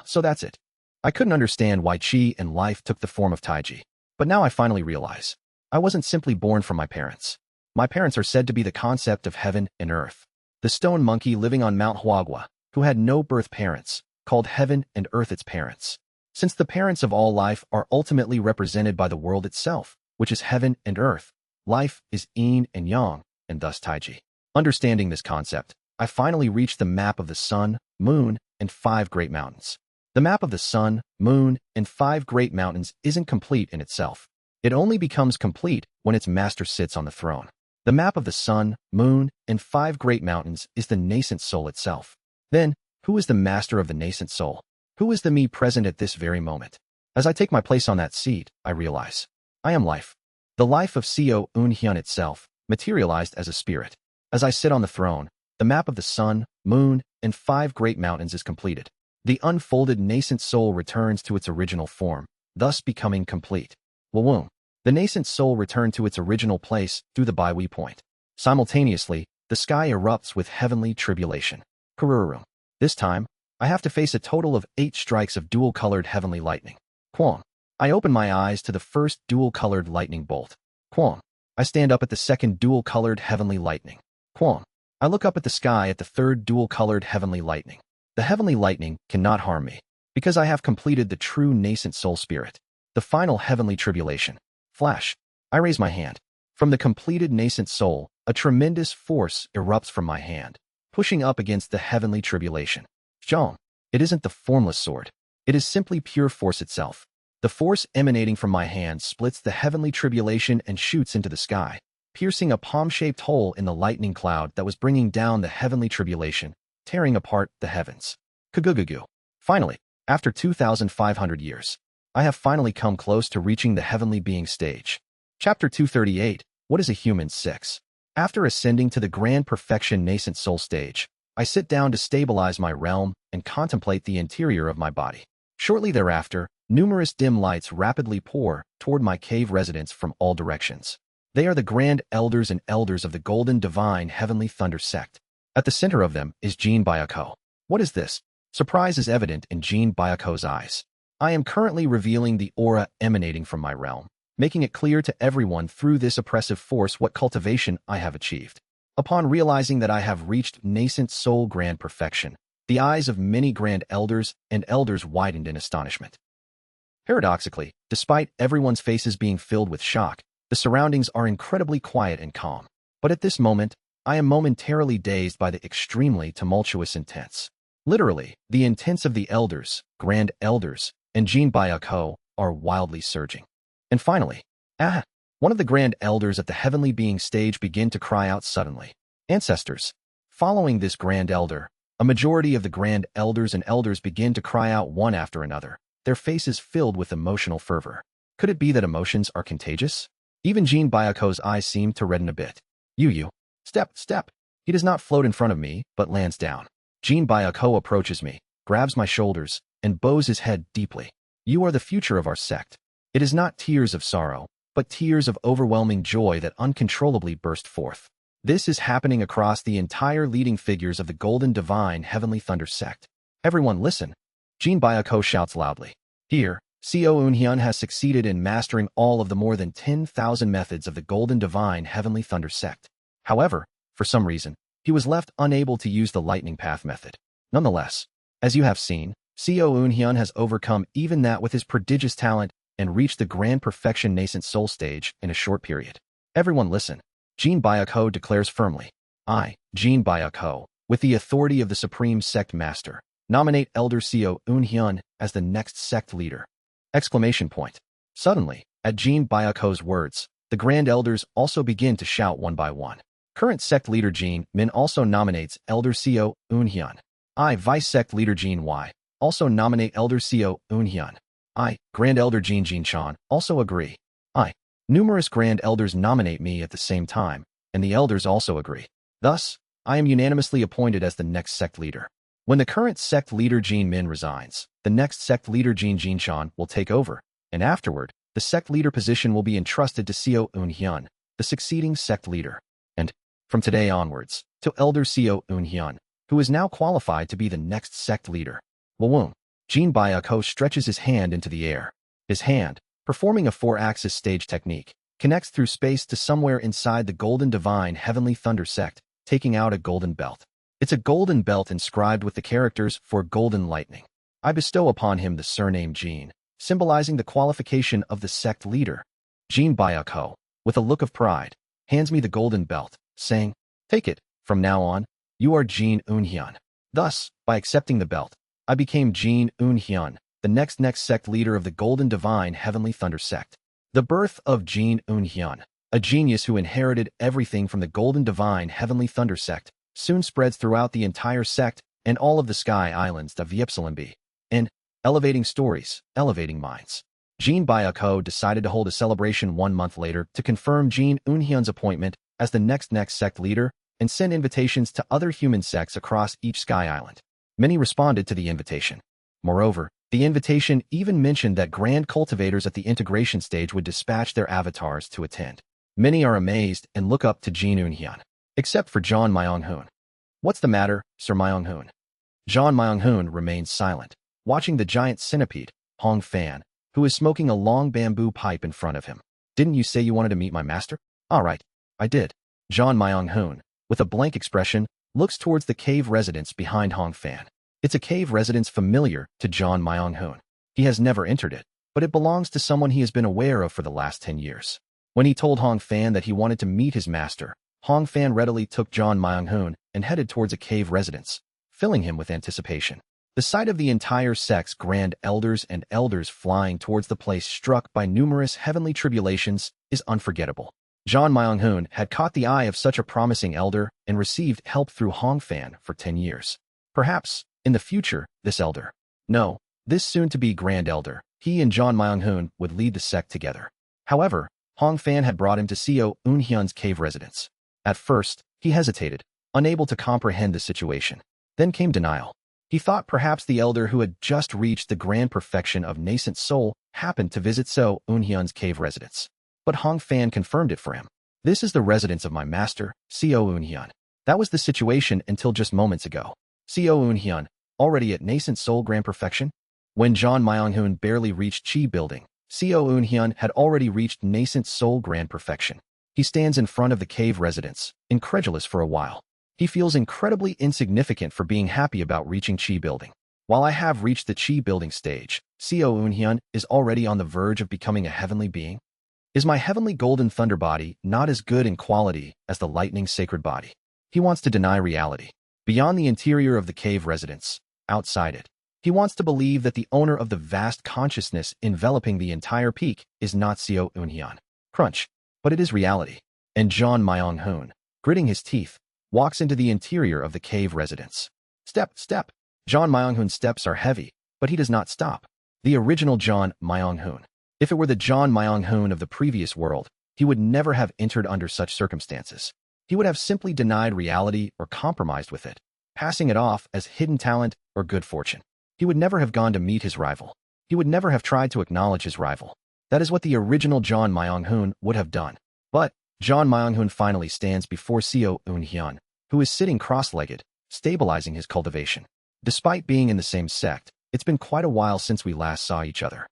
So that's it. I couldn't understand why Qi and life took the form of Taiji. But now I finally realize. I wasn't simply born from my parents. My parents are said to be the concept of heaven and earth. The stone monkey living on Mount Huagua, who had no birth parents, called heaven and earth its parents. Since the parents of all life are ultimately represented by the world itself, which is heaven and earth, life is yin and yang, and thus Taiji. Understanding this concept, I finally reached the map of the sun, moon, and 5 great mountains. The map of the sun, moon, and 5 great mountains isn't complete in itself. It only becomes complete when its master sits on the throne. The map of the sun, moon, and 5 great mountains is the nascent soul itself. Then, who is the master of the nascent soul? Who is the me present at this very moment? As I take my place on that seat, I realize. I am life. The life of Seo Un-hyun itself, materialized as a spirit. As I sit on the throne, the map of the sun, moon, and 5 great mountains is completed. The unfolded nascent soul returns to its original form, thus becoming complete. Wawum. The nascent soul returned to its original place through the Baihui point. Simultaneously, the sky erupts with heavenly tribulation. Kururum. This time, I have to face a total of 8 strikes of dual-colored heavenly lightning. Quam. I open my eyes to the first dual-colored lightning bolt. Quam. I stand up at the second dual-colored heavenly lightning. Quam. I look up at the sky at the third dual-colored heavenly lightning. The heavenly lightning cannot harm me, because I have completed the true nascent soul spirit. The final heavenly tribulation. Flash. I raise my hand. From the completed nascent soul, a tremendous force erupts from my hand, pushing up against the heavenly tribulation. Zhong. It isn't the formless sword. It is simply pure force itself. The force emanating from my hand splits the heavenly tribulation and shoots into the sky, piercing a palm-shaped hole in the lightning cloud that was bringing down the heavenly tribulation, tearing apart the heavens. Kagugugu. Finally, after 2,500 years, I have finally come close to reaching the heavenly being stage. Chapter 238, What is a Human 6? After ascending to the grand perfection nascent soul stage, I sit down to stabilize my realm and contemplate the interior of my body. Shortly thereafter, numerous dim lights rapidly pour toward my cave residence from all directions. They are the grand elders and elders of the golden divine heavenly thunder sect. At the center of them is Jean Byako. What is this? Surprise is evident in Jean Byako's eyes. I am currently revealing the aura emanating from my realm, making it clear to everyone through this oppressive force what cultivation I have achieved. Upon realizing that I have reached nascent soul grand perfection, the eyes of many grand elders and elders widened in astonishment. Paradoxically, despite everyone's faces being filled with shock, the surroundings are incredibly quiet and calm. But at this moment, I am momentarily dazed by the extremely tumultuous intense. Literally, the intents of the elders, grand elders, and Jean Byako are wildly surging. And finally, one of the grand elders at the heavenly being stage begin to cry out suddenly. Ancestors. Following this grand elder, a majority of the grand elders and elders begin to cry out one after another, their faces filled with emotional fervor. Could it be that emotions are contagious? Even Jean Byako's eyes seem to redden a bit. Yu. Step, step. He does not float in front of me, but lands down. Jean Byako approaches me, grabs my shoulders, and bows his head deeply. You are the future of our sect. It is not tears of sorrow, but tears of overwhelming joy that uncontrollably burst forth. This is happening across the entire leading figures of the golden divine heavenly thunder sect. Everyone listen. Jean Byako shouts loudly. Here, Co Eunhyun has succeeded in mastering all of the more than 10,000 methods of the Golden Divine Heavenly Thunder sect. However, for some reason, he was left unable to use the Lightning Path method. Nonetheless, as you have seen, Co Eunhyun has overcome even that with his prodigious talent and reached the grand perfection nascent soul stage in a short period. Everyone listen. Jean Byako declares firmly. I, Jean Byako, with the authority of the Supreme Sect Master, nominate Elder Co Eunhyun as the next sect leader. Exclamation point. Suddenly, at Jean Byako's words, the Grand Elders also begin to shout one by one. Current sect leader Jean Min also nominates Elder Co Eunhyun. I, Vice Sect Leader Jean Y, also nominate Elder Co Eunhyun. I, Grand Elder Jean Chan, also agree. I, numerous Grand Elders nominate me at the same time, and the Elders also agree. Thus, I am unanimously appointed as the next sect leader. When the current sect leader Jean Min resigns, the next sect leader Jean Chan will take over, and afterward, the sect leader position will be entrusted to Co Eunhyun, the succeeding sect leader. And, from today onwards, to Elder Co Eunhyun, who is now qualified to be the next sect leader. Wawoom. Jean Byako stretches his hand into the air. His hand, performing a 4-axis stage technique, connects through space to somewhere inside the Golden Divine Heavenly Thunder sect, taking out a golden belt. It's a golden belt inscribed with the characters for Golden Lightning. I bestow upon him the surname Jean, symbolizing the qualification of the sect leader. Jean Byako, with a look of pride, hands me the golden belt, saying, "Take it, from now on, you are Jean Eunhyun." Thus, by accepting the belt, I became Jean Eunhyun, the next sect leader of the Golden Divine Heavenly Thunder sect. The birth of Jean Eunhyun, a genius who inherited everything from the Golden Divine Heavenly Thunder sect, soon spreads throughout the entire sect and all of the Sky Islands of Ypsilanti. In elevating stories, elevating minds, Jean Byako decided to hold a celebration 1 month later to confirm Jean Eunhyun's appointment as the next sect leader and send invitations to other human sects across each Sky Island. Many responded to the invitation. Moreover, the invitation even mentioned that grand cultivators at the integration stage would dispatch their avatars to attend. Many are amazed and look up to Jean Eunhyun, except for John Myung-hoon. What's the matter, Sir Myung-hoon? John Myung-hoon remains silent, watching the giant centipede, Hong Fan, who is smoking a long bamboo pipe in front of him. Didn't you say you wanted to meet my master? All right, I did. John Myung-hoon, with a blank expression, looks towards the cave residence behind Hong Fan. It's a cave residence familiar to John Myung-hoon. He has never entered it, but it belongs to someone he has been aware of for the last 10 years. When he told Hong Fan that he wanted to meet his master, Hong Fan readily took John Myung-hoon and headed towards a cave residence, filling him with anticipation. The sight of the entire sect's grand elders and elders flying towards the place struck by numerous heavenly tribulations is unforgettable. John Myung-hoon had caught the eye of such a promising elder and received help through Hong Fan for 10 years. Perhaps, in the future, this elder, no, this soon-to-be grand elder, he and John Myung-hoon would lead the sect together. However, Hong Fan had brought him to Co Eunhyun's cave residence. At first, he hesitated, unable to comprehend the situation. Then came denial. He thought perhaps the elder who had just reached the grand perfection of nascent soul happened to visit Co Eunhyun's cave residence. But Hong Fan confirmed it for him. This is the residence of my master, Co Eunhyun. That was the situation until just moments ago. Co Eunhyun, already at nascent soul grand perfection? When John Myung-hoon barely reached Chi building, Co Eunhyun had already reached nascent soul grand perfection. He stands in front of the cave residence, incredulous for a while. He feels incredibly insignificant for being happy about reaching Chi building. While I have reached the Chi building stage, Co Eunhyun is already on the verge of becoming a heavenly being. Is my heavenly golden thunder body not as good in quality as the lightning sacred body? He wants to deny reality. Beyond the interior of the cave residence, outside it, he wants to believe that the owner of the vast consciousness enveloping the entire peak is not Co Eunhyun. Crunch. But it is reality. And John Myung-hoon, gritting his teeth, walks into the interior of the cave residence. Step, step. John Myung-hoon's steps are heavy, but he does not stop. The original John Myung-hoon. If it were the John Myung-hoon of the previous world, he would never have entered under such circumstances. He would have simply denied reality or compromised with it, passing it off as hidden talent or good fortune. He would never have gone to meet his rival. He would never have tried to acknowledge his rival. That is what the original John Myung-hoon would have done. But John Myung-hoon finally stands before Co Eunhyun, who is sitting cross-legged, stabilizing his cultivation. Despite being in the same sect, it's been quite a while since we last saw each other.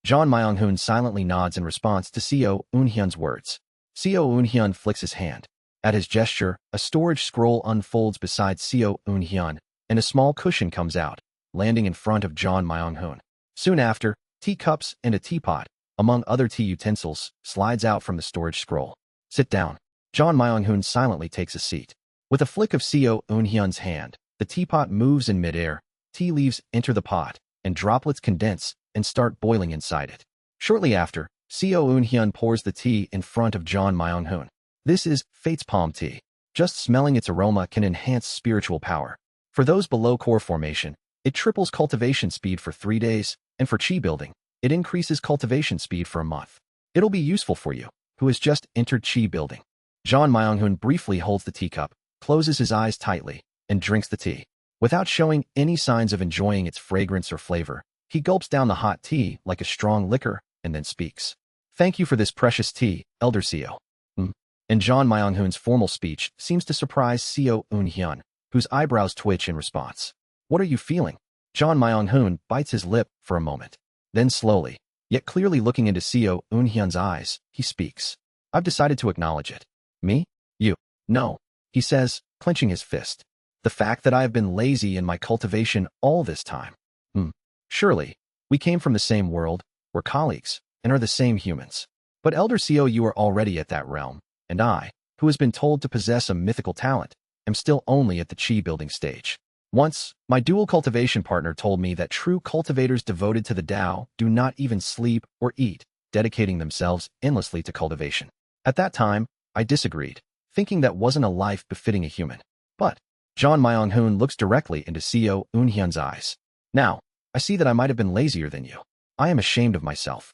John Myung-hoon silently nods in response to Seo Eun-hyun's words. Seo Eun-hyun flicks his hand. At his gesture, a storage scroll unfolds beside Seo Eun-hyun, and a small cushion comes out, landing in front of John Myung-hoon. Soon after, teacups and a teapot, among other tea utensils, slides out from the storage scroll. Sit down. John Myung-hoon silently takes a seat. With a flick of Seo Eun-hyun's hand, the teapot moves in midair, tea leaves enter the pot, and droplets condense and start boiling inside it. Shortly after, Seo Eun-hyun pours the tea in front of John Myung-hoon. This is Fate's Palm Tea. Just smelling its aroma can enhance spiritual power. For those below core formation, it triples cultivation speed for 3 days, and for chi building, it increases cultivation speed for a month. It'll be useful for you, who has just entered chi building. John Myung-hoon briefly holds the teacup, closes his eyes tightly, and drinks the tea. Without showing any signs of enjoying its fragrance or flavor, he gulps down the hot tea like a strong liquor and then speaks. Thank you for this precious tea, Elder Seo. And John Myung-hoon's formal speech seems to surprise Seo Eun-hyun, whose eyebrows twitch in response. What are you feeling? John Myung-hoon bites his lip for a moment. Then slowly, yet clearly looking into Seo Eun-hyun's eyes, he speaks. I've decided to acknowledge it. Me? You? No, he says, clenching his fist. The fact that I have been lazy in my cultivation all this time. Surely, we came from the same world, we're colleagues, and are the same humans. But Elder Seo, you are already at that realm, and I, who has been told to possess a mythical talent, am still only at the chi building stage. Once, my dual cultivation partner told me that true cultivators devoted to the Tao do not even sleep or eat, dedicating themselves endlessly to cultivation. At that time, I disagreed, thinking that wasn't a life befitting a human. But John Myung-hoon looks directly into Seo Eun-hyun's eyes. Now, I see that I might have been lazier than you. I am ashamed of myself.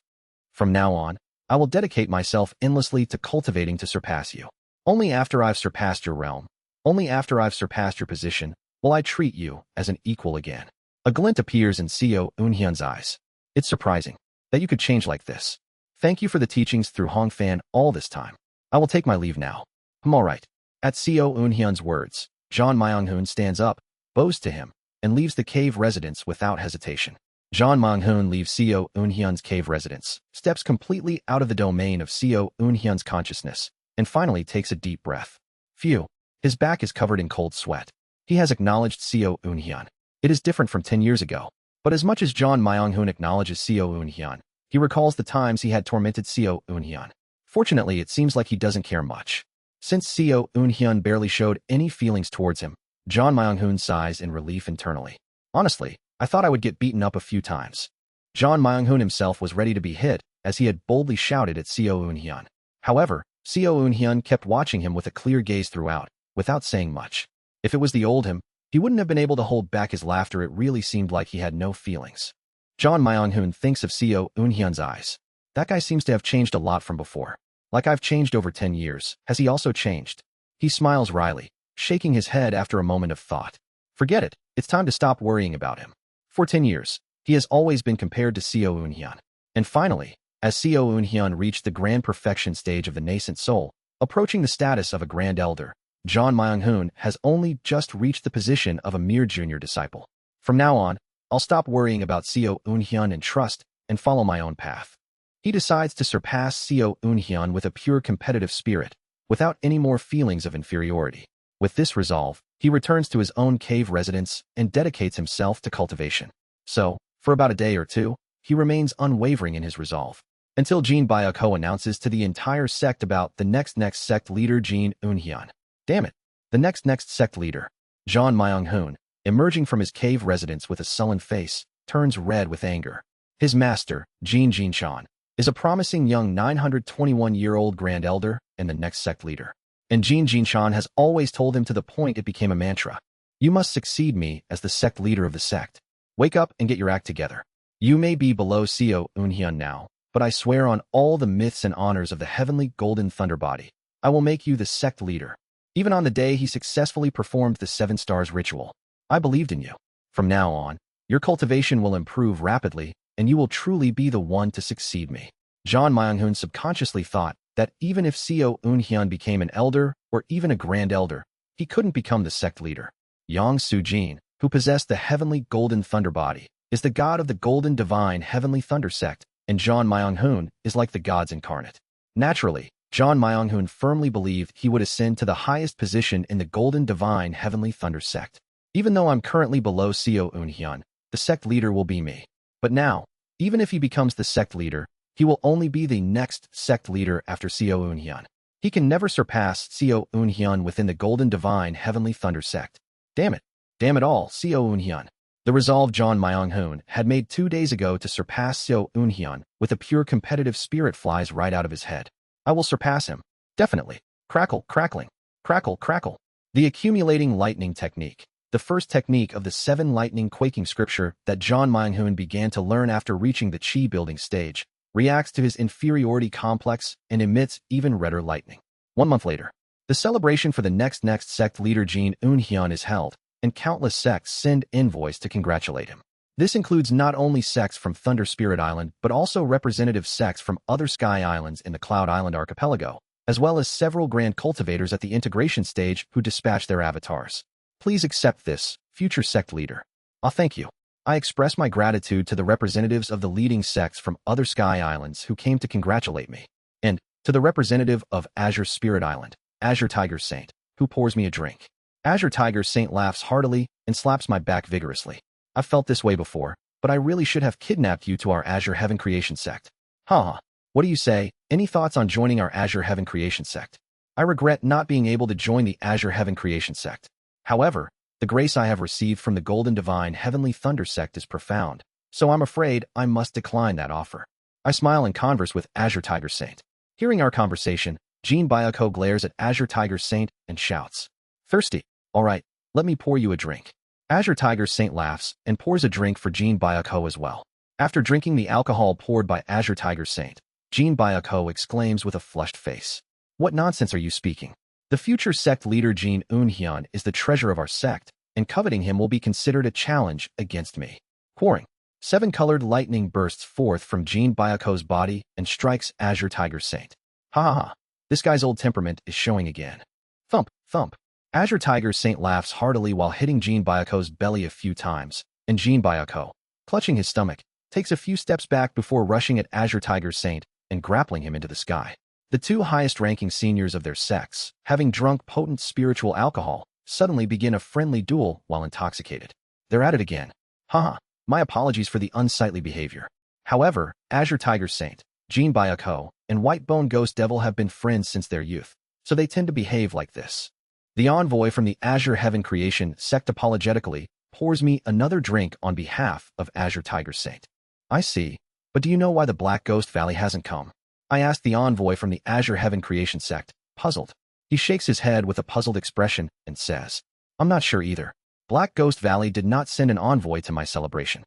From now on, I will dedicate myself endlessly to cultivating to surpass you. Only after I've surpassed your realm, only after I've surpassed your position, will I treat you as an equal again. A glint appears in Seo Eun-hyun's eyes. It's surprising that you could change like this. Thank you for the teachings through Hongfan all this time. I will take my leave now. I'm all right. At Seo Eun-hyun's words, John Myung-hoon stands up, bows to him, and leaves the cave residence without hesitation. John Myung-hoon leaves Seo Eun-hyun's cave residence, steps completely out of the domain of Seo Eun-hyun's consciousness, and finally takes a deep breath. Phew, his back is covered in cold sweat. He has acknowledged Seo Eun-hyun. It is different from 10 years ago. But as much as John Myung-hoon acknowledges Seo Eun-hyun, he recalls the times he had tormented Seo Eun-hyun. Fortunately, it seems like he doesn't care much. Since Seo Eun-hyun barely showed any feelings towards him, John Myung-hoon sighs in relief internally. Honestly, I thought I would get beaten up a few times. John Myung-hoon himself was ready to be hit, as he had boldly shouted at Seo Eun-hyun. However, Seo Eun-hyun kept watching him with a clear gaze throughout, without saying much. If it was the old him, he wouldn't have been able to hold back his laughter. It really seemed like he had no feelings. John Myung-hoon thinks of Seo Eun-hyun's eyes. That guy seems to have changed a lot from before. Like I've changed over 10 years, has he also changed? He smiles wryly, shaking his head after a moment of thought. Forget it, it's time to stop worrying about him. For 10 years, he has always been compared to Seo Eun-hyun. And finally, as Seo Eun-hyun reached the grand perfection stage of the nascent soul, approaching the status of a grand elder, John Myung-hoon has only just reached the position of a mere junior disciple. From now on, I'll stop worrying about Seo Eun-hyun and trust and follow my own path. He decides to surpass Seo Eun-hyun with a pure competitive spirit, without any more feelings of inferiority. With this resolve, he returns to his own cave residence and dedicates himself to cultivation. So, for about a day or two, he remains unwavering in his resolve. Until Jin Byuk-ho announces to the entire sect about the next sect leader Jin Eun-hyun. Damn it, the next sect leader, John Myung-hoon, emerging from his cave residence with a sullen face, turns red with anger. His master, Jin Jinchan, is a promising young 921-year-old grand elder and the next sect leader. And Jin Jinchan has always told him to the point it became a mantra. You must succeed me as the sect leader of the sect. Wake up and get your act together. You may be below Seo Eun-hyun now, but I swear on all the myths and honors of the heavenly golden thunder body, I will make you the sect leader. Even on the day he successfully performed the 7 stars ritual, I believed in you. From now on, your cultivation will improve rapidly, and you will truly be the one to succeed me. John Myung-hoon subconsciously thought that even if Seo Eun-hyun became an elder or even a grand elder, he couldn't become the sect leader. Yang Soo-jin, who possessed the heavenly golden thunder body, is the god of the golden divine heavenly thunder sect, and John Myung-hoon is like the gods incarnate. Naturally, John Myung-hoon firmly believed he would ascend to the highest position in the golden divine heavenly thunder sect. Even though I'm currently below Seo Eun-hyun, the sect leader will be me. But now, even if he becomes the sect leader, he will only be the next sect leader after Seo Eun-hyun. He can never surpass Seo Eun-hyun within the golden divine heavenly thunder sect. Damn it. Damn it all, Seo Eun-hyun. The resolve John Myung-hoon had made 2 days ago to surpass Seo Eun-hyun with a pure competitive spirit flies right out of his head. I will surpass him. Definitely. Crackle, crackling. Crackle, crackle. The accumulating lightning technique. The first technique of the 7 lightning quaking scripture that John Myung-hoon began to learn after reaching the chi building stage, reacts to his inferiority complex and emits even redder lightning. 1 month later, the celebration for the next sect leader Jin Eun-hyun is held, and countless sects send envoys to congratulate him. This includes not only sects from Thunder Spirit Island but also representative sects from other sky islands in the Cloud Island archipelago, as well as several grand cultivators at the integration stage who dispatch their avatars. Please accept this, future sect leader. Thank you. I express my gratitude to the representatives of the leading sects from other sky islands who came to congratulate me, and to the representative of Azure Spirit Island, Azure Tiger Saint, who pours me a drink. Azure Tiger Saint laughs heartily and slaps my back vigorously. I've felt this way before, but I really should have kidnapped you to our Azure Heaven Creation sect. Huh. What do you say? Any thoughts on joining our Azure Heaven Creation sect? I regret not being able to join the Azure Heaven Creation sect. However, the grace I have received from the Golden Divine Heavenly Thunder sect is profound, so I'm afraid I must decline that offer. I smile and converse with Azure Tiger Saint. Hearing our conversation, Jean Byako glares at Azure Tiger Saint and shouts, "Thirsty? All right, let me pour you a drink." Azure Tiger Saint laughs and pours a drink for Jean Byako as well. After drinking the alcohol poured by Azure Tiger Saint, Jean Byako exclaims with a flushed face, "What nonsense are you speaking? The future sect leader Jin Eun-hyun is the treasure of our sect, and coveting him will be considered a challenge against me." Pouring. 7-colored lightning bursts forth from Jean Byako's body and strikes Azure Tiger Saint. Ha ha ha. This guy's old temperament is showing again. Thump, thump. Azure Tiger Saint laughs heartily while hitting Jean Byako's belly a few times, and Jean Byako, clutching his stomach, takes a few steps back before rushing at Azure Tiger Saint and grappling him into the sky. The 2 highest-ranking seniors of their sects, having drunk potent spiritual alcohol, suddenly begin a friendly duel while intoxicated. They're at it again. Haha, my apologies for the unsightly behavior. However, Azure Tiger Saint, Jean Byako, and Whitebone Ghost Devil have been friends since their youth, so they tend to behave like this. The envoy from the Azure Heaven Creation sect apologetically pours me another drink on behalf of Azure Tiger Saint. I see, but do you know why the Black Ghost Valley hasn't come? I asked the envoy from the Azure Heaven Creation sect, puzzled. He shakes his head with a puzzled expression and says, "I'm not sure either. Black Ghost Valley did not send an envoy to my celebration."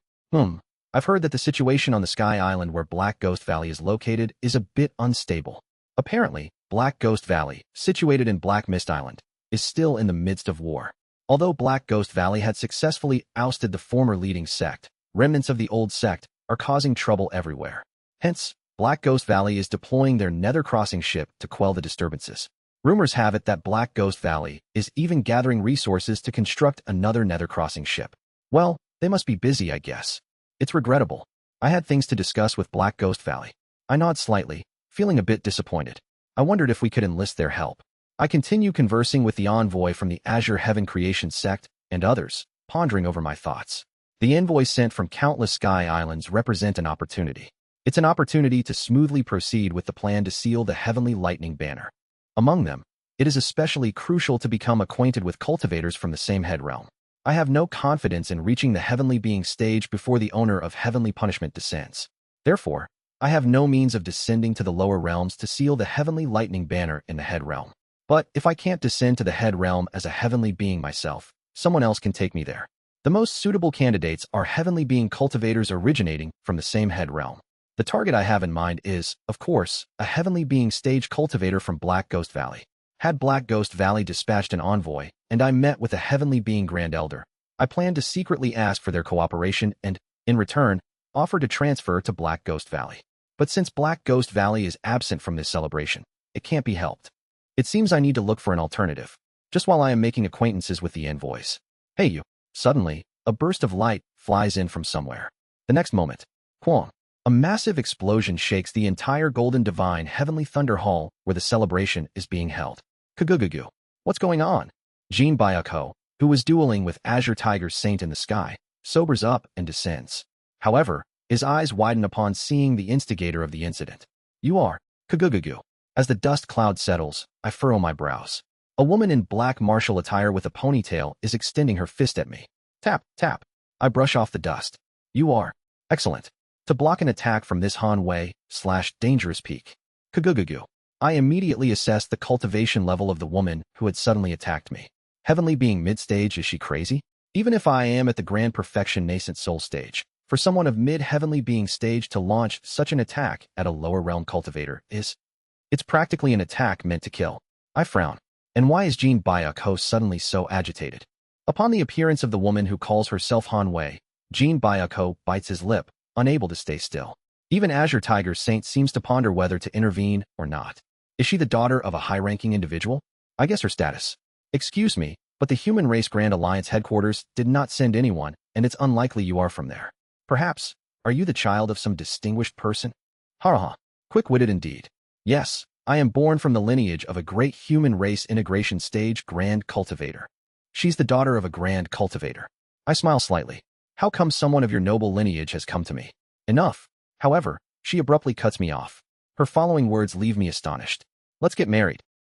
I've heard that the situation on the Sky Island where Black Ghost Valley is located is a bit unstable. Apparently, Black Ghost Valley, situated in Black Mist Island, is still in the midst of war. Although Black Ghost Valley had successfully ousted the former leading sect, remnants of the old sect are causing trouble everywhere. Hence, Black Ghost Valley is deploying their Nether Crossing ship to quell the disturbances. Rumors have it that Black Ghost Valley is even gathering resources to construct another Nether Crossing ship. Well, they must be busy, I guess. It's regrettable. I had things to discuss with Black Ghost Valley. I nod slightly, feeling a bit disappointed. I wondered if we could enlist their help. I continue conversing with the envoy from the Azure Heaven Creation sect and others, pondering over my thoughts. The envoys sent from countless sky islands represent an opportunity. It's an opportunity to smoothly proceed with the plan to seal the Heavenly Lightning Banner. Among them, it is especially crucial to become acquainted with cultivators from the same head realm. I have no confidence in reaching the Heavenly Being stage before the owner of Heavenly Punishment descends. Therefore, I have no means of descending to the lower realms to seal the Heavenly Lightning Banner in the head realm. But if I can't descend to the head realm as a Heavenly Being myself, someone else can take me there. The most suitable candidates are Heavenly Being cultivators originating from the same head realm. The target I have in mind is, of course, a Heavenly Being stage cultivator from Black Ghost Valley. Had Black Ghost Valley dispatched an envoy, and I met with a Heavenly Being Grand Elder, I planned to secretly ask for their cooperation and, in return, offer to transfer to Black Ghost Valley. But since Black Ghost Valley is absent from this celebration, it can't be helped. It seems I need to look for an alternative, just while I am making acquaintances with the envoys. Hey you, Suddenly, a burst of light flies in from somewhere. The next moment, Quong, a massive explosion shakes the entire Golden Divine Heavenly Thunder Hall where the celebration is being held. Kagugugu. What's going on? Jean Byako, who was dueling with Azure Tiger's Saint in the sky, sobers up and descends. However, his eyes widen upon seeing the instigator of the incident. You are Kagugugu. As the dust cloud settles, I furrow my brows. A woman in black martial attire with a ponytail is extending her fist at me. Tap, tap. I brush off the dust. You are excellent. To block an attack from this Han Wei/dangerous peak. Kagugugu. I immediately assessed the cultivation level of the woman who had suddenly attacked me. Heavenly being mid-stage, is she crazy? Even if I am at the grand perfection nascent soul stage, for someone of mid-heavenly being stage to launch such an attack at a lower realm cultivator it's practically an attack meant to kill. I frown. And why is Jean Byako suddenly so agitated? Upon the appearance of the woman who calls herself Han Wei, Jean Byako bites his lip, unable to stay still. Even Azure Tiger's Saint seems to ponder whether to intervene or not. Is she the daughter of a high-ranking individual? I guess her status. Excuse me, but the Human Race Grand Alliance headquarters did not send anyone, and it's unlikely you are from there. Perhaps, are you the child of some distinguished person? Ha. Quick-witted indeed. Yes, I am born from the lineage of a great human race integration stage grand cultivator. She's the daughter of a grand cultivator. I smile slightly. How come someone of your noble lineage has come to me? Enough. However, she abruptly cuts me off. Her following words leave me astonished. Let's get married.